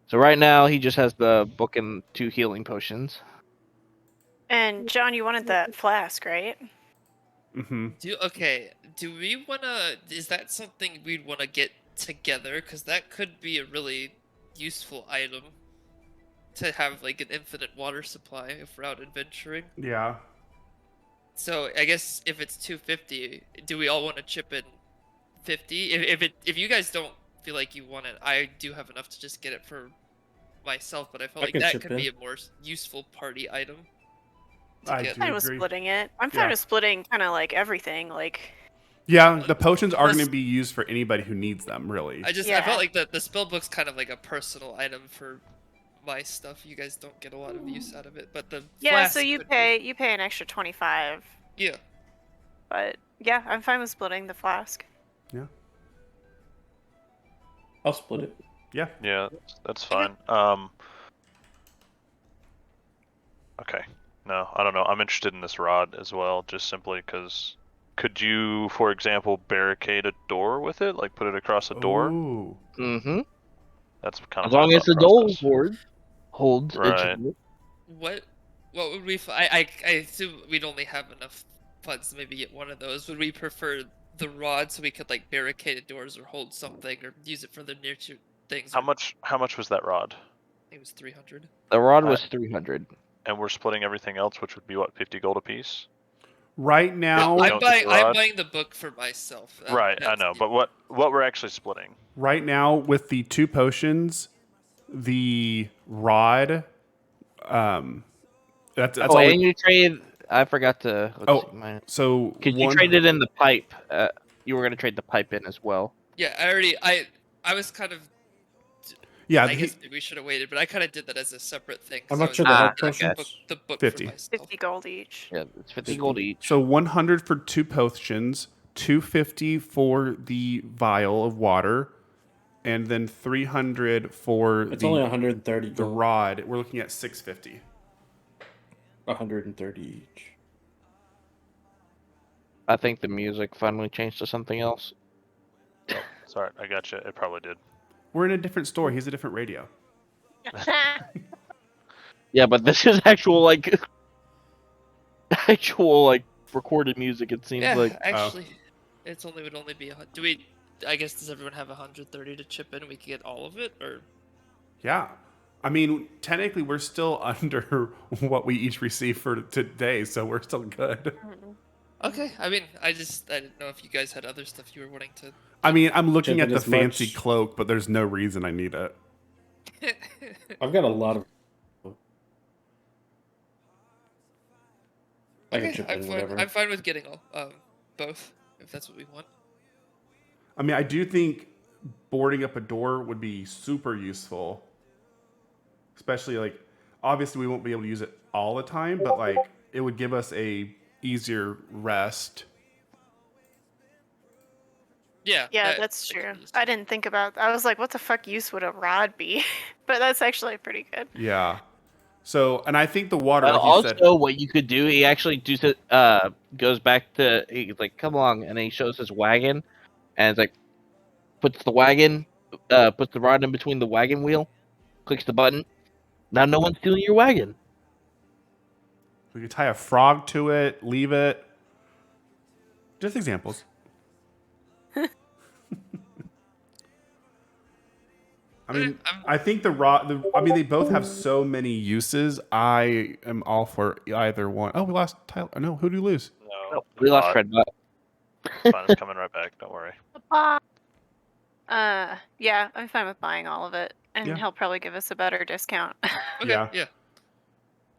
Speaker 1: So right now he just has the book and 2 healing potions.
Speaker 2: And John, you wanted that flask, right?
Speaker 3: Mm-hmm.
Speaker 5: Do we wanna? Is that something we'd wanna get together? Cause that could be a really useful item to have like an infinite water supply if we're out adventuring.
Speaker 3: Yeah.
Speaker 5: So I guess if it's 250, do we all want to chip in 50? If you guys don't feel like you want it, I do have enough to just get it for myself. But I felt
Speaker 4: I
Speaker 5: like
Speaker 4: can
Speaker 5: that
Speaker 4: chip
Speaker 5: could
Speaker 4: in.
Speaker 5: be a more useful party item.
Speaker 3: I
Speaker 5: get.
Speaker 3: do
Speaker 2: Fine with
Speaker 3: agree.
Speaker 2: splitting it. I'm
Speaker 3: Yeah.
Speaker 2: fine with splitting kind of like everything. Like,
Speaker 3: Yeah, the potions are
Speaker 5: Plus-
Speaker 3: going to be used for anybody who needs them, really.
Speaker 5: I
Speaker 2: Yeah.
Speaker 5: felt like the spell book's kind of like a personal item for my stuff. You guys don't get a lot of use out of it, but the
Speaker 2: yeah, so
Speaker 5: flask
Speaker 2: you
Speaker 5: could be-
Speaker 2: pay an extra 25.
Speaker 5: Yeah.
Speaker 2: But yeah, I'm fine with splitting the flask.
Speaker 4: I'll split it.
Speaker 3: Yeah.
Speaker 6: Yeah, that's fine. Okay. No, I don't know. I'm interested in this rod as well, just simply because. Could you, for example, barricade a door with it? Like put it across a door?
Speaker 3: Ooh.
Speaker 1: Mm-hmm.
Speaker 6: That's kind of
Speaker 1: As long
Speaker 6: my
Speaker 1: as the
Speaker 6: thought
Speaker 1: door
Speaker 6: process.
Speaker 1: holds.
Speaker 6: Right.
Speaker 5: What would we? I assume we'd only have enough funds to maybe get one of those. Would we prefer the rod so we could like barricade doors or hold something or use it for the near to things?
Speaker 6: How much was that rod?
Speaker 5: I think it was 300.
Speaker 1: The rod was 300.
Speaker 6: And we're splitting everything else, which would be what, 50 gold apiece?
Speaker 3: Right now,
Speaker 6: I- don't get the
Speaker 5: I'm
Speaker 6: rod?
Speaker 5: buying the book for myself.
Speaker 6: Right, I
Speaker 5: That's-
Speaker 6: know, but what we're actually splitting?
Speaker 3: right now with the 2 potions, the rod, that's
Speaker 1: Oh,
Speaker 3: all.
Speaker 1: and you trade. I forgot to.
Speaker 3: Oh,
Speaker 1: Because
Speaker 3: So
Speaker 1: you
Speaker 3: one,
Speaker 1: traded in the pipe. You were gonna trade the pipe in as well.
Speaker 5: Yeah, I was kind of
Speaker 3: Yeah,
Speaker 5: I guess maybe we should have waited, but I kind of did that as a separate thing.
Speaker 4: How
Speaker 5: 'cause
Speaker 4: much
Speaker 5: I was
Speaker 4: are the
Speaker 5: gonna
Speaker 1: health
Speaker 5: get the
Speaker 1: potions?
Speaker 5: The book
Speaker 3: 50.
Speaker 5: for myself.
Speaker 2: 50 gold each.
Speaker 1: Yeah, it's 50 gold each.
Speaker 3: so 100 for 2 potions, 250 for the vial of water, and then 300 for
Speaker 4: It's only
Speaker 3: the
Speaker 4: 130
Speaker 3: the
Speaker 4: gold.
Speaker 3: rod. We're looking at 650.
Speaker 4: 130 each.
Speaker 1: I think the music finally changed to something else.
Speaker 6: Sorry, I got you. It probably did.
Speaker 3: We're in a different store. He has a different radio.
Speaker 1: Yeah, but this is actual like actual like recorded music. It seems
Speaker 5: Yeah,
Speaker 1: like.
Speaker 5: actually, would only be. Do we? I guess does everyone have 130 to chip in? We can get all of it, or
Speaker 3: Yeah. I mean, technically, we're still under what we each received for today, so we're still good.
Speaker 5: okay. I mean, I didn't know if you guys had other stuff you were wanting to.
Speaker 3: I mean, I'm looking
Speaker 4: Chip
Speaker 3: at
Speaker 4: in
Speaker 3: the
Speaker 4: as
Speaker 3: fancy
Speaker 4: much-
Speaker 3: cloak, but there's no reason I need it.
Speaker 4: I've got a lot of. I can
Speaker 5: Okay,
Speaker 4: chip
Speaker 5: I'm
Speaker 4: in
Speaker 5: fine.
Speaker 4: whatever.
Speaker 5: I'm fine with getting all both if that's what we want.
Speaker 3: I mean, I do think boarding up a door would be super useful. Especially like obviously we won't be able to use it all the time, but like it would give us a easier rest.
Speaker 5: Yeah.
Speaker 2: Yeah, that's
Speaker 5: that could
Speaker 2: true.
Speaker 5: be
Speaker 2: I
Speaker 5: useful.
Speaker 2: didn't think about. I was like, what the fuck use would a rod be? But that's actually pretty good.
Speaker 3: Yeah. So, and I think the water,
Speaker 1: But
Speaker 3: like you
Speaker 1: also,
Speaker 3: said,
Speaker 1: what you could do, he actually goes back to he's like, "Come along," and then he shows his wagon, and it's like puts the rod in between the wagon wheel, clicks the button. Now no one's stealing your wagon.
Speaker 3: we could tie a frog to it, leave it. Just examples. I mean, I think the rod. I mean, they both have so many uses. I am all for either one. Oh, we lost Tyler. No, who did we lose?
Speaker 6: No,
Speaker 1: We lost
Speaker 6: not.
Speaker 1: Fred. But
Speaker 6: It's fine. It's coming right back. Don't worry.
Speaker 2: Yeah, I'm fine with buying all of it, and
Speaker 3: Yeah.
Speaker 2: he'll probably give us a better discount.
Speaker 5: Okay.
Speaker 3: Yeah.
Speaker 5: Yeah.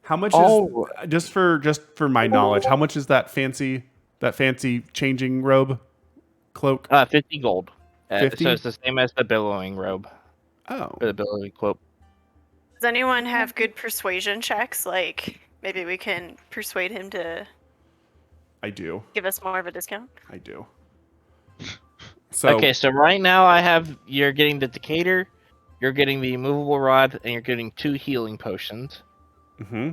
Speaker 3: How much
Speaker 1: Oh.
Speaker 3: is just for my knowledge? How much is that fancy changing robe cloak?
Speaker 1: 50 gold.
Speaker 3: 50?
Speaker 1: So it's the same as the billowing robe
Speaker 3: Oh,
Speaker 1: or the billowing cloak.
Speaker 2: Does anyone have good persuasion checks? Like maybe we can persuade him to
Speaker 3: I do.
Speaker 2: give us more of a discount.
Speaker 3: I do. So
Speaker 1: Okay, so right now you're getting the Decatur, you're getting the immovable rod, and you're getting 2 healing potions.
Speaker 3: hmm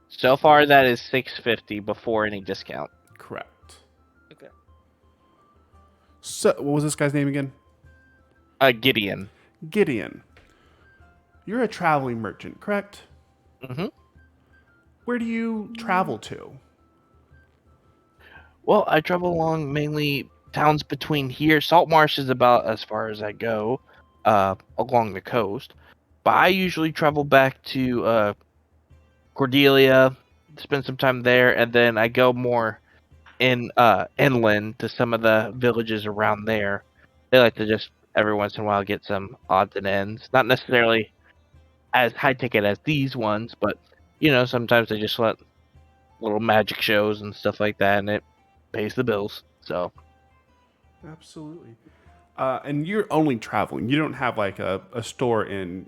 Speaker 1: So far, that is 650 before any discount.
Speaker 3: correct.
Speaker 5: Okay.
Speaker 3: So what was this guy's name again?
Speaker 1: Gideon.
Speaker 3: Gideon. You're a traveling merchant, correct?
Speaker 1: Mm-hmm.
Speaker 3: Where do you travel to?
Speaker 1: Well, I travel along mainly towns between here. Saltmarsh is about as far as I go along the coast. But I usually travel back to Cordelia, spend some time there, and then I go more inland to some of the villages around there. They like to just every once in a while get some odds and ends. Not necessarily as high ticket as these ones, but sometimes they just let little magic shows and stuff like that, and it pays the bills. So
Speaker 3: Absolutely. And you're only traveling. You don't have like a store in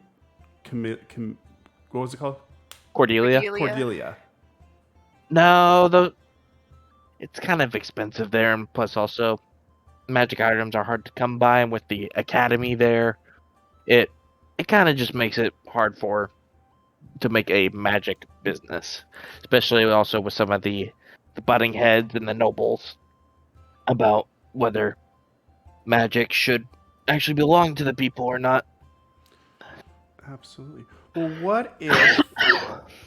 Speaker 3: what was it called?
Speaker 1: Cordelia.
Speaker 3: Cordelia.
Speaker 1: No, it's kind of expensive there, and plus also magic items are hard to come by, and with the academy there, it kind of just makes it hard to make a magic business, especially also with some of the butting heads and the nobles about whether magic should actually belong to the people or not.
Speaker 3: Absolutely. Well, what if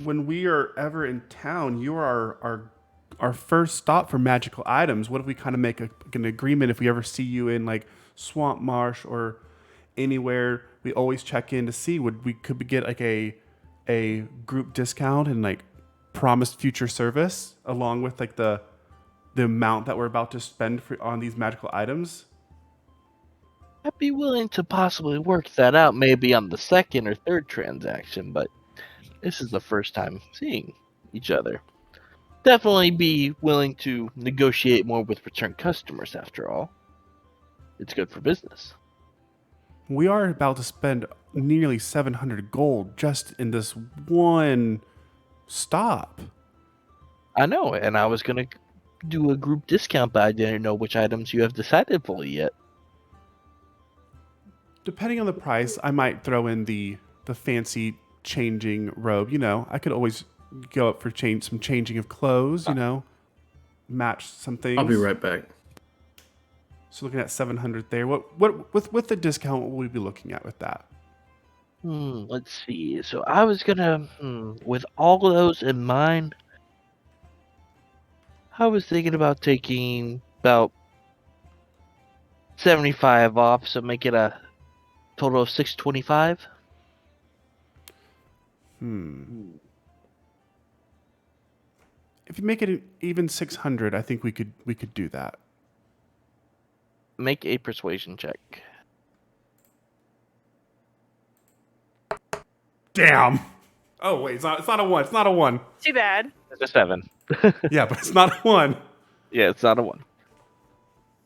Speaker 3: when we are ever in town, you are our first stop for magical items? What if we kind of make an agreement if we ever see you in like Swamp Marsh or anywhere? We always check in to see could we get like a group discount and like promised future service along with like the amount that we're about to spend on these magical items?
Speaker 1: I'd be willing to possibly work that out maybe on the second or third transaction, but this is the first time seeing each other. Definitely be willing to negotiate more with return customers after all. It's good for business.
Speaker 3: We are about to spend nearly 700 gold just in this one stop.
Speaker 1: I know, and I was gonna do a group discount, but I didn't know which items you have decided fully yet.
Speaker 3: Depending on the price, I might throw in the fancy changing robe. You know, I could always go up for some changing of clothes. You know, match some things.
Speaker 4: I'll be right back.
Speaker 3: So looking at 700 there. What with the discount? What will we be looking at with that?
Speaker 1: Let's see. So I was gonna, with all of those in mind, I was thinking about taking about 75 off, so make it a total of 625.
Speaker 3: If you make it even 600, I think we could do that.
Speaker 1: Make a persuasion check.
Speaker 3: Damn. Oh wait, it's not a one. It's not a one.
Speaker 2: Too bad.
Speaker 1: It's a 7.
Speaker 3: Yeah, but it's not a one.
Speaker 1: Yeah, it's not a 1.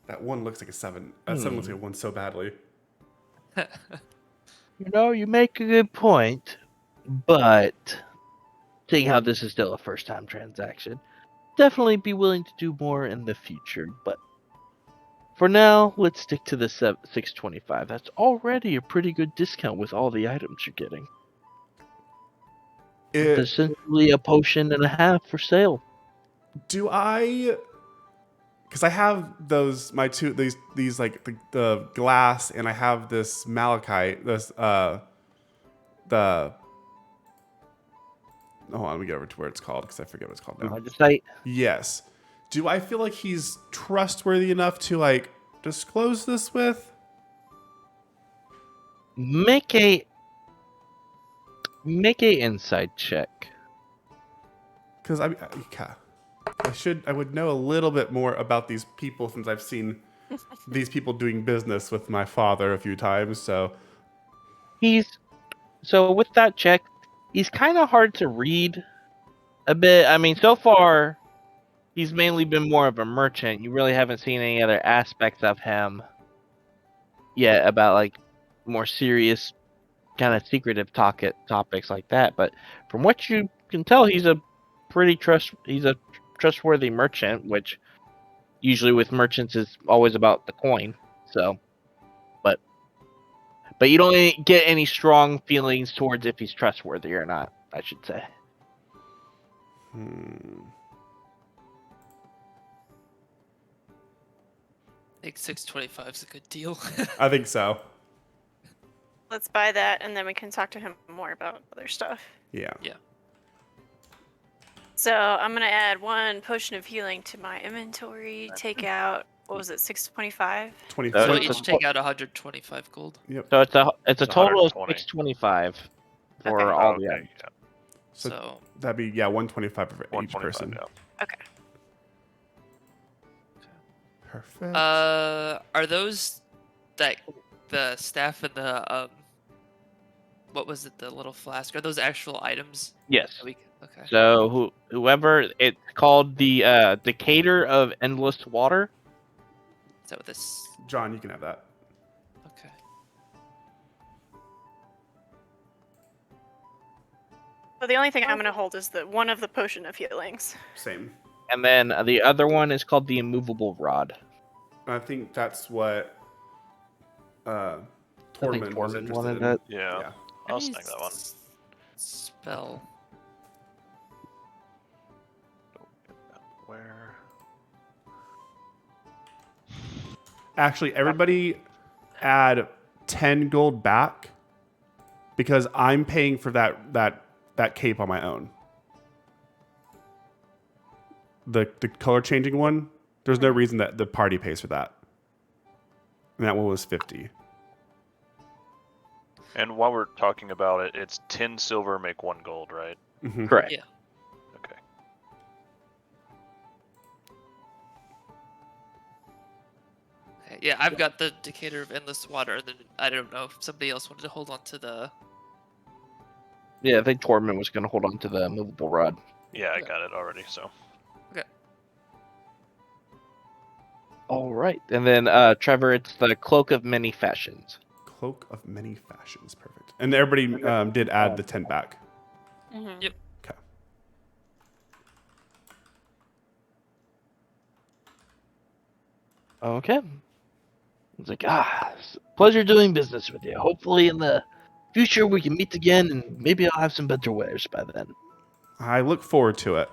Speaker 3: That one looks like a 7. That 7 looks like a 1 so badly.
Speaker 1: You know, you make a good point, but seeing how this is still a first-time transaction, definitely be willing to do more in the future. But for now, let's stick to the 625. That's already a pretty good discount with all the items you're getting. It's essentially a potion and a half for sale.
Speaker 3: Do I? Because I have these like the glass, and I have this malachite. This hold on, let me get over to where it's called because I forget what it's called now.
Speaker 1: Magicite?
Speaker 3: Yes. Do I feel like he's trustworthy enough to like disclose this with?
Speaker 1: Make a insight check.
Speaker 3: Because I would know a little bit more about these people since I've seen these people doing business with my father a few times. So
Speaker 1: with that check, he's kind of hard to read a bit. I mean, so far, he's mainly been more of a merchant. You really haven't seen any other aspects of him yet about like more serious kind of secretive topics like that. But from what you can tell, he's a trustworthy merchant, which usually with merchants is always about the coin. So, but you don't get any strong feelings towards if he's trustworthy or not, I should say.
Speaker 5: I think 625 is a good deal.
Speaker 3: I think so.
Speaker 2: Let's buy that, and then we can talk to him more about other stuff.
Speaker 3: Yeah.
Speaker 5: Yeah.
Speaker 2: So I'm gonna add 1 potion of healing to my inventory. Take out, what was it, 625?
Speaker 3: 25.
Speaker 5: So
Speaker 1: it's
Speaker 5: each take out 125 gold.
Speaker 3: Yep.
Speaker 1: So it's a total of
Speaker 6: 120.
Speaker 1: 625 for
Speaker 2: Okay.
Speaker 1: all the
Speaker 6: Okay,
Speaker 1: items.
Speaker 6: yeah.
Speaker 5: So
Speaker 3: That'd be 125 for each
Speaker 6: 125,
Speaker 3: person.
Speaker 6: yeah.
Speaker 2: Okay.
Speaker 3: Perfect.
Speaker 5: are those like the staff and the what was it, the little flask? Are those actual items?
Speaker 1: Yes.
Speaker 5: Okay.
Speaker 1: So whoever, it's called the Decatur of Endless Water.
Speaker 5: Is that what this?
Speaker 3: John, you can have that.
Speaker 5: Okay.
Speaker 2: So the only thing I'm gonna hold is one of the potion of healings.
Speaker 3: Same.
Speaker 1: And then the other one is called the Immovable Rod.
Speaker 3: I think that's what
Speaker 1: I think
Speaker 3: Tormund was
Speaker 1: Tormund
Speaker 3: interested
Speaker 1: wanted
Speaker 3: in.
Speaker 1: that.
Speaker 6: Yeah.
Speaker 3: Yeah.
Speaker 6: I'll
Speaker 5: How do you
Speaker 6: snag that one.
Speaker 5: Spell.
Speaker 6: Where?
Speaker 3: Actually, everybody add 10 gold back because I'm paying for that cape on my own. The color changing one, there's no reason that the party pays for that. And that one was 50.
Speaker 6: And while we're talking about it, it's 10 silver make 1 gold, right?
Speaker 3: Mhm.
Speaker 1: Correct.
Speaker 5: Yeah.
Speaker 6: Okay.
Speaker 5: Okay, yeah, I've got the Decatur of Endless Water, and then I don't know if somebody else wanted to hold on to the.
Speaker 1: Yeah, I think Tormund was going to hold on to the Immovable Rod.
Speaker 6: Yeah, I got it already, so.
Speaker 1: All right. And then, Trevor, it's the Cloak of Many Fashions.
Speaker 3: Cloak of many fashions. Perfect. And everybody did add the 10 back.
Speaker 2: Mhm.
Speaker 5: Yep.
Speaker 3: Okay.
Speaker 1: Okay. It's like, it's a pleasure doing business with you. Hopefully in the future we can meet again and maybe I'll have some better wares by then.
Speaker 3: I look forward to it.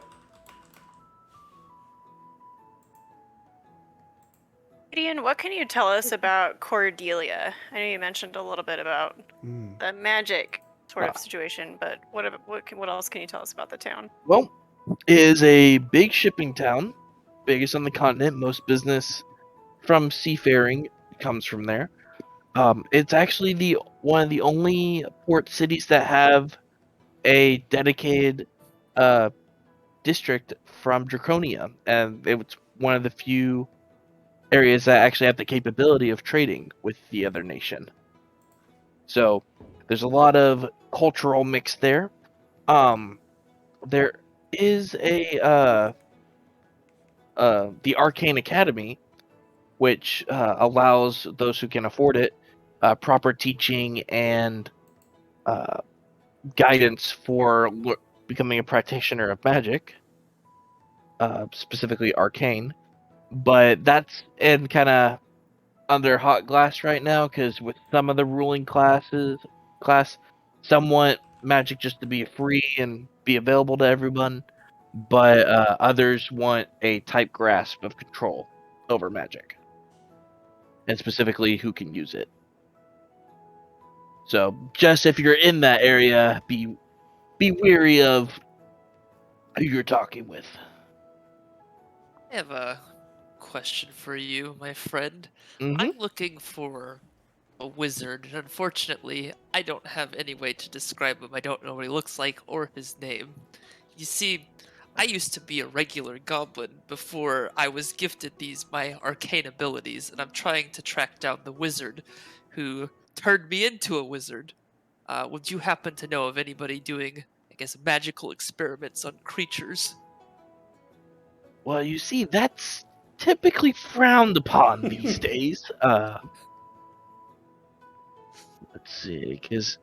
Speaker 2: Gideon, what can you tell us about Cordelia? I know you mentioned a little bit about
Speaker 3: Mm.
Speaker 2: the magic sort of
Speaker 1: Ah.
Speaker 2: situation, but what else can you tell us about the town?
Speaker 1: Well, it is a big shipping town, biggest on the continent. Most business from seafaring comes from there. It's actually the one of the only port cities that have a dedicated district from Draconia, and it's one of the few areas that actually have the capability of trading with the other nation. So there's a lot of cultural mix there. There is the Arcane Academy, which allows those who can afford it proper teaching and guidance for becoming a practitioner of magic, specifically arcane. But that's in kind of under hot glass right now because with some of the ruling class, some want magic just to be free and be available to everyone, but others want a tight grasp of control over magic, and specifically who can use it. So just if you're in that area, be weary of who you're talking with.
Speaker 5: I have a question for you, my friend.
Speaker 1: Mm-hmm.
Speaker 5: I'm looking for a wizard, and unfortunately, I don't have any way to describe him. I don't know what he looks like or his name. You see, I used to be a regular goblin before I was gifted my arcane abilities, and I'm trying to track down the wizard who turned me into a wizard. Would you happen to know of anybody doing, I guess, magical experiments on creatures?
Speaker 1: Well, you see, that's typically frowned upon these days. Let's see, because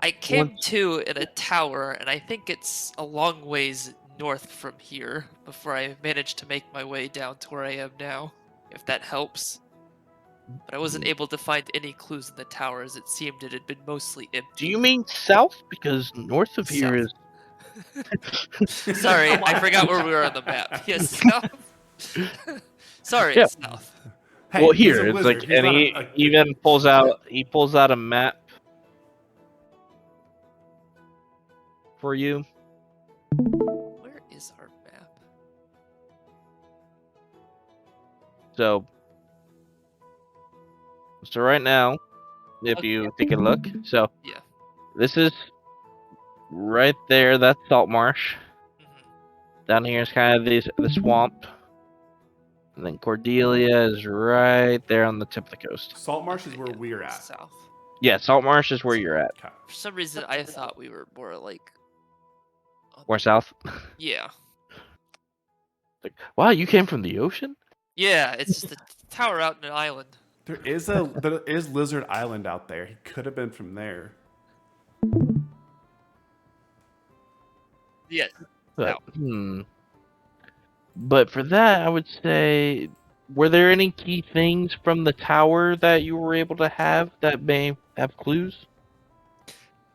Speaker 5: I came to in a tower, and I think it's a long ways north from here before I managed to make my way down to where I am now, if that helps. But I wasn't able to find any clues in the tower as it seemed it had been mostly
Speaker 1: do
Speaker 5: empty.
Speaker 1: you mean south? Because north of here is.
Speaker 5: Sorry, I forgot where we were on the map. Yes, south. Sorry,
Speaker 1: Yeah.
Speaker 5: it's south.
Speaker 3: Hey,
Speaker 1: Well,
Speaker 3: he's
Speaker 1: here
Speaker 3: a
Speaker 1: it's
Speaker 3: wizard.
Speaker 1: like,
Speaker 3: He's
Speaker 1: and
Speaker 3: not
Speaker 1: he
Speaker 3: a
Speaker 1: even pulls out a map for you.
Speaker 5: Where is our map?
Speaker 1: So right now, if
Speaker 5: Okay.
Speaker 1: you take a look, so
Speaker 5: Yeah.
Speaker 1: this is right there. That's Salt Marsh.
Speaker 5: Mhm.
Speaker 1: Down here is kind of the swamp, and then Cordelia is right there on the tip of the coast.
Speaker 3: Salt Marsh is
Speaker 5: Okay,
Speaker 3: where
Speaker 5: yeah,
Speaker 3: we're at.
Speaker 5: South.
Speaker 1: Yeah, Salt Marsh is where you're at.
Speaker 3: Okay.
Speaker 5: For some reason, I thought we were more like.
Speaker 1: More south.
Speaker 5: Yeah.
Speaker 1: Like, wow, you came from the ocean?
Speaker 5: Yeah, it's just a tower out in an island.
Speaker 3: There is Lizard Island out there. He could have been from there.
Speaker 5: Yes.
Speaker 1: But, But for that, I would say, were there any key things from the tower that you were able to have that may have clues?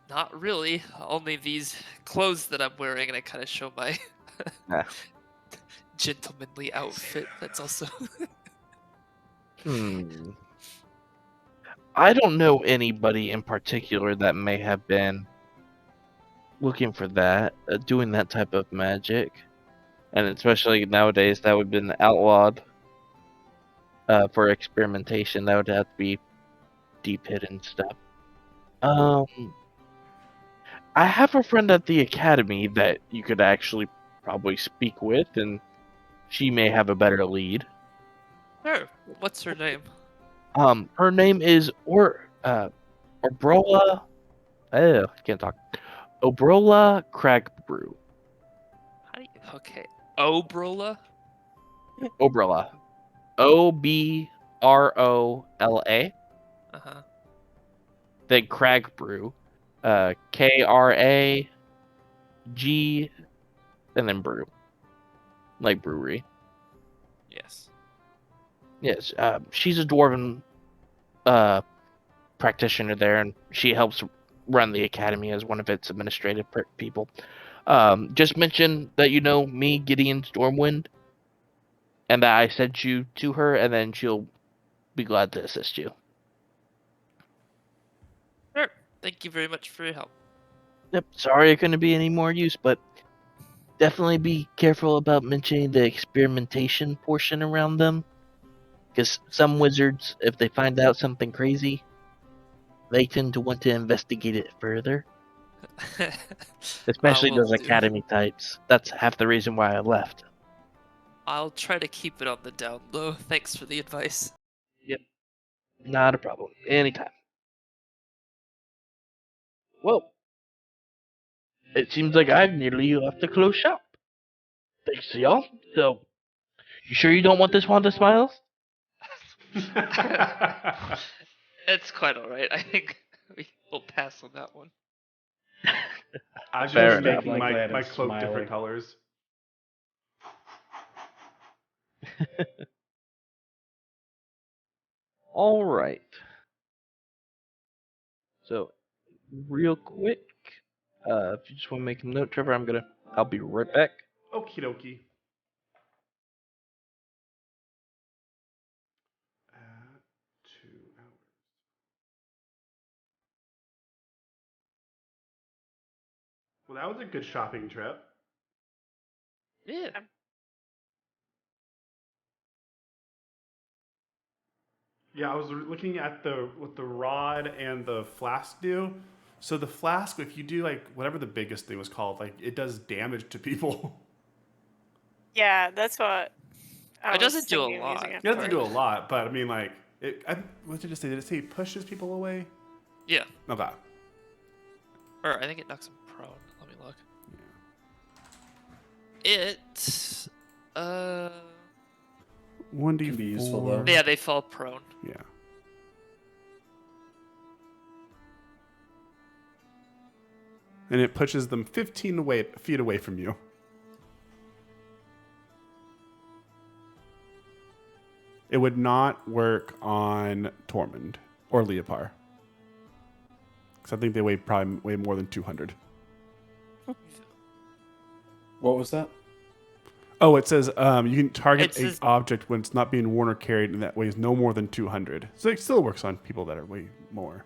Speaker 5: Not really. Only these clothes that I'm wearing, and I kind of show my
Speaker 1: Ah.
Speaker 5: gentlemanly outfit. That's also.
Speaker 1: I don't know anybody in particular that may have been looking for that, doing that type of magic. And especially nowadays, that would have been outlawed for experimentation. That would have to be deep hidden stuff. I have a friend at the academy that you could actually probably speak with, and she may have a better lead.
Speaker 5: Sure. What's her name?
Speaker 1: Her name is Obrola. I can't talk. Obrola Cragbrew.
Speaker 5: How do you? Okay. Obrola.
Speaker 1: Obrola. Obrola.
Speaker 5: Uh huh.
Speaker 1: then Crag Brew, KRAG, and then Brew, like brewery.
Speaker 5: Yes.
Speaker 1: Yes, she's a dwarven practitioner there, and she helps run the academy as one of its administrative people. Just mention that you know me, Gideon Stormwind, and that I sent you to her, and then she'll be glad to assist you.
Speaker 5: Sure. Thank you very much for your help.
Speaker 1: Yep, sorry I couldn't be any more use, but definitely be careful about mentioning the experimentation portion around them. Because some wizards, if they find out something crazy, they tend to want to investigate it further. Especially
Speaker 5: will
Speaker 1: those
Speaker 5: do.
Speaker 1: academy types. That's half the reason why I left.
Speaker 5: I'll try to keep it on the down low. Thanks for the advice.
Speaker 1: Yep. Not a problem. Anytime. Well, it seems like I've nearly left to close shop. Thanks to y'all. So, you sure you don't want this wand of smiles?
Speaker 5: It's quite alright. I think we'll pass on that one.
Speaker 3: I'm
Speaker 1: Fair
Speaker 3: just
Speaker 1: enough.
Speaker 3: making
Speaker 7: Like that
Speaker 3: my
Speaker 7: and
Speaker 3: cloak different
Speaker 7: smiling.
Speaker 3: colors.
Speaker 1: All right. So, real quick, if you just want to make a note, Trevor, I'll be right back.
Speaker 3: Okie dokie. 2 hours. Well, that was a good shopping trip.
Speaker 5: Yeah.
Speaker 3: Yeah, I was looking at what the rod and the flask do. So the flask, if you do like whatever the biggest thing was called, like it does damage to people.
Speaker 2: Yeah, that's what I
Speaker 5: It
Speaker 2: was
Speaker 5: doesn't do a
Speaker 2: thinking of using
Speaker 5: lot.
Speaker 2: it
Speaker 3: It doesn't
Speaker 2: for.
Speaker 3: do a lot, but I mean, like, what did it say? Did it say it pushes people away?
Speaker 5: Yeah.
Speaker 3: Okay.
Speaker 5: Or I think it knocks him prone. Let me look.
Speaker 3: Yeah.
Speaker 5: It
Speaker 3: 1d4.
Speaker 7: Can be useful, though.
Speaker 5: yeah, they fall prone.
Speaker 3: Yeah. And it pushes them 15 feet away from you. It would not work on Tormund or Leopard. Because I think they probably weigh more than 200.
Speaker 7: What was that?
Speaker 3: Oh, it says you can target
Speaker 5: It says-
Speaker 3: an object when it's not being worn or carried and that weighs no more than 200. So it still works on people that are way more.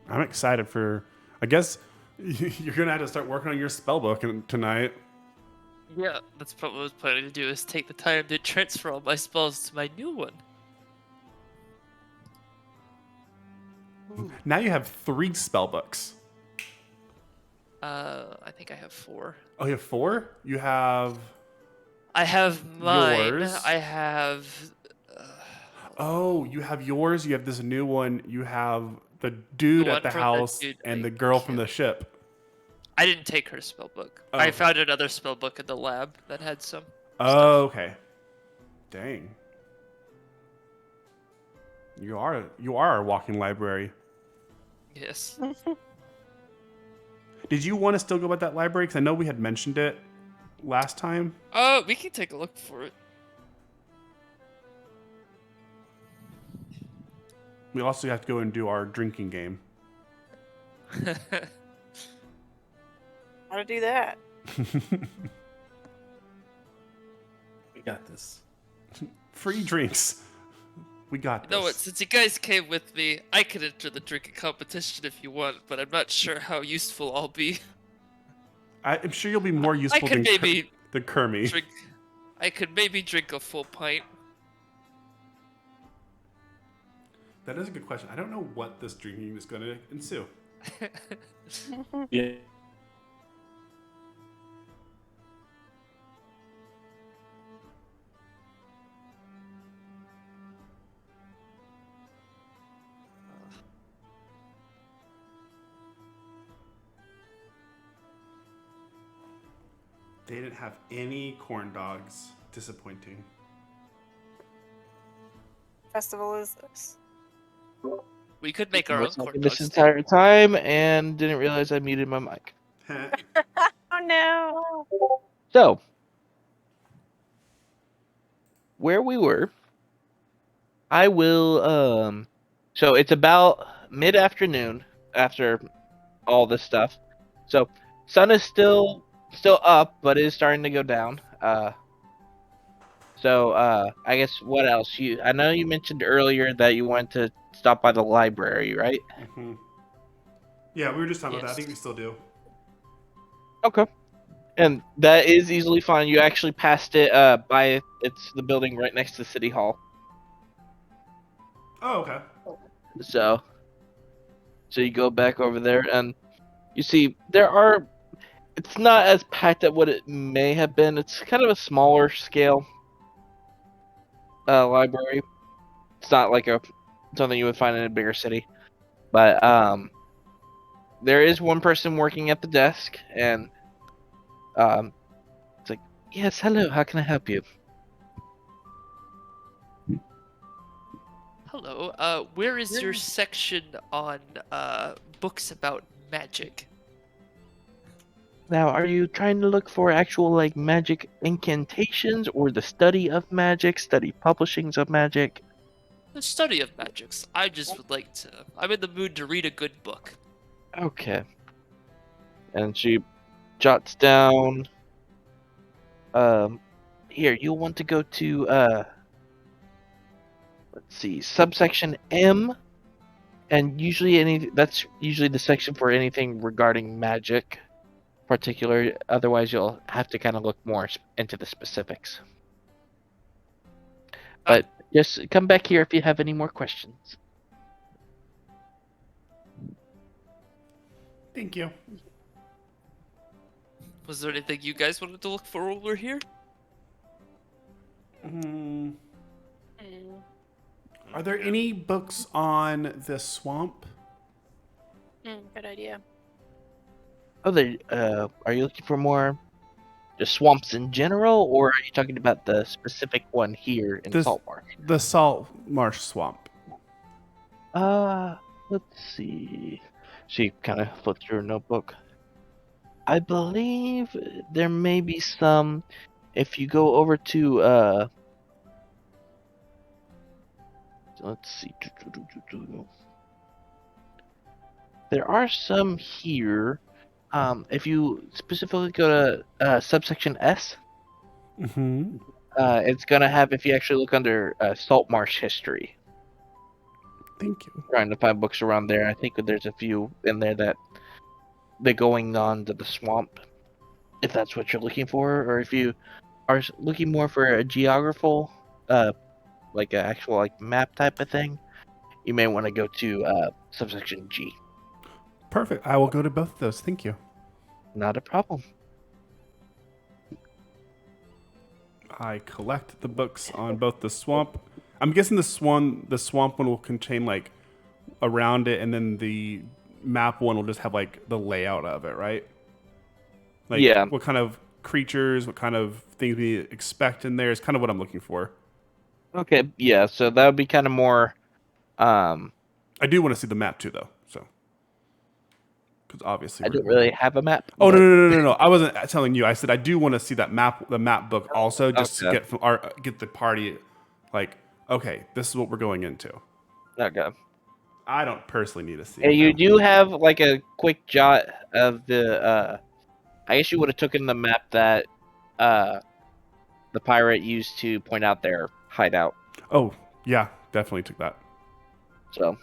Speaker 3: I'm excited for. I guess you're gonna have to start working on your spell book tonight.
Speaker 5: Yeah, that's what I was planning to do, is take the time to transfer all my spells to my new one.
Speaker 3: Now you have 3 spell books.
Speaker 5: I think I have 4.
Speaker 3: Oh, you have 4? You have.
Speaker 5: I have mine.
Speaker 3: Yours.
Speaker 5: I have.
Speaker 3: Oh, you have yours. You have this new one. You have the dude
Speaker 5: The
Speaker 3: at
Speaker 5: one
Speaker 3: the
Speaker 5: from the
Speaker 3: house
Speaker 5: dude
Speaker 3: and
Speaker 5: I
Speaker 3: the girl from the
Speaker 5: can't-
Speaker 3: ship.
Speaker 5: I didn't take her spell book.
Speaker 3: Oh.
Speaker 5: I found another spell book in the lab that had some.
Speaker 3: Oh, okay. Dang. You are a walking library.
Speaker 5: Yes.
Speaker 3: Did you want to still go about that library? Because I know we had mentioned it last time.
Speaker 5: We can take a look for it.
Speaker 3: We also have to go and do our drinking game.
Speaker 2: How to do that?
Speaker 7: We got this.
Speaker 3: Free drinks. We got this.
Speaker 5: No, since you guys came with me, I could enter the drinking competition if you want, but I'm not sure how useful I'll be.
Speaker 3: I'm sure you'll be more
Speaker 5: I
Speaker 3: useful
Speaker 5: could
Speaker 3: than
Speaker 5: maybe
Speaker 3: than Kermie.
Speaker 5: drink. I could maybe drink a full pint.
Speaker 3: That is a good question. I don't know what this drinking is going to ensue.
Speaker 4: Yeah.
Speaker 3: They didn't have any corn dogs. Disappointing.
Speaker 2: Festival is this?
Speaker 5: We could make our
Speaker 1: I
Speaker 5: own
Speaker 1: was
Speaker 5: corn
Speaker 1: talking
Speaker 5: dogs.
Speaker 1: this entire time and didn't realize I muted my mic.
Speaker 2: Oh no!
Speaker 1: So, where we were, I will so it's about mid-afternoon after all this stuff. So, sun is still up, but it is starting to go down. I guess what else? I know you mentioned earlier that you wanted to stop by the library, right?
Speaker 3: Hmm. Yeah, we were just talking about that. I
Speaker 5: Yes.
Speaker 3: think we still do.
Speaker 1: Okay. And that is easily fine. You actually passed it by it's the building right next to City Hall.
Speaker 3: Oh, okay.
Speaker 1: So you go back over there and you see it's not as packed as what it may have been. It's kind of a smaller scale library. It's not like something you would find in a bigger city. But there is one person working at the desk and it's like, "Yes, hello, how can I help you?"
Speaker 5: Hello. Where is your section on books about magic?
Speaker 1: Now, are you trying to look for actual like magic incantations or the study of magic, study publishings of magic?
Speaker 5: The study of magics. I just would like to. I'm in the mood to read a good book.
Speaker 1: Okay. And she jots down here, you'll want to go to let's see, subsection M, and that's usually the section for anything regarding magic particular. Otherwise you'll have to kind of look more into the specifics. But just come back here if you have any more questions.
Speaker 3: Thank you.
Speaker 5: Was there anything you guys wanted to look for while we're here?
Speaker 3: Mm,
Speaker 2: Hmm.
Speaker 3: are there any books on the swamp?
Speaker 2: Good idea.
Speaker 1: Oh, are you looking for more just swamps in general, or are you talking about the specific one here in
Speaker 3: This-
Speaker 1: Saltmarsh?
Speaker 3: The Salt Marsh Swamp.
Speaker 1: Let's see. She kind of flipped through her notebook. I believe there may be some. If you go over to let's see. There are some here. If you specifically go to subsection S,
Speaker 3: Mm-hmm.
Speaker 1: it's gonna have, if you actually look under Saltmarsh history,
Speaker 3: Thank you.
Speaker 1: trying to find books around there. I think there's a few in there that they're going on to the swamp, if that's what you're looking for, or if you are looking more for a geographical, like an actual like map type of thing, you may want to go to subsection G.
Speaker 3: Perfect. I will go to both of those. Thank you.
Speaker 1: Not a problem.
Speaker 3: I collect the books on both the swamp. I'm guessing the swamp one will contain like around it, and then the map one will just have like the layout of it, right? Like
Speaker 1: Yeah.
Speaker 3: what kind of creatures, what kind of things we expect in there is kind of what I'm looking for.
Speaker 1: Okay, yeah. So that would be kind of more.
Speaker 3: I do want to see the map too, though. So, because obviously
Speaker 1: I don't really have a map.
Speaker 3: Oh
Speaker 1: but-
Speaker 3: no! I wasn't telling you. I said I do want to see that map, the map book, also, just to
Speaker 1: Okay.
Speaker 3: get the party, like, okay, this is what we're going into.
Speaker 1: Okay.
Speaker 3: I don't personally need to see.
Speaker 1: Hey,
Speaker 3: it,
Speaker 1: you
Speaker 3: though.
Speaker 1: do have like a quick jot of the. I guess you would have taken the map that the pirate used to point out their hideout.
Speaker 3: Oh yeah, definitely took that.
Speaker 1: So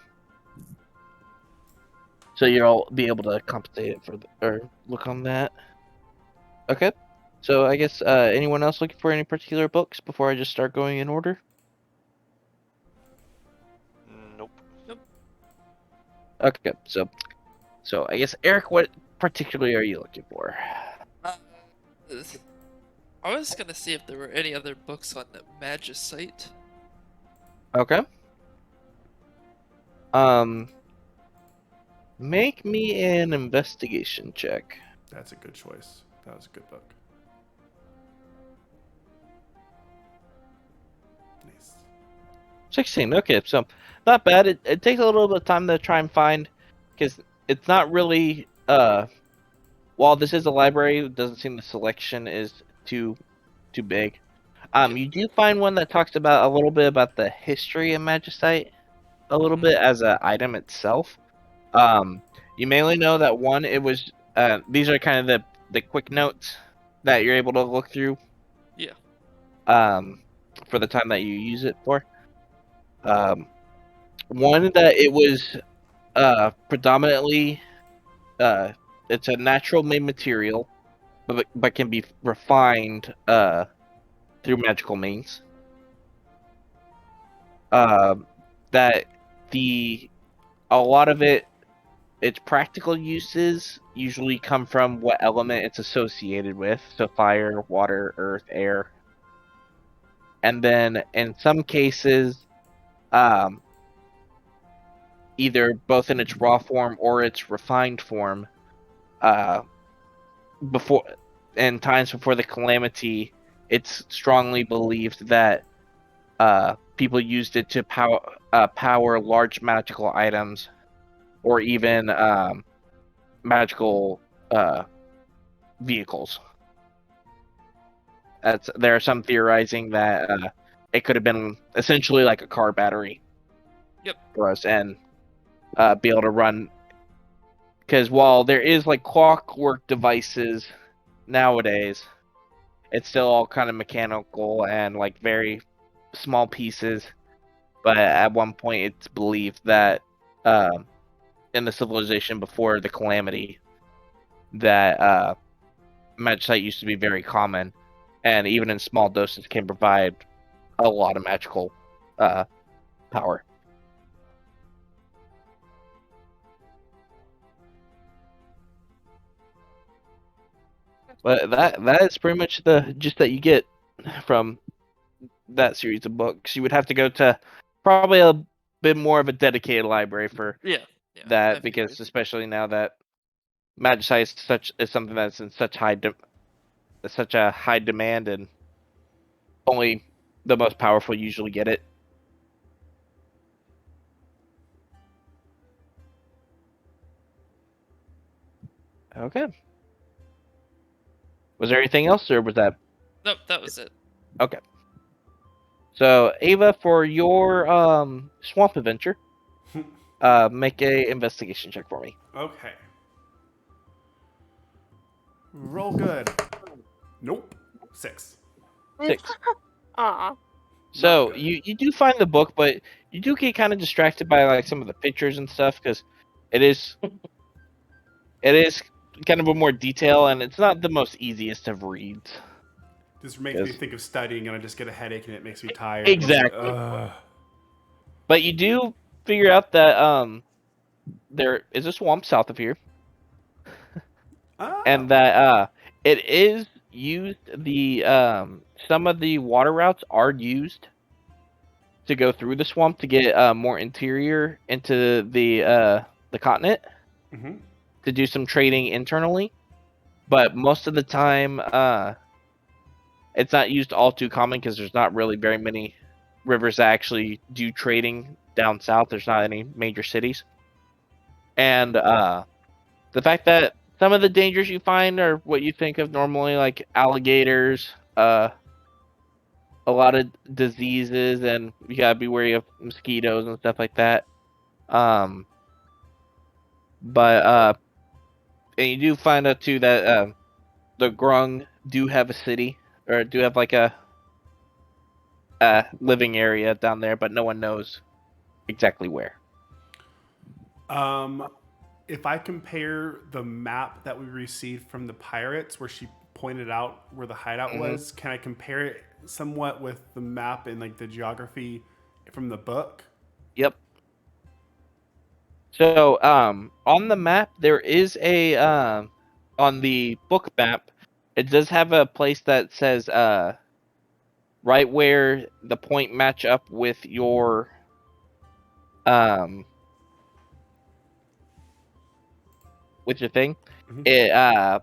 Speaker 1: you'll be able to compensate it or look on that. Okay. So I guess anyone else looking for any particular books before I just start going in order?
Speaker 6: Nope.
Speaker 1: Okay. So So I guess Eric, what particularly are you looking for?
Speaker 5: Uh, I was gonna see if there were any other books on the Magicite.
Speaker 1: Okay. Make me an investigation check.
Speaker 3: That's a good choice. That was a good book. Nice.
Speaker 1: 16. Okay, so not bad. It takes a little bit of time to try and find, because it's not really. While this is a library, it doesn't seem the selection is too big. You do find one that talks about a little bit about the history of Magicite, a little bit as an item itself. You mainly know that one, it was. These are kind of the quick notes that you're able to look through.
Speaker 5: Yeah.
Speaker 1: For the time that you use it for. One that it was predominantly it's a natural made material, but can be refined through magical means. That a lot of its practical uses usually come from what element it's associated with, so fire, water, earth, air. And then in some cases, either both in its raw form or its refined form, before in times before the calamity, it's strongly believed that people used it to power large magical items, or even magical vehicles. There are some theorizing that it could have been essentially like a car battery.
Speaker 5: Yep.
Speaker 1: For us, and be able to run. Because while there is like clockwork devices nowadays, it's still all kind of mechanical and like very small pieces. But at one point, it's believed that in the civilization before the calamity, that magicite used to be very common, and even in small doses can provide a lot of magical power. But that is pretty much the gist that you get from that series of books. You would have to go to probably a bit more of a dedicated library for
Speaker 5: Yeah. I
Speaker 1: that, because
Speaker 5: figured.
Speaker 1: especially now that magicite is something that's in such a high demand, and only the most powerful usually get it. Okay. Was there anything else, or was that
Speaker 5: Nope, that was it.
Speaker 1: okay? So Ava, for your swamp adventure, make a investigation check for me.
Speaker 3: Okay. Roll good. Nope. 6.
Speaker 1: 6.
Speaker 2: Aw.
Speaker 1: So
Speaker 3: good.
Speaker 1: you do find the book, but you do get kind of distracted by like some of the pictures and stuff, because it is kind of a more detail, and it's not the most easiest of reads.
Speaker 3: This makes me
Speaker 1: Yes.
Speaker 3: think of studying, and I just get a headache, and it makes me tired.
Speaker 1: Exactly.
Speaker 3: It's like,
Speaker 1: But you do figure out that there is a swamp south of here, and that it is used. Some of the water routes are used to go through the swamp to get more interior into the continent, to do some trading internally. But most of the time, it's not used all too common, because there's not really very many rivers that actually do trading down south. There's not any major cities. And the fact that some of the dangers you find are what you think of normally, like alligators, a lot of diseases, and you gotta be wary of mosquitoes and stuff like that. But and you do find out too that the Grung do have a city, or do have like a living area down there, but no one knows exactly where.
Speaker 3: If I compare the map that we received from the pirates, where she pointed out where the hideout was, can I compare it somewhat with the map and like the geography from the book?
Speaker 1: Yep. So, on the map, there is a on the book map, it does have a place that says right where the point match up with your thing.
Speaker 3: Mhm.
Speaker 1: It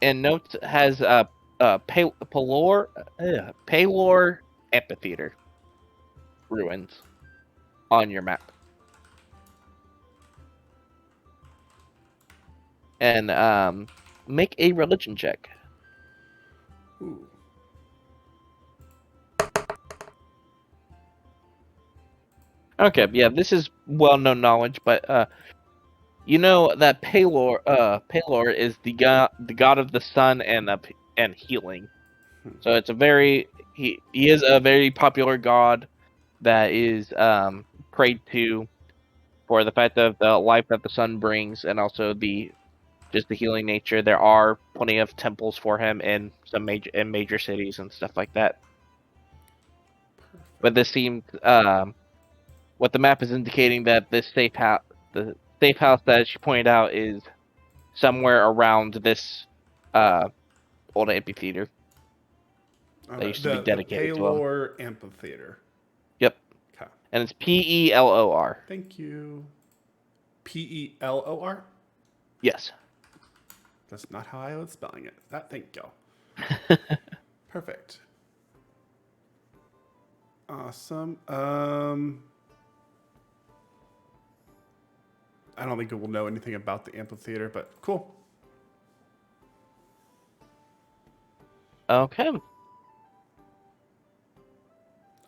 Speaker 1: and notes has Palor Amphitheater ruins on your map. And make a religion check.
Speaker 3: Ooh.
Speaker 1: Okay, yeah, this is well-known knowledge, but you know that Palor is the god of the sun and healing. So it's he is a very popular god that is prayed to for the fact of the life that the sun brings, and also the healing nature. There are plenty of temples for him in some major cities and stuff like that. But this seems what the map is indicating, that the safe house that she pointed out, is somewhere around this old amphitheater that used to be dedicated to him.
Speaker 3: Palor Amphitheater.
Speaker 1: Yep,
Speaker 3: Okay.
Speaker 1: and it's Pelor.
Speaker 3: Thank you. Pelor?
Speaker 1: Yes.
Speaker 3: That's not how I was spelling it. Thank you. Perfect. Awesome. I don't think we'll know anything about the amphitheater, but cool.
Speaker 1: Okay.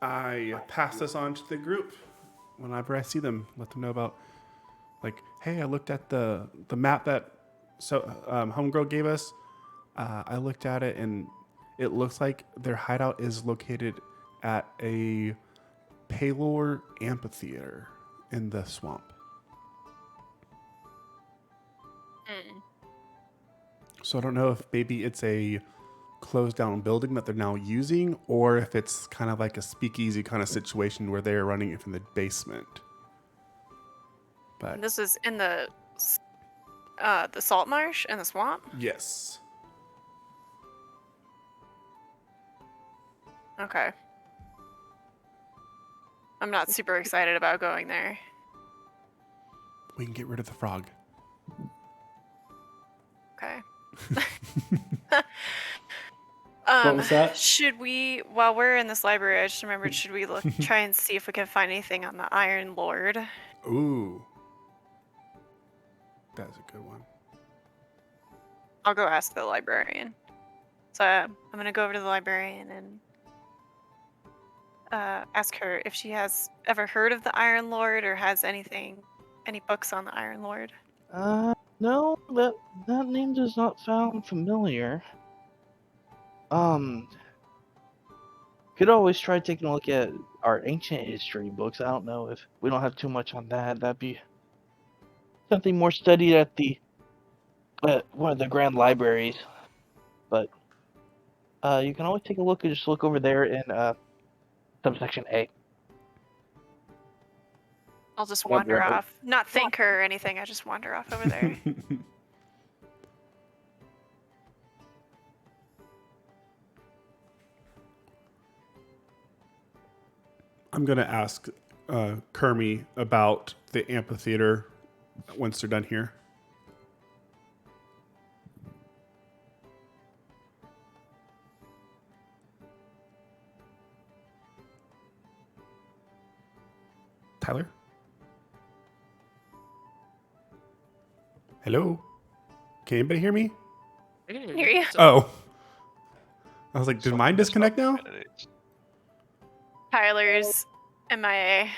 Speaker 3: I pass this on to the group whenever I see them. Let them know about, like, hey, I looked at the map that Homegirl gave us. I looked at it, and it looks like their hideout is located at a Palor Amphitheater in the swamp. So I don't know if maybe it's a closed down building that they're now using, or if it's kind of like a speakeasy kind of situation where they're running it from the basement. But
Speaker 2: This is in the salt marsh and the swamp.
Speaker 3: yes.
Speaker 2: Okay. I'm not super excited about going there.
Speaker 3: We can get rid of the frog.
Speaker 2: Okay.
Speaker 4: What was that?
Speaker 2: Should we, while we're in this library, I just remembered, should we try and see if we can find anything on the Iron Lord?
Speaker 3: Ooh. That's a good one.
Speaker 2: I'll go ask the librarian. So I'm gonna go over to the librarian and ask her if she has ever heard of the Iron Lord or has any books on the Iron Lord.
Speaker 1: No, that name does not sound familiar. Could always try taking a look at our ancient history books. I don't know if we don't have too much on that. That'd be something more studied at one of the grand libraries. But you can always take a look and just look over there in subsection A.
Speaker 2: I'll just
Speaker 1: Wonder
Speaker 2: wander
Speaker 1: if-
Speaker 2: off. Not thank her or anything, I just wander off over there.
Speaker 3: I'm going to ask Kermie about the amphitheater once they're done here. Tyler? Hello? Can anybody hear me?
Speaker 5: I can
Speaker 2: Hear you.
Speaker 5: So-
Speaker 3: Oh. I was like, did
Speaker 6: Some
Speaker 3: mine disconnect now?
Speaker 6: candidates.
Speaker 2: Tyler's MIA.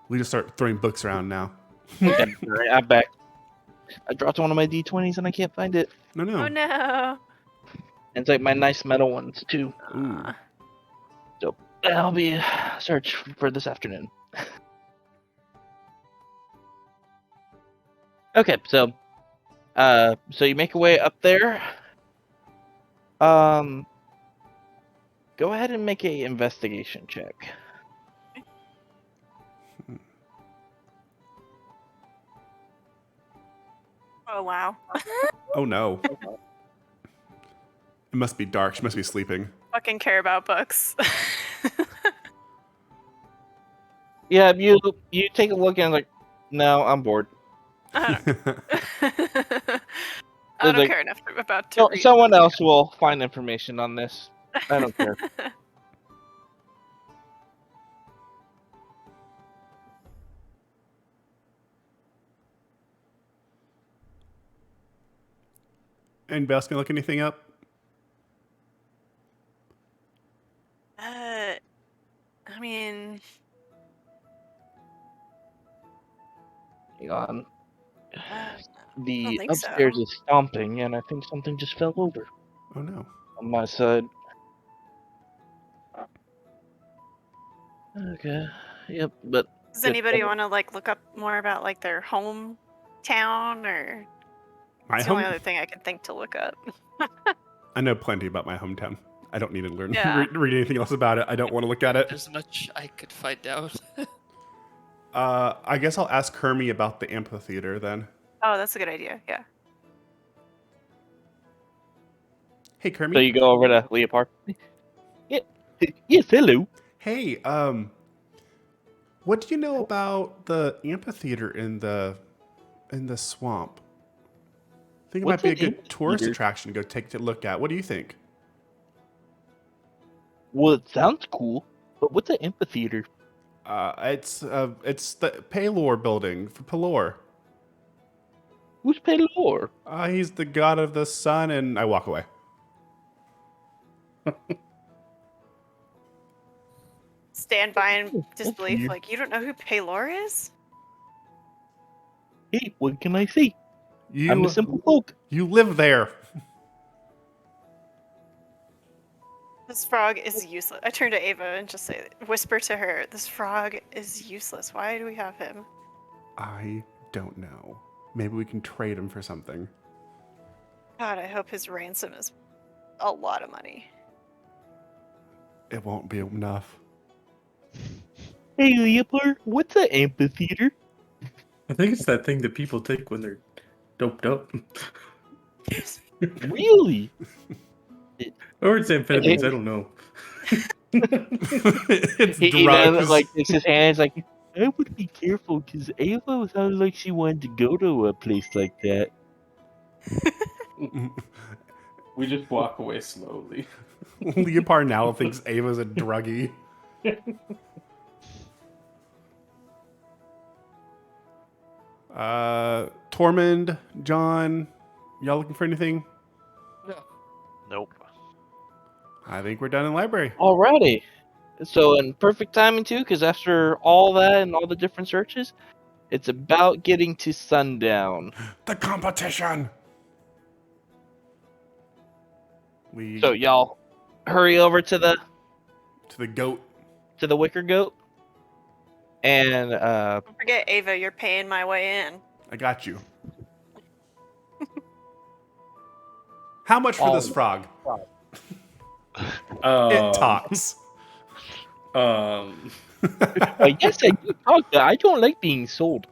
Speaker 3: We just start throwing books around now.
Speaker 1: Okay, alright, I'm back. I dropped one of my D20s and I can't find it.
Speaker 3: No, no.
Speaker 2: Oh no.
Speaker 1: And it's like my nice metal ones too.
Speaker 3: Ooh.
Speaker 1: So I'll be search for this afternoon. Okay, so you make your way up there. Go ahead and make a investigation check.
Speaker 2: Oh wow.
Speaker 3: Oh no. It must be dark. She must be sleeping.
Speaker 2: Fucking care about books.
Speaker 1: Yeah, you take a look and like, no, I'm bored.
Speaker 2: I don't, I don't
Speaker 1: like,
Speaker 2: care enough about to read.
Speaker 1: Someone else will find information on this. I don't care.
Speaker 3: Anybody else gonna look anything up?
Speaker 2: I mean,
Speaker 1: Hang on. The
Speaker 2: don't think
Speaker 1: upstairs
Speaker 2: so.
Speaker 1: is stomping, and I think something just fell over
Speaker 3: Oh no.
Speaker 1: on my side. Okay. Yep, but
Speaker 2: does
Speaker 1: Good
Speaker 2: anybody
Speaker 1: point.
Speaker 2: want to like look up more about like their hometown or?
Speaker 3: My
Speaker 2: It's the only
Speaker 3: home.
Speaker 2: other thing I can think to look up.
Speaker 3: I know plenty about my hometown. I don't need to learn
Speaker 2: Yeah.
Speaker 3: read anything else about it. I don't want to look at it.
Speaker 5: There's much I could find out.
Speaker 3: I guess I'll ask Kermie about the amphitheater then.
Speaker 2: Oh, that's a good idea. Yeah.
Speaker 3: Hey Kermie.
Speaker 1: so you go over to Leopard. Yeah. Yes, hello.
Speaker 3: Hey, what do you know about the amphitheater in the swamp? I think it
Speaker 1: What's
Speaker 3: might be a
Speaker 1: an
Speaker 3: good tourist
Speaker 1: amphitheater?
Speaker 3: attraction to go take a look at. What do you think?
Speaker 1: Well, it sounds cool, but what's an amphitheater?
Speaker 3: It's the Pelor building for Pelor.
Speaker 1: Who's Pelor?
Speaker 3: He's the god of the sun, and I walk away.
Speaker 2: Stand by in
Speaker 1: that's
Speaker 2: disbelief.
Speaker 1: weird.
Speaker 2: Like, you don't know who Paylor is?
Speaker 1: Hey, what can I say? I'm
Speaker 3: You
Speaker 1: a simple folk.
Speaker 3: you live there.
Speaker 2: This frog is useless. I turn to Ava and just say, whisper to her, this frog is useless. Why do we have him?
Speaker 3: I don't know. Maybe we can trade him for something.
Speaker 2: God, I hope his ransom is a lot of money.
Speaker 3: It won't be enough.
Speaker 1: Hey, Leopard, what's an amphitheater?
Speaker 7: I think it's that thing that people take when they're doped up.
Speaker 1: Really?
Speaker 7: Or it's amphetamines, I don't know.
Speaker 3: It's
Speaker 1: He
Speaker 3: drugs.
Speaker 1: then, like, it's his hands like, I would be careful because Ava sounded like she wanted to go to a place like that.
Speaker 7: We just walk away slowly.
Speaker 3: Leopard now thinks Ava's a druggie. Tormund, John, y'all looking for anything?
Speaker 5: No.
Speaker 6: Nope.
Speaker 3: I think we're done in library.
Speaker 1: Alrighty. So in perfect timing too, because after all that and all the different searches, it's about getting to sundown.
Speaker 3: The competition. We
Speaker 1: So y'all hurry over to the
Speaker 3: goat.
Speaker 1: wicker goat. And
Speaker 2: Don't forget, Ava, you're paying my way in.
Speaker 3: I got you. How much for this frog? It talks.
Speaker 1: yes, I do talk. I don't like being sold.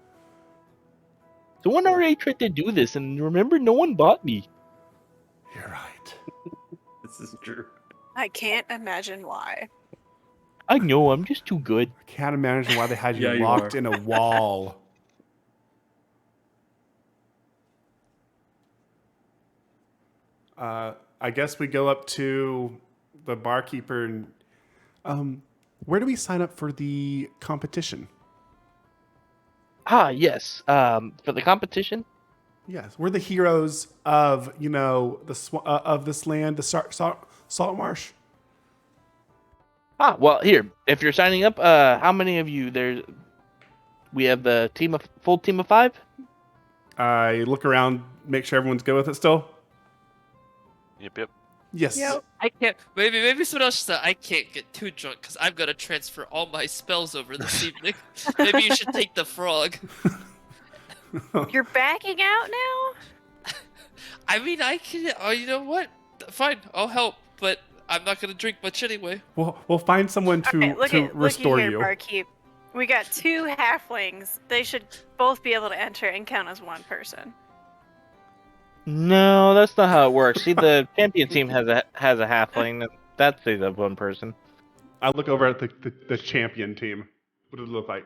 Speaker 1: Someone already tried to do this, and remember, no one bought me.
Speaker 3: You're right.
Speaker 7: This is true.
Speaker 2: I can't imagine why.
Speaker 1: I know, I'm just too good.
Speaker 3: I can't imagine why they had you
Speaker 7: Yeah, you
Speaker 3: locked
Speaker 7: are.
Speaker 3: in a wall. I guess we go up to the barkeeper and where do we sign up for the competition?
Speaker 1: Ah, yes. For the competition,
Speaker 3: Yes, we're the heroes of of this land, the salt marsh.
Speaker 1: well, here, if you're signing up, how many of you there? We have the full team of 5.
Speaker 3: I look around, make sure everyone's good with it still.
Speaker 6: Yep.
Speaker 3: Yes.
Speaker 2: Yep.
Speaker 5: I can't. Maybe someone else said I can't get too drunk because I'm gonna transfer all my spells over this evening. Maybe you should take the frog.
Speaker 2: You're backing out now?
Speaker 5: I mean, I can. Oh, you know what? Fine, I'll help. But I'm not gonna drink much anyway.
Speaker 3: We'll find someone to
Speaker 2: Okay, look
Speaker 3: restore
Speaker 2: at here,
Speaker 3: you.
Speaker 2: barkeep. We got 2 halflings. They should both be able to enter and count as one person.
Speaker 1: No, that's not how it works. See, the champion team has a halfling. That stays up one person.
Speaker 3: I look over at the champion team. What does it look like?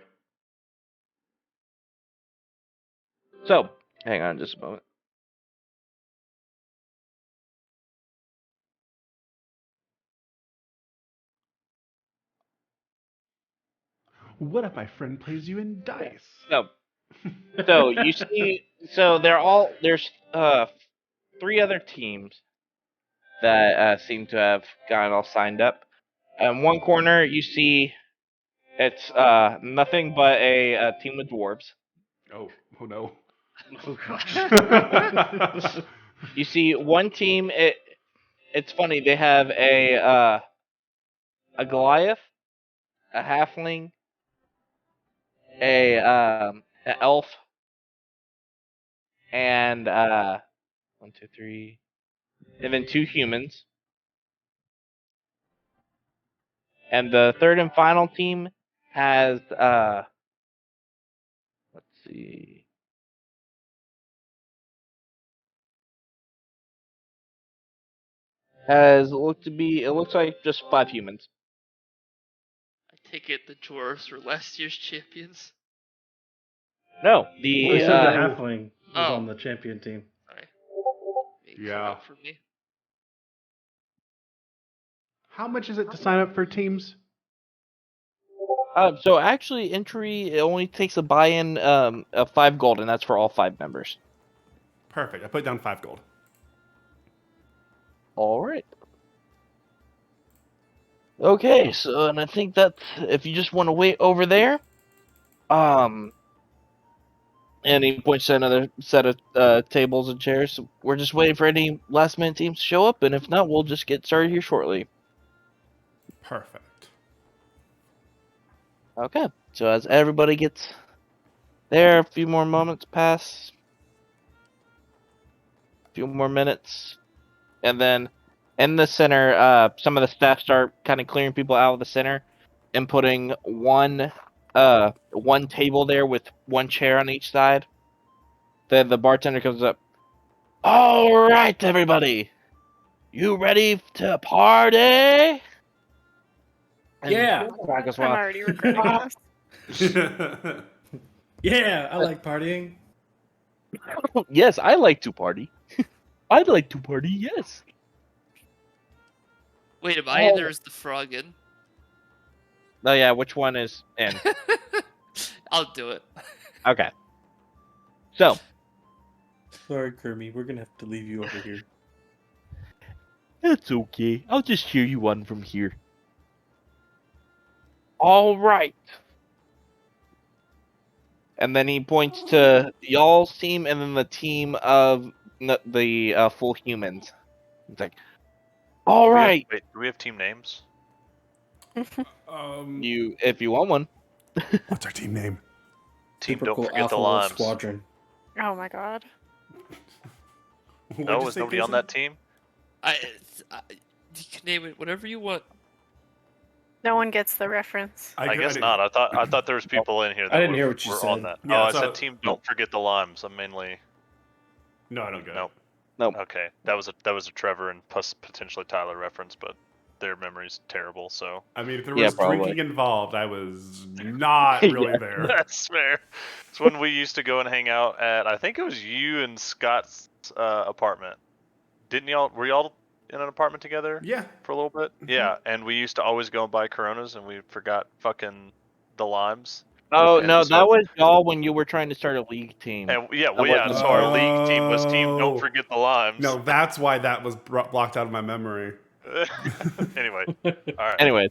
Speaker 1: So, hang on just a moment.
Speaker 3: What if my friend plays you in dice?
Speaker 1: So you see, so there's 3 other teams that seem to have gotten all signed up. In one corner, you see it's nothing but a team with dwarves.
Speaker 3: Oh no.
Speaker 7: Oh gosh.
Speaker 1: You see one team. It's funny. They have a Goliath, a halfling, an elf, and 1, 2, 3, and then 2 humans. And the third and final team has let's see. It looks like just 5 humans.
Speaker 5: I take it the dwarves were last year's champions.
Speaker 1: No,
Speaker 7: They said the
Speaker 1: the
Speaker 7: halfling was
Speaker 5: Oh.
Speaker 7: on the champion team.
Speaker 5: Sorry. Being cut
Speaker 3: Yeah.
Speaker 5: out for me.
Speaker 3: How much is it to sign up for teams?
Speaker 1: so actually entry it only takes a buy-in of 5 gold, and that's for all 5 members.
Speaker 3: Perfect. I put down 5 gold.
Speaker 1: All right. Okay, so and I think that if you just want to wait over there, and he points to another set of tables and chairs. We're just waiting for any last-minute teams to show up, and if not, we'll just get started here shortly.
Speaker 3: Perfect.
Speaker 1: Okay, so as everybody gets there, a few more moments pass, a few more minutes, and then in the center, some of the staff start kind of clearing people out of the center and putting one table there with 1 chair on each side. Then the bartender comes up. All right, everybody, you ready to party? And
Speaker 4: Yeah.
Speaker 1: Back as
Speaker 2: I'm
Speaker 1: well.
Speaker 2: already regretting this.
Speaker 4: Yeah, I like partying.
Speaker 1: Yes, I like to party. I'd like to party. Yes.
Speaker 5: Wait, am I
Speaker 1: Oh.
Speaker 5: there's the frog in?
Speaker 1: Oh yeah, which one is in?
Speaker 5: I'll do it.
Speaker 1: Okay. So
Speaker 7: Sorry, Kermie, we're gonna have to leave you over here.
Speaker 1: that's okay. I'll just cheer you on from here. All right. And then he points to y'all's team and then the team of the full humans. It's like, all right,
Speaker 6: Wait, do we have team names?
Speaker 1: if you want one.
Speaker 3: What's our team name?
Speaker 6: Team
Speaker 4: Typical
Speaker 6: Don't Forget the
Speaker 4: Alpha Wolf
Speaker 6: Limes.
Speaker 4: Squadron.
Speaker 2: Oh my god.
Speaker 3: What'd
Speaker 6: No,
Speaker 3: you
Speaker 6: was
Speaker 3: say,
Speaker 6: nobody on
Speaker 3: Casey?
Speaker 6: that team?
Speaker 5: You can name it whatever you want.
Speaker 2: No one gets the reference.
Speaker 6: I guess not. I thought there was people in here that
Speaker 4: I didn't hear what you
Speaker 6: were
Speaker 4: said.
Speaker 6: on that.
Speaker 3: Yeah,
Speaker 6: oh, I
Speaker 3: so-
Speaker 6: said Team Don't Forget the Limes. I'm mainly
Speaker 3: No, I don't get
Speaker 6: Nope.
Speaker 3: it.
Speaker 1: Nope.
Speaker 6: okay. That was a Trevor and potentially Tyler reference, but their memory's terrible. So
Speaker 3: I mean, if there
Speaker 1: Yeah,
Speaker 3: was
Speaker 1: probably.
Speaker 3: drinking involved, I was not really
Speaker 1: Yeah.
Speaker 3: there.
Speaker 6: that's fair. It's when we used to go and hang out at. I think it was you and Scott's apartment. Didn't y'all? Were y'all in an apartment together
Speaker 3: Yeah.
Speaker 6: for a little bit?
Speaker 3: Mhm.
Speaker 6: Yeah, and we used to always go and buy Coronas, and we forgot fucking the limes.
Speaker 1: Oh
Speaker 6: And
Speaker 1: no,
Speaker 6: so-
Speaker 1: that was y'all when you were trying to start a league team.
Speaker 6: And yeah,
Speaker 1: That
Speaker 6: well, yeah.
Speaker 1: wasn't
Speaker 6: So our league team was Team
Speaker 3: Oh.
Speaker 6: Don't Forget the Limes.
Speaker 3: No, that's why that was blocked out of my memory.
Speaker 6: Anyway, all right.
Speaker 1: Anyways,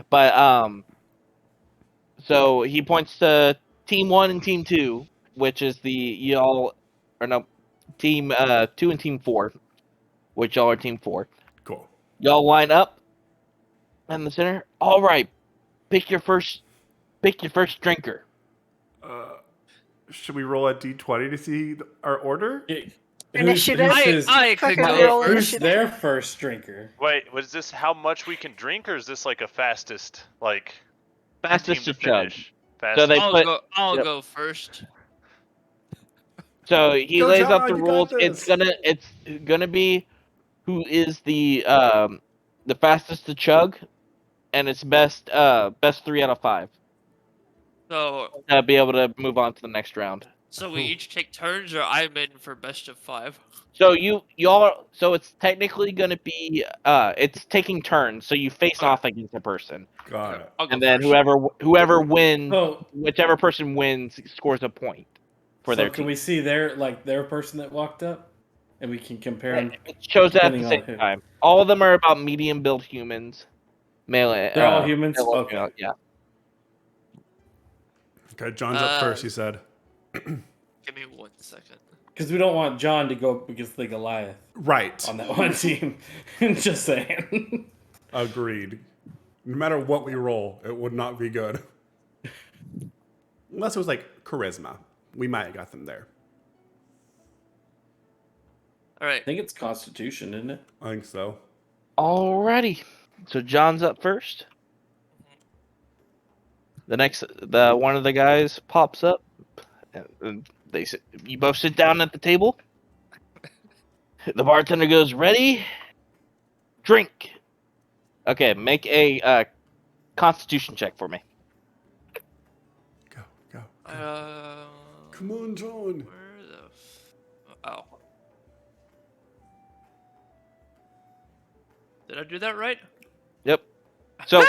Speaker 1: but so he points to team 1 and team 2, which is team 2 and team 4, which y'all are team 4.
Speaker 3: Cool.
Speaker 1: Y'all line up in the center. All right, pick your first drinker.
Speaker 3: Should we roll a d20 to see our order?
Speaker 4: Yeah,
Speaker 2: Initiative.
Speaker 5: I could
Speaker 2: Fucking
Speaker 5: go
Speaker 2: roll
Speaker 5: first.
Speaker 4: Who's
Speaker 2: initiative.
Speaker 4: their first drinker?
Speaker 6: Wait, was this how much we can drink, or is this like a fastest, like team
Speaker 1: Fastest
Speaker 6: to
Speaker 1: to chug.
Speaker 6: finish?
Speaker 1: So they
Speaker 6: Fastest.
Speaker 1: put.
Speaker 5: I'll
Speaker 1: yep.
Speaker 5: go first.
Speaker 1: So he
Speaker 3: Go,
Speaker 1: lays
Speaker 3: John,
Speaker 1: out the
Speaker 3: you got
Speaker 1: rules.
Speaker 3: this.
Speaker 1: It's gonna be who is the fastest to chug, and it's best 3 out of 5
Speaker 5: So
Speaker 1: to be able to move on to the next round.
Speaker 5: we each take turns, or I'm in for best of 5.
Speaker 1: So y'all so it's technically gonna be it's taking turns. So you face
Speaker 5: Okay.
Speaker 1: off against a person,
Speaker 3: Got it.
Speaker 5: I'll go
Speaker 1: and then
Speaker 5: first.
Speaker 1: whoever wins,
Speaker 4: Oh,
Speaker 1: whichever person wins scores a point for
Speaker 4: so
Speaker 1: their
Speaker 4: can
Speaker 1: team.
Speaker 4: we see their person that walked up, and we can compare them?
Speaker 1: It shows that at the
Speaker 4: depending
Speaker 1: same
Speaker 4: on who.
Speaker 1: time. All of them are about medium build humans. Male.
Speaker 4: They're all humans?
Speaker 1: male or
Speaker 4: Okay.
Speaker 1: female, yeah.
Speaker 3: Okay, John's up first. He
Speaker 5: Uh,
Speaker 3: said.
Speaker 5: Give me 1 second.
Speaker 4: Because we don't want John to go up against the Goliath
Speaker 3: Right.
Speaker 4: on that one team. Just saying.
Speaker 3: Agreed. No matter what we roll, it would not be good. Unless it was like charisma. We might have got them there.
Speaker 5: All right.
Speaker 4: I think it's Constitution, isn't it?
Speaker 3: I think so.
Speaker 1: Alrighty. So John's up first. The one of the guys pops up, and you both sit down at the table. The bartender goes, "Ready? Drink." Okay, make a Constitution check for me.
Speaker 3: Go, go.
Speaker 5: Come
Speaker 3: on, John.
Speaker 5: Where the? Oh. Did I do that right?
Speaker 1: Yep. So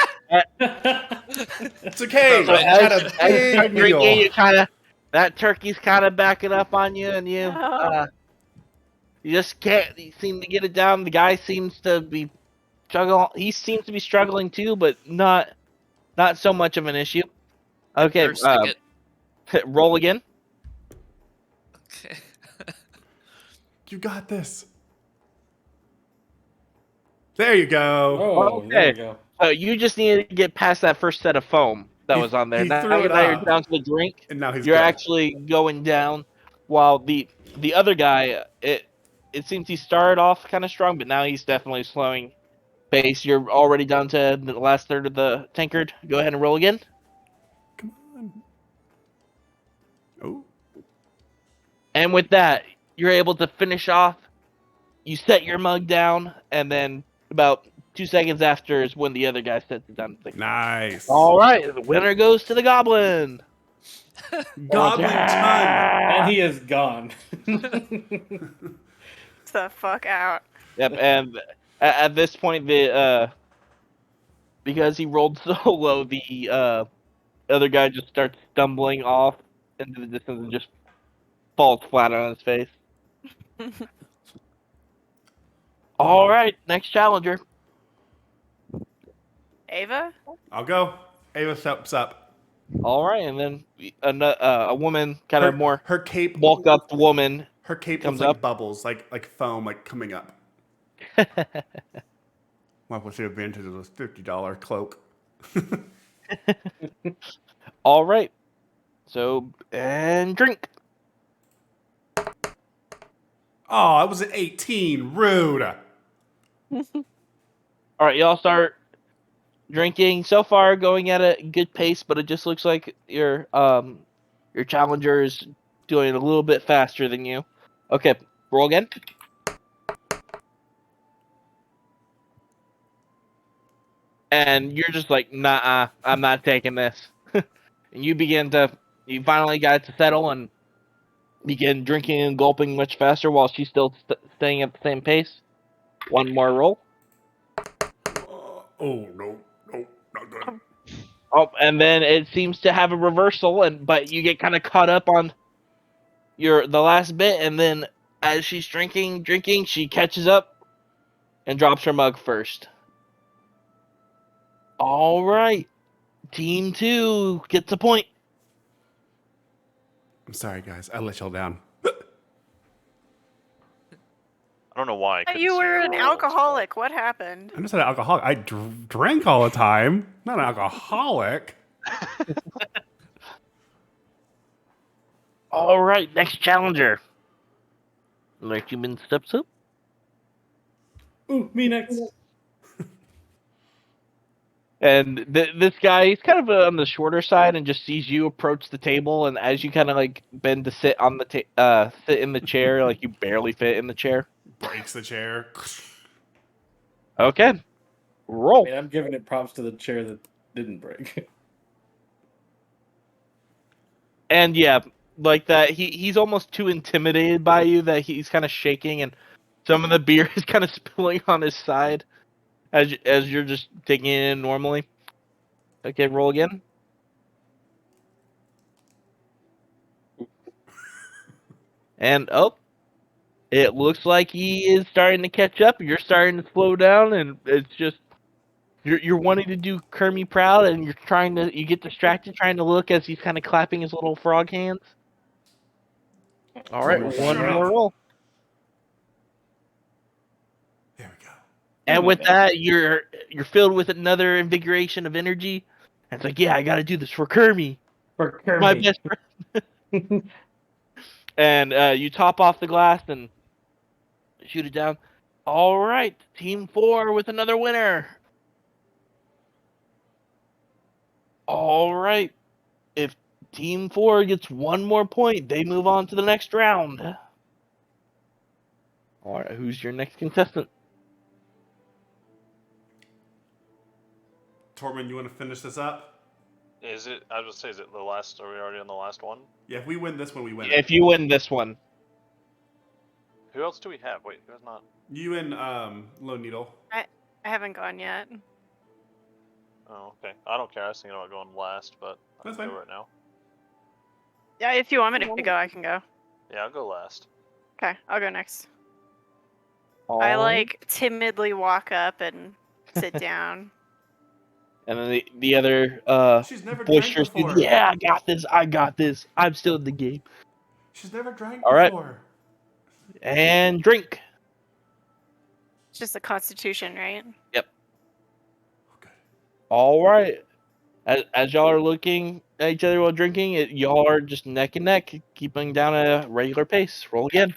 Speaker 3: It's okay.
Speaker 1: So
Speaker 3: I had
Speaker 1: as
Speaker 3: a
Speaker 1: you start
Speaker 3: big
Speaker 1: drinking,
Speaker 3: meal.
Speaker 1: you that turkey's kind of backing up on you, and you you just can't. You seem to get it down. The guy seems to be struggling. He seems to be struggling too, but not so much of an issue. Okay,
Speaker 5: Nursing it.
Speaker 1: roll again.
Speaker 5: Okay.
Speaker 3: You got this. There you go.
Speaker 4: Oh, there
Speaker 1: Okay.
Speaker 4: you go.
Speaker 1: So you just needed to get past that first set of foam that
Speaker 3: He-
Speaker 1: was on there.
Speaker 3: he
Speaker 1: Now,
Speaker 3: threw it
Speaker 1: now you're
Speaker 3: up.
Speaker 1: down to the drink.
Speaker 3: And now he's
Speaker 1: You're
Speaker 3: good.
Speaker 1: actually going down, while the other guy, it seems he started off kind of strong, but now he's definitely slowing pace. You're already down to the last third of the tankard. Go ahead and roll again.
Speaker 3: Come on. Oh.
Speaker 1: And with that, you're able to finish off. You set your mug down, and then about 2 seconds after is when the other guy sets it down.
Speaker 3: Nice.
Speaker 1: All right, the winner goes to the goblin.
Speaker 3: Goblin ton.
Speaker 4: And he is gone.
Speaker 2: The fuck out.
Speaker 1: Yep, and at this point, the because he rolled so low, the other guy just starts stumbling off into the distance and just falls flat on his face. All right, next challenger.
Speaker 2: Ava?
Speaker 3: I'll go. Ava steps up.
Speaker 1: All right, and then a woman, kind of more
Speaker 3: Her cape.
Speaker 1: bulk up woman.
Speaker 3: Her cape
Speaker 1: comes
Speaker 3: comes like
Speaker 1: up.
Speaker 3: bubbles, like foam, like coming up. Well, what's the advantage of this $50 cloak?
Speaker 1: All right, so and drink.
Speaker 3: Oh, I was at 18. Rude.
Speaker 1: All right, y'all start drinking. So far, going at a good pace, but it just looks like your challenger is doing it a little bit faster than you. Okay, roll again. And you're just like, nah, I'm not taking this. And you finally got it to settle and begin drinking and gulping much faster while she's still staying at the same pace. One more roll.
Speaker 3: Oh, no, not good.
Speaker 1: Oh, and then it seems to have a reversal, but you get kind of caught up on the last bit, and then as she's drinking, she catches up and drops her mug first. All right, Team 2 gets a point.
Speaker 3: I'm sorry, guys. I let y'all down.
Speaker 6: I don't know why. I couldn't
Speaker 2: You
Speaker 6: see
Speaker 2: were
Speaker 6: your
Speaker 2: an
Speaker 6: roll.
Speaker 2: alcoholic. What happened?
Speaker 3: I'm just an alcoholic. I drank all the time. Not an alcoholic.
Speaker 1: All right, next challenger. Another human steps up.
Speaker 4: Ooh, me next.
Speaker 1: And this guy, he's kind of on the shorter side and just sees you approach the table. And as you kind of like bend to sit on the sit in the chair, like you barely fit in the chair.
Speaker 3: Breaks the chair.
Speaker 1: Okay,
Speaker 4: I
Speaker 1: roll.
Speaker 4: mean, I'm giving it props to the chair that didn't break.
Speaker 1: And yeah, like that, he's almost too intimidated by you that he's kind of shaking, and some of the beer is kind of spilling on his side as you're just taking it in normally. Okay, roll again. And it looks like he is starting to catch up. You're starting to slow down, and it's just you're wanting to do Kermie proud, and you get distracted trying to look as he's kind of clapping his little frog hands. All right,
Speaker 4: Shut
Speaker 1: one
Speaker 3: up.
Speaker 1: more roll.
Speaker 3: There we go.
Speaker 1: And
Speaker 4: my
Speaker 1: with
Speaker 4: bad.
Speaker 1: that, you're filled with another invigoration of energy. And it's like, yeah, I got to do this for Kermie,
Speaker 4: For
Speaker 1: my
Speaker 4: Kirby.
Speaker 1: best friend. And you top off the glass and shoot it down. All right, Team 4 with another winner. All right, if Team 4 gets one more point, they move on to the next round. All right, who's your next contestant?
Speaker 3: Tormund, you want to finish this up?
Speaker 6: Is it? I was gonna say, is it the last? Are we already on the last one?
Speaker 3: Yeah, if we win this one, we win
Speaker 1: If
Speaker 3: it.
Speaker 1: you win this one,
Speaker 6: Who else do we have? Wait, who's not?
Speaker 3: You and Lone Needle.
Speaker 2: I haven't gone yet.
Speaker 6: Oh, okay. I don't care. I was thinking about going last, but I
Speaker 3: That's
Speaker 6: can go
Speaker 3: fine.
Speaker 6: right now.
Speaker 2: Yeah, if you want me to go, I can go.
Speaker 6: Yeah, I'll go last.
Speaker 2: Okay, I'll go next. I
Speaker 1: all right.
Speaker 2: like timidly walk up and sit down.
Speaker 1: And then the other
Speaker 3: She's never drank
Speaker 1: boisterous dude,
Speaker 3: before.
Speaker 1: yeah, I got this. I'm still in the game.
Speaker 3: She's never drank
Speaker 1: All right.
Speaker 3: before.
Speaker 1: And drink.
Speaker 2: It's just a constitution, right?
Speaker 3: Okay.
Speaker 1: All right. As y'all are looking at each other while drinking, y'all are just neck and neck, keeping down a regular pace. Roll again.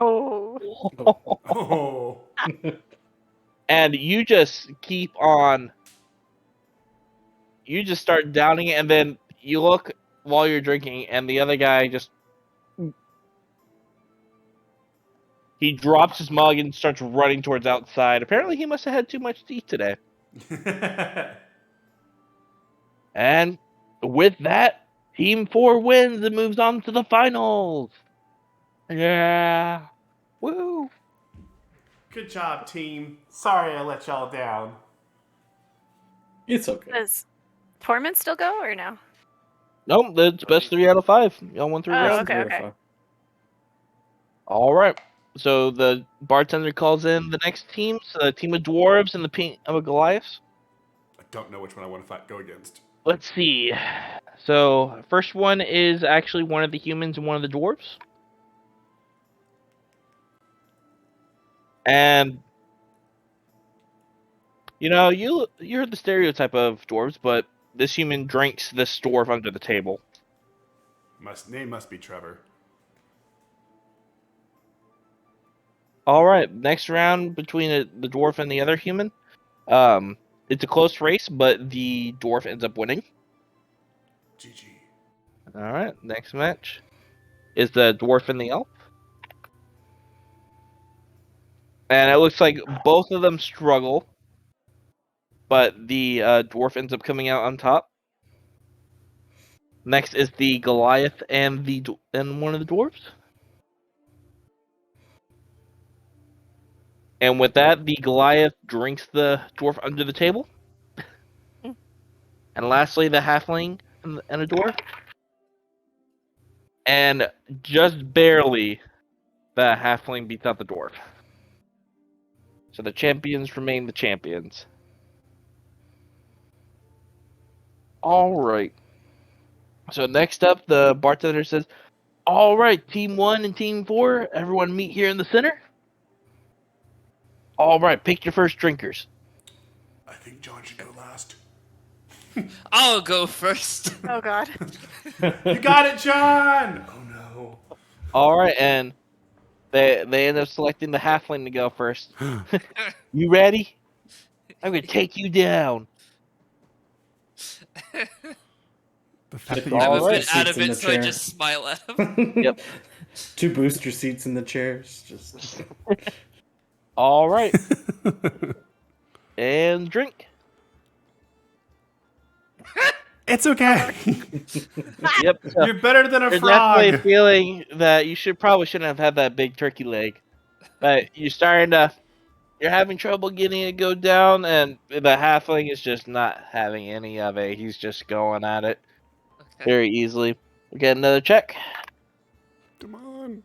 Speaker 2: Oh.
Speaker 3: Oh.
Speaker 1: And you just keep on. You just start downing it, and then you look while you're drinking, and the other guy just. He drops his mug and starts running towards outside. Apparently, he must have had too much to eat today. And with that, Team 4 wins and moves on to the finals. Yeah. Woo.
Speaker 3: Good job, team. Sorry I let y'all down.
Speaker 4: It's okay.
Speaker 2: Does Torment still go or no?
Speaker 1: Nope, that's best 3 out of 5. Y'all won 3
Speaker 2: Oh,
Speaker 1: rounds.
Speaker 2: okay.
Speaker 1: All right. So the bartender calls in the next team, so the team of dwarves and the team of Goliaths.
Speaker 3: I don't know which one I want to go against.
Speaker 1: Let's see. So first one is actually one of the humans and one of the dwarves. And you know, you heard the stereotype of dwarves, but this human drinks this dwarf under the table.
Speaker 3: Name must be Trevor.
Speaker 1: All right, next round between the dwarf and the other human. It's a close race, but the dwarf ends up winning.
Speaker 3: GG.
Speaker 1: All right, next match is the dwarf and the elf. And it looks like both of them struggle, but the dwarf ends up coming out on top. Next is the Goliath and one of the dwarves. And with that, the Goliath drinks the dwarf under the table. And lastly, the halfling and a dwarf. And just barely, the halfling beats out the dwarf. So the champions remain the champions. All right. So next up, the bartender says, all right, Team 1 and Team 4, everyone meet here in the center. All right, pick your first drinkers.
Speaker 3: I think John should go last.
Speaker 5: I'll go first.
Speaker 2: Oh God.
Speaker 3: You got it, John. Oh no.
Speaker 1: All right, and they end up selecting the halfling to go first. You ready? I'm gonna take you down.
Speaker 3: The fact that
Speaker 4: Two
Speaker 3: you
Speaker 5: I'm a
Speaker 1: All
Speaker 5: bit
Speaker 1: right.
Speaker 5: out
Speaker 4: seats
Speaker 5: of
Speaker 4: in
Speaker 5: it,
Speaker 4: the
Speaker 5: so I
Speaker 4: chair.
Speaker 5: just smile at him.
Speaker 1: Yep.
Speaker 4: 2 booster seats in the chairs. Just
Speaker 1: All right, and drink.
Speaker 3: It's okay.
Speaker 1: Yep. So
Speaker 3: You're better than a
Speaker 1: you're definitely
Speaker 3: frog.
Speaker 1: feeling that you shouldn't have had that big turkey leg, but you're having trouble getting it to go down, and the halfling is just not having any of it. He's just going at it
Speaker 5: Okay.
Speaker 1: very easily. We get another check.
Speaker 3: Come on.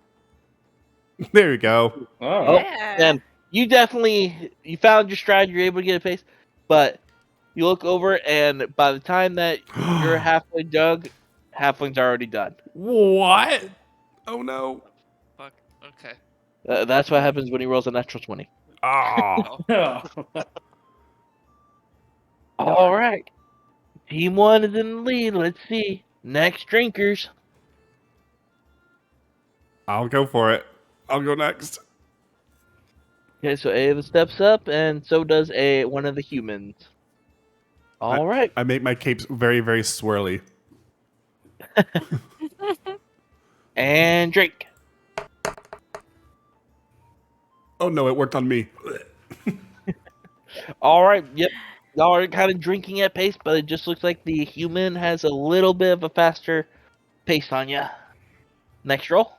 Speaker 3: There we go.
Speaker 4: oh,
Speaker 2: Yeah.
Speaker 1: And you found your stride. You're able to get a pace, but you look over, and by the time that you're halfway dug, halfling's already done.
Speaker 3: What? Oh no.
Speaker 5: Fuck. Okay.
Speaker 1: That's what happens when he rolls a natural 20.
Speaker 3: Oh.
Speaker 5: Oh.
Speaker 1: All right. Team 1 is in the lead. Let's see. Next drinkers.
Speaker 3: I'll go for it. I'll go next.
Speaker 1: Okay, so Ava steps up, and so does one of the humans. All right.
Speaker 3: I make my capes very, very swirly.
Speaker 1: And drink.
Speaker 3: Oh no, it worked on me.
Speaker 1: All right. Yep. Y'all are kind of drinking at pace, but it just looks like the human has a little bit of a faster pace on you. Next roll.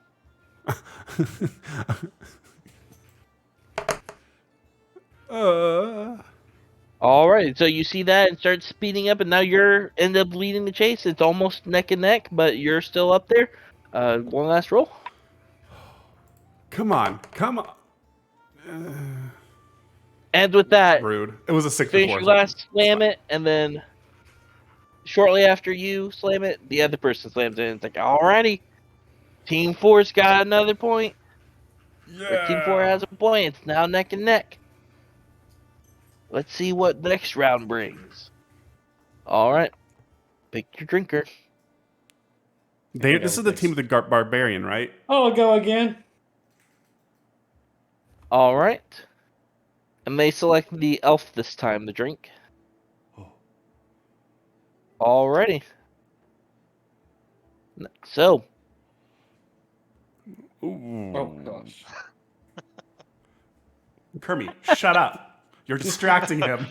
Speaker 1: All right. So you see that and start speeding up, and now you're end up leading the chase. It's almost neck and neck, but you're still up there. One last roll.
Speaker 3: Come on. Come on.
Speaker 1: And with that,
Speaker 3: Rude. It was a 6
Speaker 1: finish
Speaker 3: before.
Speaker 1: your
Speaker 3: so
Speaker 1: last, slam
Speaker 3: fine.
Speaker 1: it, and then shortly after you slam it, the other person slams it. And it's like, alrighty, Team 4's got another point. Or Team 4 has a point. It's now neck and neck. Let's see what the next round brings. All right, pick your drinker.
Speaker 3: This is the team of the barbarian, right?
Speaker 4: oh, I'll go again.
Speaker 1: All right, and they select the elf this time to drink.
Speaker 3: Oh.
Speaker 1: Alrighty. So,
Speaker 3: Ooh.
Speaker 4: Oh gosh.
Speaker 3: Kermit, shut up. You're distracting him.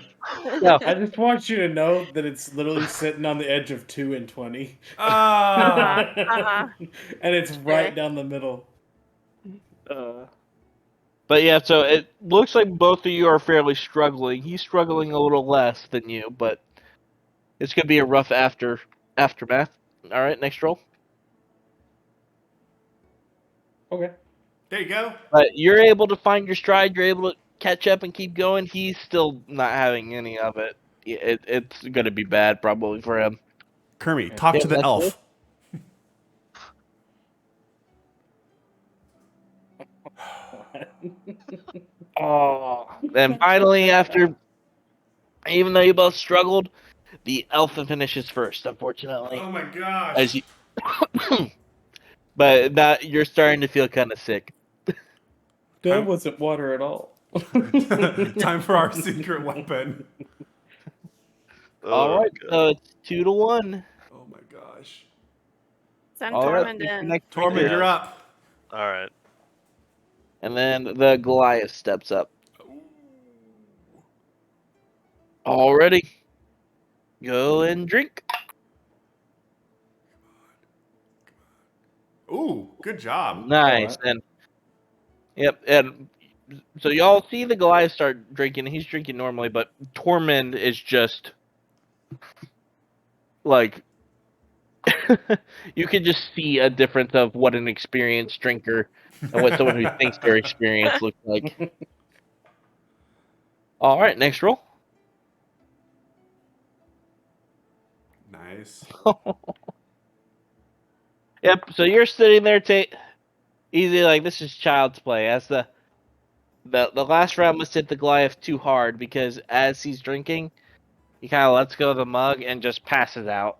Speaker 1: no,
Speaker 4: I just want you to know that it's literally sitting on the edge of 2 and 20.
Speaker 3: Ah.
Speaker 2: Uh-huh.
Speaker 4: And it's right down the middle.
Speaker 1: but yeah, so it looks like both of you are fairly struggling. He's struggling a little less than you, but it's gonna be a rough aftermath. All right, next roll.
Speaker 4: Okay.
Speaker 3: There you go.
Speaker 1: But you're able to find your stride. You're able to catch up and keep going. He's still not having any of it. It's gonna be bad probably for him.
Speaker 3: Kermit, talk
Speaker 1: Yeah,
Speaker 3: to the
Speaker 1: that's
Speaker 3: elf.
Speaker 1: it. Oh, and finally, after even though you both struggled, the elf finishes first, unfortunately.
Speaker 3: Oh my gosh.
Speaker 1: As you, but that you're starting to feel kind of sick.
Speaker 4: That wasn't water at all.
Speaker 3: Time for our secret weapon.
Speaker 1: All
Speaker 6: Oh,
Speaker 1: right,
Speaker 6: God.
Speaker 1: so it's 2-1.
Speaker 3: Oh my gosh.
Speaker 2: Send
Speaker 1: All right,
Speaker 2: Tormund
Speaker 1: pick the
Speaker 2: in.
Speaker 1: next
Speaker 3: Tormund,
Speaker 1: drinker.
Speaker 3: you're up.
Speaker 6: All right.
Speaker 1: And then the Goliath steps up. Already. Go and drink.
Speaker 3: Ooh, good job.
Speaker 1: Nice.
Speaker 4: Alright.
Speaker 1: And yep, and so y'all see the Goliath start drinking. He's drinking normally, but Tormund is just like you can just see a difference of what an experienced drinker and what someone who thinks they're experienced looks like. All right, next roll.
Speaker 3: Nice.
Speaker 1: Yep. So you're sitting there, easy like this is child's play. As the last round must hit the Goliath too hard because as he's drinking, He kind of lets go of the mug and just passes out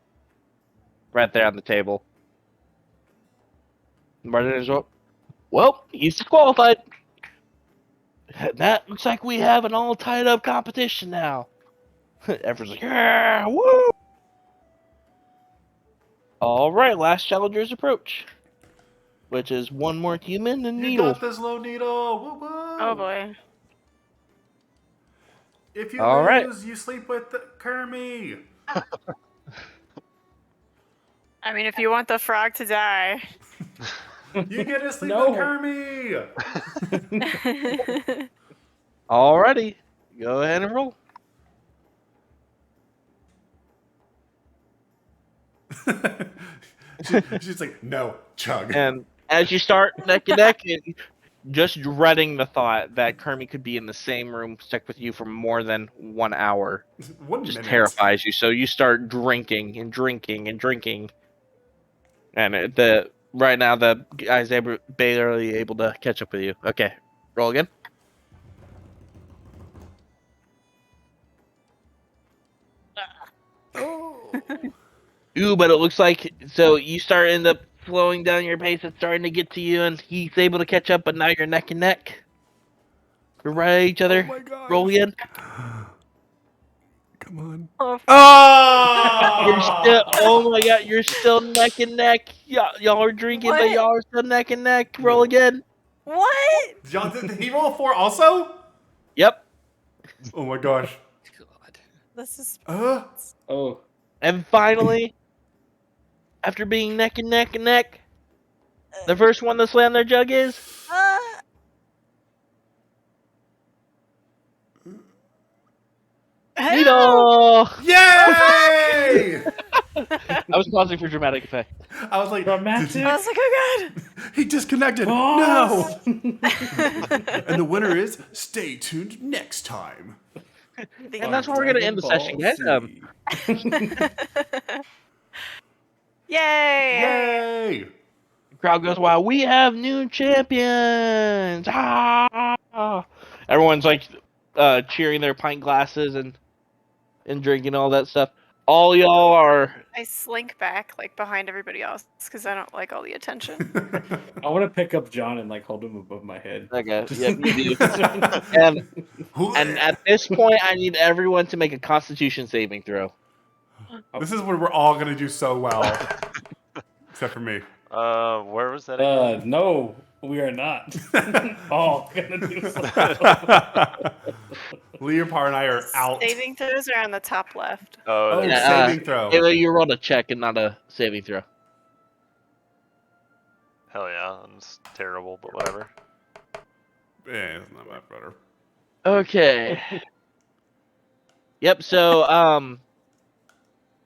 Speaker 1: right there on the table. Bartender's well, he's disqualified. That looks like we have an all tied up competition now. Everyone's like, yeah, woo! All right, last challengers approach, which is one more human and
Speaker 3: You
Speaker 1: Needle.
Speaker 3: got this, Low Needle. Woo woo.
Speaker 2: Oh boy.
Speaker 3: If you
Speaker 1: All right.
Speaker 3: lose, you sleep with Kermie.
Speaker 2: I mean, if you want the frog to die.
Speaker 3: You get to sleep
Speaker 4: No.
Speaker 3: with Kermie.
Speaker 1: Alrighty, go ahead and roll.
Speaker 3: She's like, no, chug.
Speaker 1: And as you start neck and neck, just dreading the thought that Kermie could be in the same room stuck with you for more than 1 hour
Speaker 3: 1
Speaker 1: just
Speaker 3: minute.
Speaker 1: terrifies you. So you start drinking and drinking and drinking. And right now the guy's barely able to catch up with you. Okay, roll again. Ooh, but it looks like so you end up slowing down your pace. It's starting to get to you, and he's able to catch up. But now you're neck and neck. You're right at each other.
Speaker 3: Oh my god.
Speaker 1: Roll again.
Speaker 3: Come on.
Speaker 2: Oh,
Speaker 1: You're
Speaker 3: Oh!
Speaker 1: still. Oh my god, you're still neck and neck. Y'all are drinking, but
Speaker 2: What?
Speaker 1: y'all are still neck and neck. Roll again.
Speaker 2: what?
Speaker 3: Did he roll a 4 also?
Speaker 1: Yep.
Speaker 3: Oh my gosh.
Speaker 5: God.
Speaker 2: This is.
Speaker 4: Oh,
Speaker 1: And finally, after being neck and neck and neck, the first one to slam their jug is. Needle!
Speaker 3: Yay!
Speaker 1: I was pausing for dramatic effect.
Speaker 3: I was like,
Speaker 4: dramatic.
Speaker 2: I was like, oh
Speaker 3: he disconnected.
Speaker 4: Pause.
Speaker 3: No. And the winner is stay tuned next time.
Speaker 2: god.
Speaker 1: And that's where we're gonna end the session, guys.
Speaker 2: Yay!
Speaker 3: Yay!
Speaker 1: The crowd goes wild. We have new champions! Ah! Everyone's like cheering their pint glasses and drinking all that stuff. All y'all are.
Speaker 2: I slink back like behind everybody else because I don't like all the attention.
Speaker 4: I want to pick up John and like hold him above my head.
Speaker 1: Okay, yep, you do. And at this point, I need everyone to make a Constitution saving throw.
Speaker 3: This is where we're all gonna do so well, except for me.
Speaker 6: Where was that again?
Speaker 4: No, we are not. All gonna do so.
Speaker 3: Leopard and I are out.
Speaker 2: Saving throws are on the top left.
Speaker 3: Oh,
Speaker 1: Yeah,
Speaker 3: saving throw.
Speaker 1: You rolled a check and not a saving throw.
Speaker 6: Hell yeah, that's terrible, but whatever.
Speaker 3: Yeah, it's not that better.
Speaker 1: Okay. Yep. So,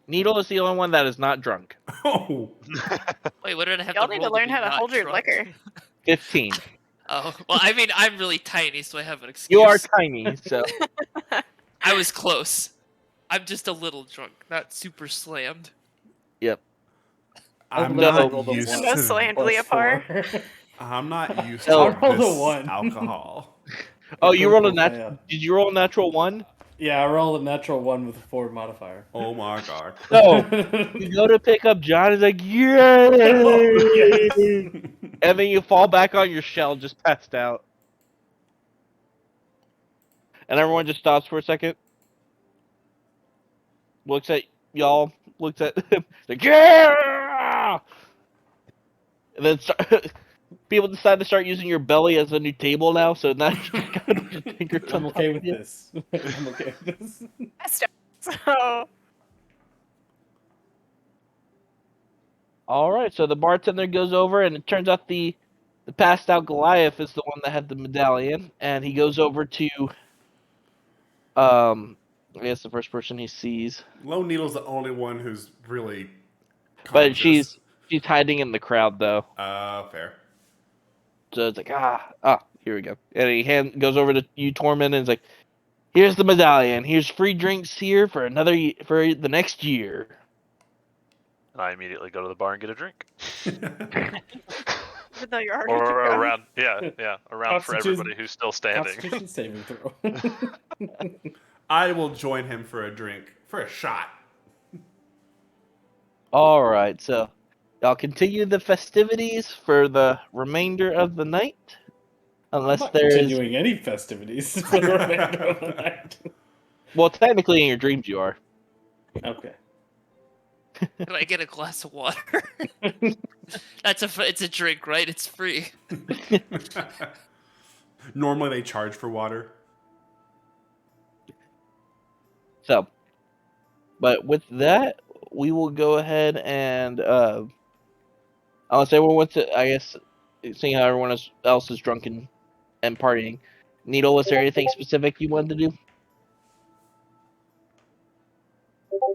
Speaker 1: Needle is the only one that is not drunk.
Speaker 3: Oh,
Speaker 5: Wait, what did I have
Speaker 2: Y'all
Speaker 5: to
Speaker 2: need
Speaker 5: roll
Speaker 2: to learn
Speaker 5: be
Speaker 2: how to
Speaker 5: not
Speaker 2: hold your
Speaker 5: drunk?
Speaker 2: liquor.
Speaker 1: 15.
Speaker 5: Oh, well, I mean, I'm really tiny, so I have an excuse.
Speaker 1: You are tiny, so
Speaker 5: I was close. I'm just a little drunk, not super slammed.
Speaker 3: I'm
Speaker 1: no.
Speaker 3: not used
Speaker 2: No
Speaker 3: to.
Speaker 2: slammed
Speaker 4: Plus
Speaker 2: Leopard.
Speaker 4: 4.
Speaker 3: I'm not used
Speaker 1: Oh.
Speaker 3: to
Speaker 4: I rolled a
Speaker 3: this
Speaker 4: 1.
Speaker 3: alcohol.
Speaker 1: Oh, you rolled a
Speaker 4: Yeah.
Speaker 1: Did you roll a natural 1?
Speaker 4: Yeah, I rolled a natural 1 with a 4 modifier.
Speaker 3: Oh my god.
Speaker 1: So you go to pick up John. He's like, yay! And then you fall back on your shell, just passed out. And everyone just stops for a second. Looks at y'all. Looks at him. Like, yeah! And then people decide to start using your belly as a new table now. So now you just got your finger
Speaker 4: I'm
Speaker 1: tunnel
Speaker 4: okay
Speaker 1: up
Speaker 4: with
Speaker 1: again.
Speaker 4: this. I'm okay with this.
Speaker 2: So
Speaker 1: All right, so the bartender goes over, and it turns out the passed out Goliath is the one that had the medallion, and he goes over to I guess the first person he sees,
Speaker 3: Lone Needle's the only one who's really.
Speaker 1: but
Speaker 3: Conscious.
Speaker 1: she's hiding in the crowd though.
Speaker 3: Fair.
Speaker 1: So it's like here we go, and he goes over to you, Tormund, and is like, "Here's the medallion. Here's free drinks here for for the next year."
Speaker 6: And I immediately go to the bar and get a drink.
Speaker 2: even though you're already
Speaker 6: Or
Speaker 2: drunk.
Speaker 6: around, around for
Speaker 4: Constitution-
Speaker 6: everybody who's still standing.
Speaker 4: Constitution saving throw.
Speaker 3: I will join him for a drink for a shot.
Speaker 1: All right, so y'all continue the festivities for the remainder of the night,
Speaker 4: I'm
Speaker 1: unless
Speaker 4: not
Speaker 1: there is.
Speaker 4: continuing any festivities for the remainder of the night.
Speaker 1: Well, technically, in your dreams, you are.
Speaker 4: Okay.
Speaker 5: Can I get a glass of water? It's a drink, right? It's free.
Speaker 3: Normally, they charge for water.
Speaker 1: So, but with that, we will go ahead and unless everyone wants to, I guess, seeing how everyone else is drunken and partying. Needle, was there anything specific you wanted to do?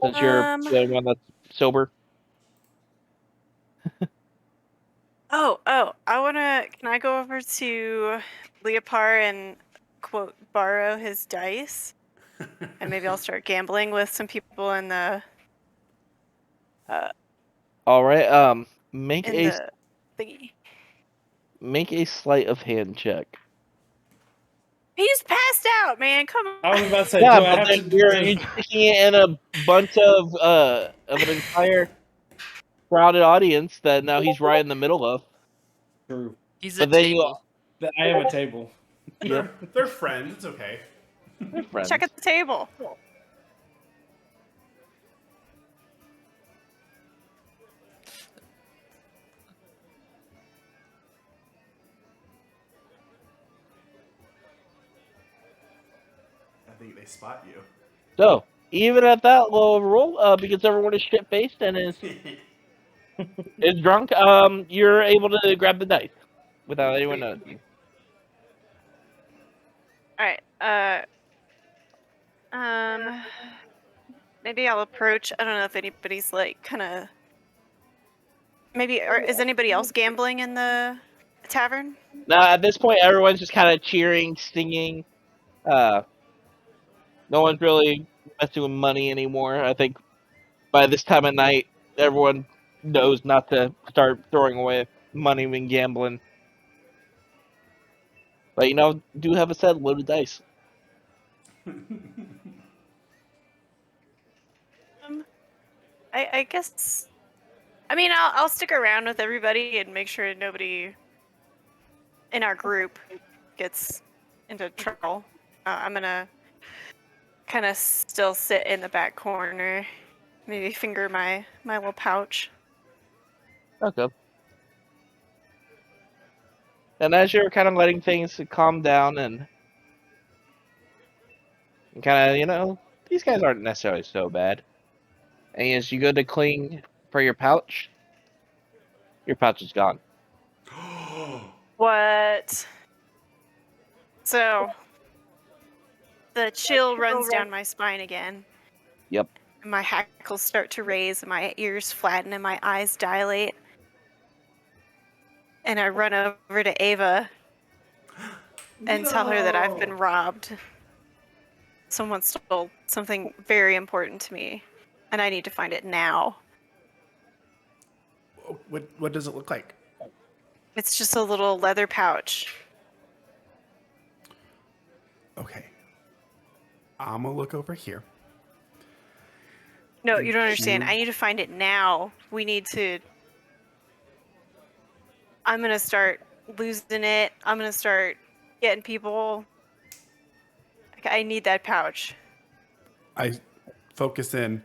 Speaker 1: Since you're the only one that's sober.
Speaker 2: Oh, can I go over to Leopard and quote borrow his dice? And maybe I'll start gambling with some people in the
Speaker 1: All right. Make
Speaker 2: in
Speaker 1: a
Speaker 2: the thingy.
Speaker 1: make a sleight of hand check.
Speaker 2: He's passed out, man. Come on.
Speaker 4: I was about to say,
Speaker 1: Yeah,
Speaker 4: do I
Speaker 1: but
Speaker 4: have
Speaker 1: then
Speaker 4: to
Speaker 1: you're
Speaker 4: do
Speaker 1: taking it in a bunch of an entire crowded audience that now he's right in the middle of.
Speaker 4: True.
Speaker 5: He's a
Speaker 1: But then you
Speaker 5: table.
Speaker 4: I am a table.
Speaker 3: They're friends. It's okay.
Speaker 1: they're friends.
Speaker 2: Check at the table.
Speaker 3: I think they spot you.
Speaker 1: So even at that low of a roll, because everyone is shit faced and is drunk, you're able to grab the dice without anyone noticing.
Speaker 2: All right. Maybe I'll approach. I don't know if anybody's like kind of. Maybe, or is anybody else gambling in the tavern?
Speaker 1: Now at this point, everyone's just kind of cheering, singing. No one's really messing with money anymore. I think by this time of night, everyone knows not to start throwing away money when gambling. But do have a set of loaded dice.
Speaker 2: I guess. I mean, I'll stick around with everybody and make sure nobody in our group gets into trouble. I'm gonna kind of still sit in the back corner, maybe finger my little pouch.
Speaker 1: Okay. And as you're kind of letting things calm down and kind of, these guys aren't necessarily so bad. And as you go to cling for your pouch is gone.
Speaker 2: What? So, the chill runs down my spine again.
Speaker 1: Yep.
Speaker 2: My hackles start to raise, and my ears flatten, and my eyes dilate. And I run over to Ava and tell her that I've been robbed. Someone stole something very important to me, and I need to find it now.
Speaker 3: What does it look like?
Speaker 2: It's just a little leather pouch.
Speaker 3: Okay. I'm gonna look over here.
Speaker 2: No, you don't understand.
Speaker 3: You-
Speaker 2: I need to find it now. We need to. I'm gonna start losing it. I'm gonna start getting people. I need that pouch.
Speaker 3: I focus in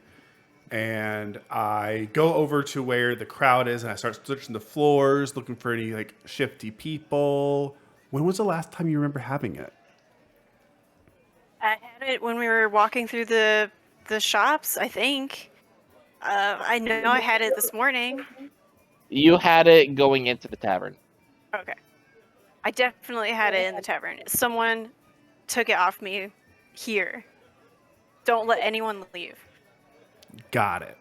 Speaker 3: and I go over to where the crowd is and I start searching the floors, looking for any like shifty people. When was the last time you remember having it?
Speaker 2: I had it when we were walking through the shops, I think. I know I had it this morning.
Speaker 1: You had it going into the tavern.
Speaker 2: Okay. I definitely had it in the tavern. Someone took it off me here. Don't let anyone leave.
Speaker 3: Got it.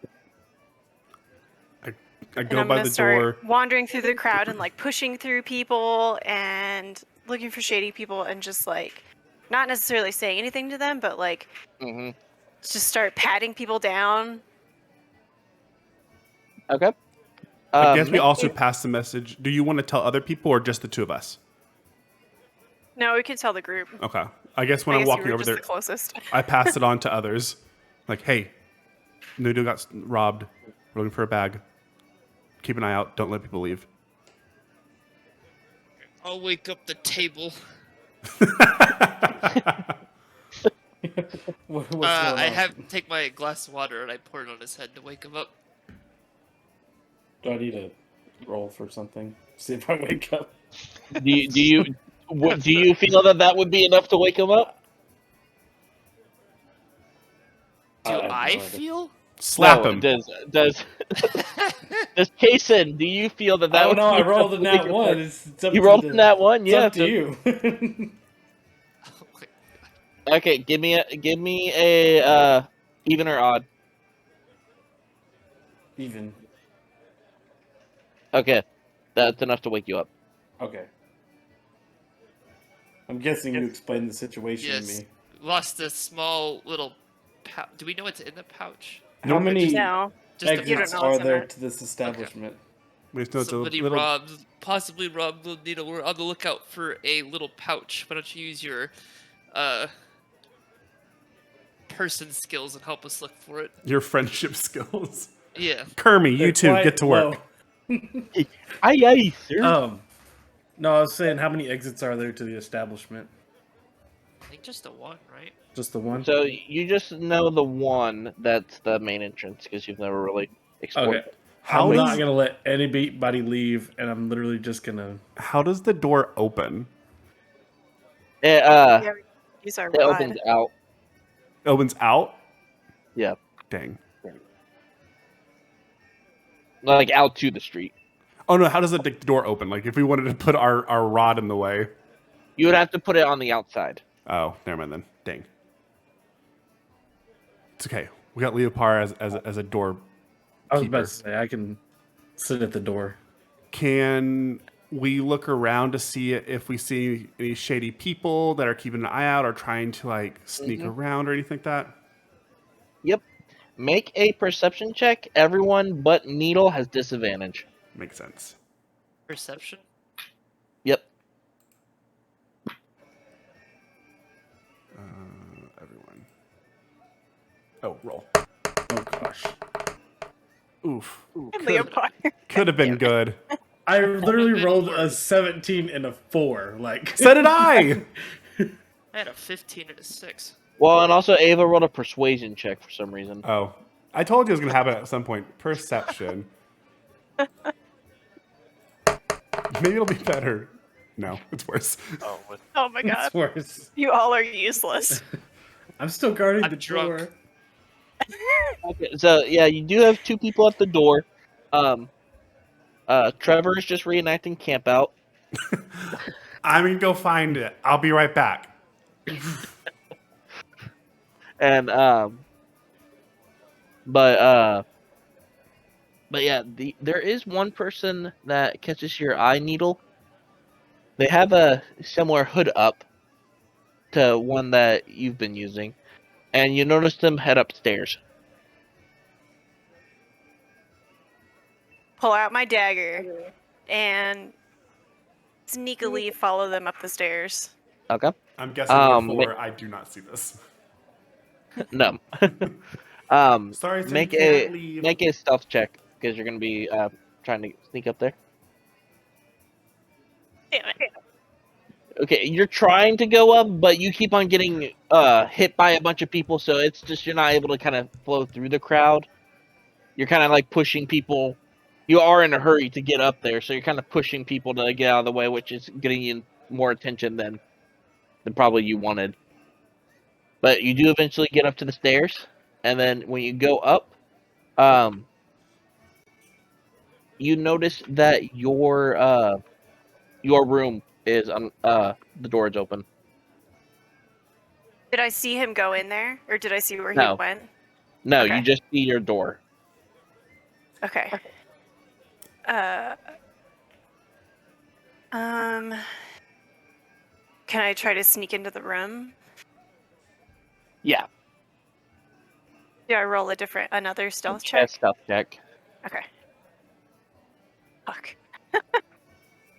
Speaker 3: I
Speaker 2: And
Speaker 3: go
Speaker 2: I'm
Speaker 3: by
Speaker 2: gonna
Speaker 3: the
Speaker 2: start
Speaker 3: door.
Speaker 2: wandering through the crowd and like pushing through people and looking for shady people and just like not necessarily saying anything to them, but like
Speaker 1: Mm-hmm.
Speaker 2: just start patting people down.
Speaker 1: Okay.
Speaker 3: I guess we
Speaker 1: make
Speaker 3: also
Speaker 1: a-
Speaker 3: pass the message. Do you want to tell other people or just the two of us?
Speaker 2: No, we could tell the group.
Speaker 3: Okay. I guess when
Speaker 2: I
Speaker 3: I'm
Speaker 2: guess you
Speaker 3: walking
Speaker 2: were
Speaker 3: over
Speaker 2: just
Speaker 3: there,
Speaker 2: the closest.
Speaker 3: I pass it on to others. Like, hey, Nudo got robbed. We're looking for a bag. Keep an eye out. Don't let people leave.
Speaker 5: I'll wake up the table.
Speaker 4: What's going on?
Speaker 5: I take my glass of water and I pour it on his head to wake him up.
Speaker 4: Do I need to roll for something? See if I wake up.
Speaker 1: Do you feel that would be enough to wake him up?
Speaker 5: Do
Speaker 4: I have no
Speaker 5: I
Speaker 4: idea.
Speaker 5: feel?
Speaker 3: Slap
Speaker 1: No,
Speaker 3: him.
Speaker 1: Does Kason, do you feel that
Speaker 4: I
Speaker 1: would
Speaker 4: don't know.
Speaker 1: be
Speaker 4: I rolled
Speaker 1: enough
Speaker 4: in
Speaker 1: to wake
Speaker 4: that
Speaker 1: him
Speaker 4: one.
Speaker 1: up?
Speaker 4: It's up
Speaker 1: You
Speaker 4: to
Speaker 1: rolled
Speaker 4: the-
Speaker 1: in that one,
Speaker 4: It's
Speaker 1: yeah.
Speaker 4: up to you.
Speaker 5: Oh my
Speaker 1: Okay, give me a even or odd.
Speaker 4: Even.
Speaker 1: Okay, that's enough to wake you up.
Speaker 4: Okay. I'm guessing you explained the situation
Speaker 5: Yes.
Speaker 4: to me.
Speaker 5: Lost a small little pouch. Do we know what's in the pouch?
Speaker 4: How many
Speaker 2: No.
Speaker 5: Just a
Speaker 2: You don't
Speaker 4: exits
Speaker 2: know
Speaker 5: pouch.
Speaker 2: what's
Speaker 4: are
Speaker 2: in
Speaker 4: there
Speaker 2: it.
Speaker 4: to this establishment?
Speaker 3: We just know it's a
Speaker 5: Somebody
Speaker 3: little.
Speaker 5: possibly robbed the needle. We're on the lookout for a little pouch. Why don't you use your person skills and help us look for it?
Speaker 3: Your friendship skills.
Speaker 5: Yeah.
Speaker 3: Kermie, you
Speaker 4: They're
Speaker 3: two,
Speaker 4: quite
Speaker 3: get to work.
Speaker 4: low.
Speaker 1: Aye, sir.
Speaker 7: No, I was saying, how many exits are there to the establishment?
Speaker 5: I think just the one, right?
Speaker 7: Just the one?
Speaker 1: So you just know the one that's the main entrance because you've never really explored.
Speaker 7: Okay.
Speaker 3: How
Speaker 7: I'm
Speaker 3: does
Speaker 7: not gonna let anybody leave, and I'm literally just gonna.
Speaker 3: how does the door open?
Speaker 1: It
Speaker 2: Yeah, use our
Speaker 1: it
Speaker 2: rod.
Speaker 1: opens out.
Speaker 3: It opens out.
Speaker 1: Yeah,
Speaker 3: Dang.
Speaker 1: like out to the street.
Speaker 3: Oh no! How does the door open? Like if we wanted to put our rod in the way.
Speaker 1: You would have to put it on the outside.
Speaker 3: Oh, never mind then. Dang. It's okay. We got Leopard as a door.
Speaker 7: I was
Speaker 3: keeper.
Speaker 7: about to say, I can sit at the door.
Speaker 3: Can we look around to see if we see any shady people that are keeping an eye out or trying to like sneak around or anything like that?
Speaker 1: Yep. Make a perception check. Everyone but Needle has disadvantage.
Speaker 3: Makes sense.
Speaker 5: Perception.
Speaker 1: Yep.
Speaker 3: Everyone. Oh, roll.
Speaker 7: Oh gosh.
Speaker 3: Oof.
Speaker 2: And Leopard.
Speaker 3: Could have been good.
Speaker 7: I literally
Speaker 5: Good
Speaker 7: rolled
Speaker 5: lord.
Speaker 7: a 17 and a 4. Like.
Speaker 3: So did I.
Speaker 5: I had a 15 and a 6.
Speaker 1: Well, and also Ava rolled a persuasion check for some reason.
Speaker 3: Oh, I told you it was gonna happen at some point. Perception. Maybe it'll be better. No, it's worse.
Speaker 6: Oh, with
Speaker 2: Oh my god.
Speaker 7: It's worse.
Speaker 2: You all are useless.
Speaker 7: I'm still guarding
Speaker 5: I'm
Speaker 7: the
Speaker 5: drunk.
Speaker 7: door.
Speaker 1: Okay, so yeah, you do have two people at the door. Trevor is just reenacting camp out.
Speaker 3: I'm gonna go find it. I'll be right back.
Speaker 1: And but yeah, there is one person that catches your eye, Needle. They have a similar hood up to one that you've been using, and you notice them head upstairs.
Speaker 2: Pull out my dagger and sneakily follow them up the stairs.
Speaker 1: Okay.
Speaker 3: I'm guessing therefore I do not see this.
Speaker 1: No.
Speaker 3: Sorry, sir,
Speaker 1: make
Speaker 3: you
Speaker 1: a
Speaker 3: can't leave.
Speaker 1: make a stealth check because you're gonna be trying to sneak up there.
Speaker 2: Damn it.
Speaker 1: Okay, you're trying to go up, but you keep on getting hit by a bunch of people, so it's just you're not able to kind of flow through the crowd. You're kind of like pushing people. You are in a hurry to get up there, so you're kind of pushing people to get out of the way, which is getting you more attention than probably you wanted. But you do eventually get up to the stairs, and then when you go up, you notice that your room is the door is open.
Speaker 2: Did I see him go in there? Or did I see where
Speaker 1: No.
Speaker 2: he went?
Speaker 1: No,
Speaker 2: Okay.
Speaker 1: you just see your door.
Speaker 2: Okay. Can I try to sneak into the room?
Speaker 1: Yeah,
Speaker 2: Do I roll another stealth
Speaker 1: check.
Speaker 2: check?
Speaker 1: Stealth check.
Speaker 2: Okay. Fuck.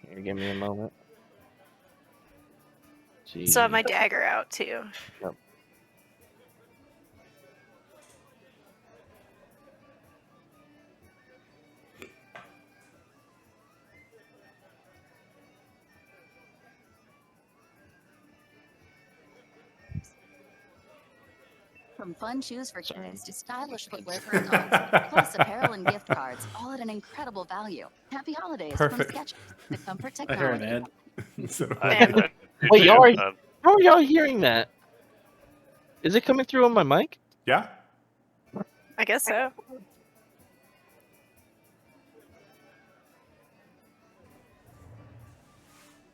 Speaker 1: Here, give me a moment. See.
Speaker 2: So I have my dagger out too.
Speaker 8: From fun shoes for kids to stylish footwear for adults, plus apparel and gift cards, all at an incredible value. Happy holidays
Speaker 3: Perfect.
Speaker 8: from Skechers, the comfort
Speaker 4: I heard
Speaker 8: technology.
Speaker 4: Ed.
Speaker 3: So,
Speaker 2: Man.
Speaker 6: I do
Speaker 1: Wait,
Speaker 6: too.
Speaker 1: y'all are, how are y'all hearing that? Is it coming through on my mic?
Speaker 3: yeah.
Speaker 2: I guess so.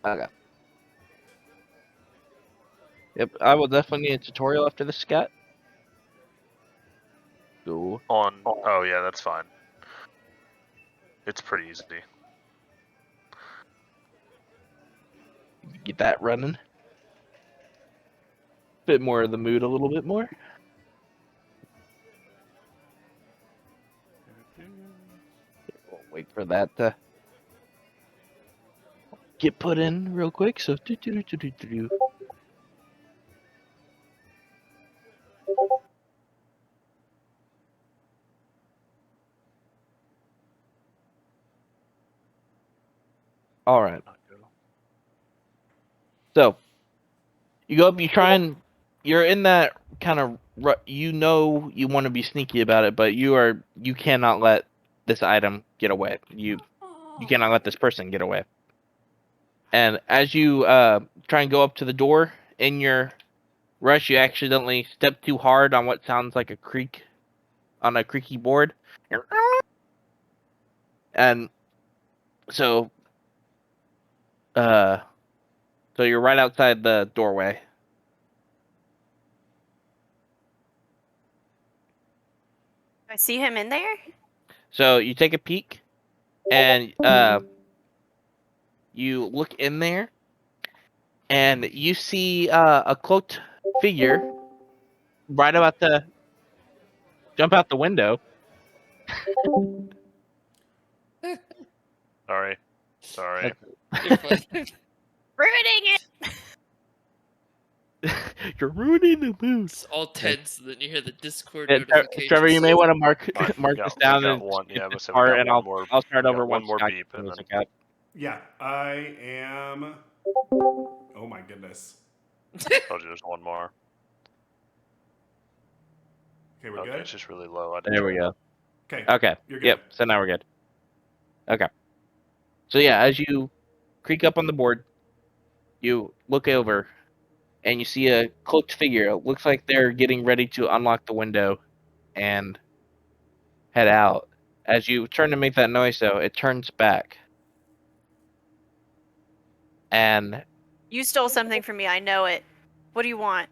Speaker 1: Okay. Yep, I will definitely need a tutorial after this, Scott. Go.
Speaker 6: Oh yeah, that's fine. It's pretty easy.
Speaker 1: Get that running. Bit more of the mood, a little bit more. We'll wait for that to get put in real quick. So do. All right. So you go up, you try and you're in that kind of you know you want to be sneaky about it, but you cannot let this item get away. You cannot let this person get away. And as you try and go up to the door in your rush, you accidentally step too hard on what sounds like a creak on a creaky board. And so you're right outside the doorway.
Speaker 2: I see him in there.
Speaker 1: So you take a peek and you look in there and you see a cloaked figure right about to jump out the window.
Speaker 6: Sorry.
Speaker 5: You're fine.
Speaker 2: Ruining it.
Speaker 1: You're ruining the mood.
Speaker 5: It's all tense, and then you hear the Discord
Speaker 1: Yeah,
Speaker 5: notification.
Speaker 1: Trevor, you may want to mark
Speaker 6: Alright,
Speaker 1: mark
Speaker 6: we
Speaker 1: this
Speaker 6: got
Speaker 1: down and
Speaker 6: one.
Speaker 1: skip
Speaker 6: Yeah,
Speaker 1: this
Speaker 6: we
Speaker 1: part,
Speaker 6: got
Speaker 1: and
Speaker 6: one more.
Speaker 1: I'll start
Speaker 6: we got
Speaker 1: over
Speaker 6: one
Speaker 1: once
Speaker 6: more
Speaker 1: Scott
Speaker 6: beep,
Speaker 1: gets the
Speaker 6: and
Speaker 1: music
Speaker 6: then
Speaker 1: up.
Speaker 3: Yeah, I am. Oh my goodness.
Speaker 6: told you there's one more.
Speaker 3: Okay, we're
Speaker 6: Okay,
Speaker 3: good.
Speaker 6: it's just really low. I didn't
Speaker 1: There we
Speaker 6: turn it
Speaker 1: go.
Speaker 3: Okay,
Speaker 1: Okay.
Speaker 3: you're good.
Speaker 1: Yep. So now we're good. Okay. So yeah, as you creak up on the board, you look over and you see a cloaked figure. It looks like they're getting ready to unlock the window and head out. As you turn to make that noise, though, it turns back. And
Speaker 2: You stole something from me. I know it. What do you want?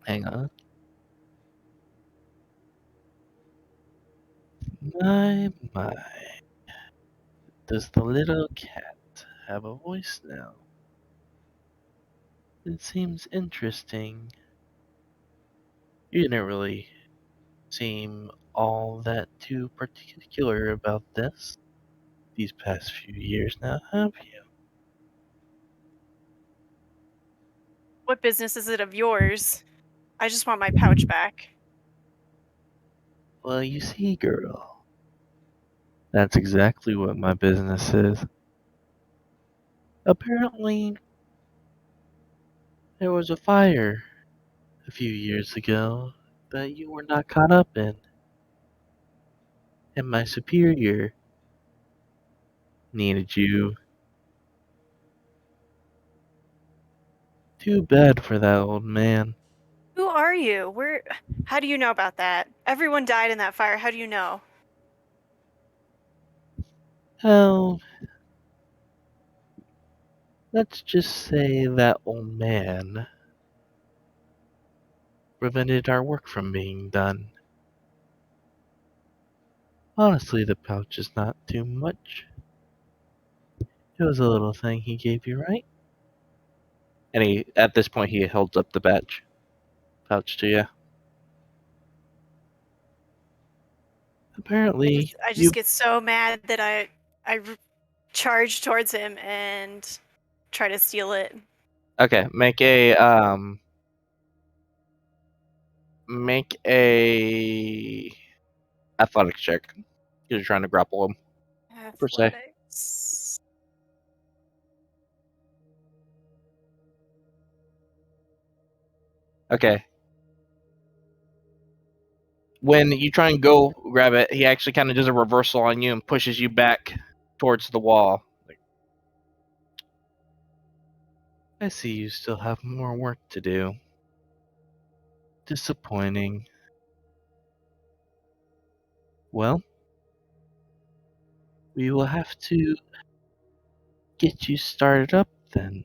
Speaker 1: hang on. My. Does the little cat have a voice now? It seems interesting. You didn't really seem all that too particular about this these past few years now, have you?
Speaker 2: What business is it of yours? I just want my pouch back.
Speaker 1: Well, you see, girl, that's exactly what my business is. Apparently, there was a fire a few years ago that you were not caught up in. And my superior needed you. Too bad for that old man.
Speaker 2: Who are you? Where? How do you know about that? Everyone died in that fire. How do you know?
Speaker 1: Well, let's just say that old man prevented our work from being done. Honestly, the pouch is not too much. It was a little thing he gave you, right? And at this point, he holds up the pouch to you. Apparently,
Speaker 2: I just get so mad that I charge towards him and try to steal it.
Speaker 1: Okay, make a athletics check. You're trying to grapple him. Per se.
Speaker 2: Athletics.
Speaker 1: Okay. When you try and go grab it, he actually kind of does a reversal on you and pushes you back towards the wall. I see you still have more work to do. Disappointing. Well, we will have to get you started up then.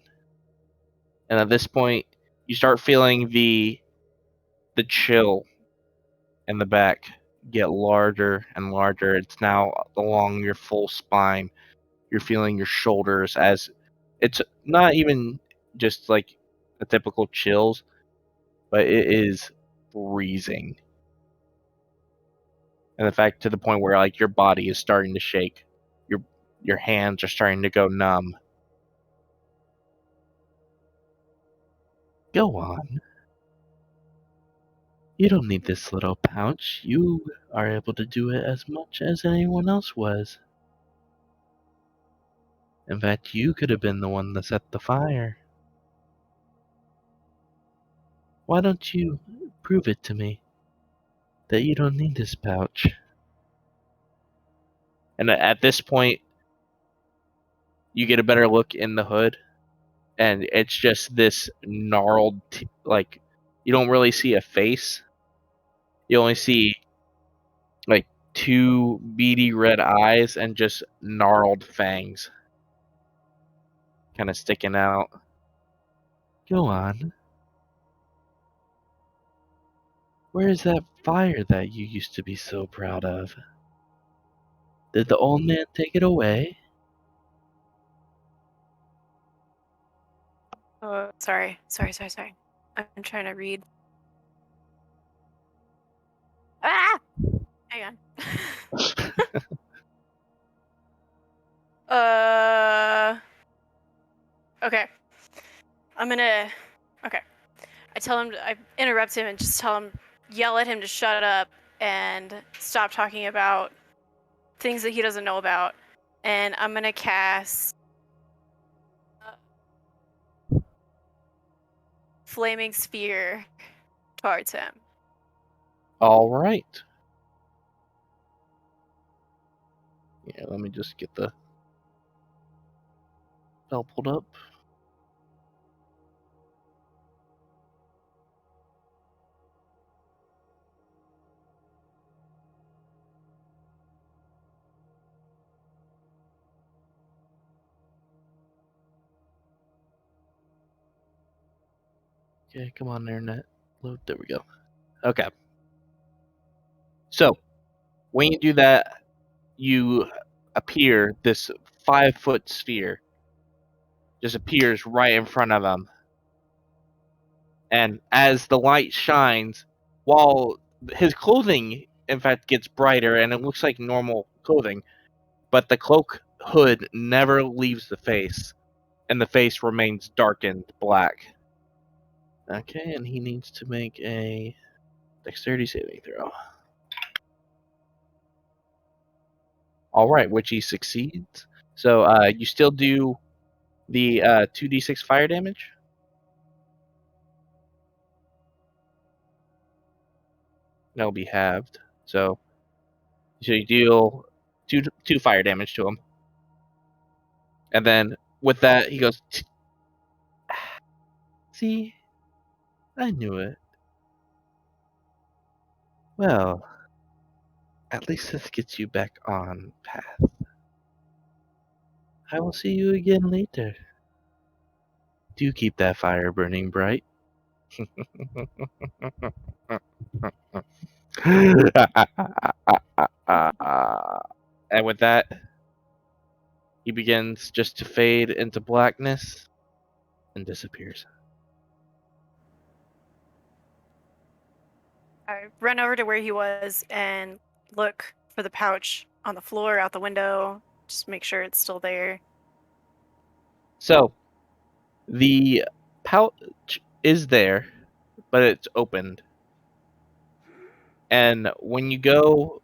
Speaker 1: And at this point, you start feeling the chill in the back get larger and larger. It's now along your full spine. You're feeling your shoulders as it's not even just like a typical chills, but it is freezing. And in fact, to the point where like your body is starting to shake. Your hands are starting to go numb. Go on. You don't need this little pouch. You are able to do it as much as anyone else was. In fact, you could have been the one that set the fire. Why don't you prove it to me that you don't need this pouch? And at this point, you get a better look in the hood, and it's just this gnarled, like, you don't really see a face. You only see, like, 2 beady red eyes and just gnarled fangs kind of sticking out. Go on. Where's that fire that you used to be so proud of? Did the old man take it away?
Speaker 2: Oh, sorry. I'm trying to read. Ah! Hang on. Okay. Okay. I interrupt him and just yell at him to shut up and stop talking about things that he doesn't know about. And I'm gonna cast Flaming Sphere towards him.
Speaker 1: All right. Yeah, let me just get the spell pulled up. Okay, come on, internet. Load. There we go. Okay. So, when you do that, you appear, this 5-foot sphere just appears right in front of him. And as the light shines, while his clothing, in fact, gets brighter and it looks like normal clothing, but the cloak hood never leaves the face, and the face remains darkened black. Okay, and he needs to make a dexterity saving throw. All right, which he succeeds. So you still do the 2d6 fire damage. That'll be halved. So you deal two fire damage to him, and then with that he goes, "See, I knew it. Well, at least this gets you back on path. I will see you again later. Do keep that fire burning bright." And with that, he begins just to fade into blackness and disappears.
Speaker 2: I run over to where he was and look for the pouch on the floor, out the window, just make sure it's still there.
Speaker 1: So, the pouch is there, but it's opened. And when you go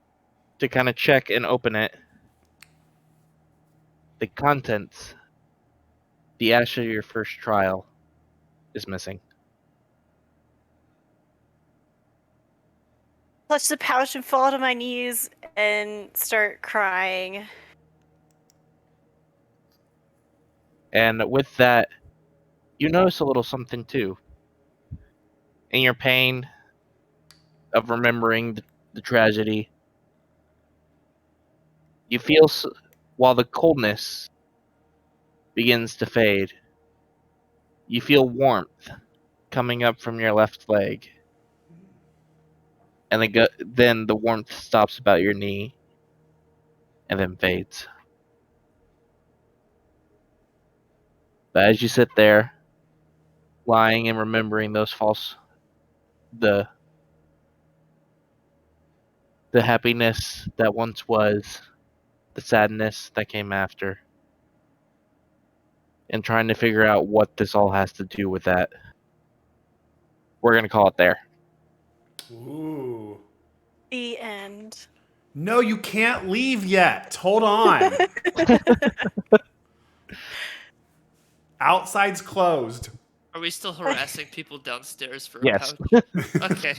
Speaker 1: to kind of check and open it, the contents, the ash of your first trial, is missing.
Speaker 2: clutch the pouch and fall to my knees and start crying.
Speaker 1: And with that, you notice a little something too. In your pain of remembering the tragedy, you feel, while the coldness begins to fade, you feel warmth coming up from your left leg. And then the warmth stops about your knee and then fades. But as you sit there, lying and remembering those the happiness that once was, the sadness that came after, and trying to figure out what this all has to do with that, we're going to call it there.
Speaker 3: Ooh.
Speaker 2: The end.
Speaker 3: No, you can't leave yet. Hold on. Outside's closed.
Speaker 5: Are we still harassing people downstairs for
Speaker 1: Yes.
Speaker 5: a pouch? Okay.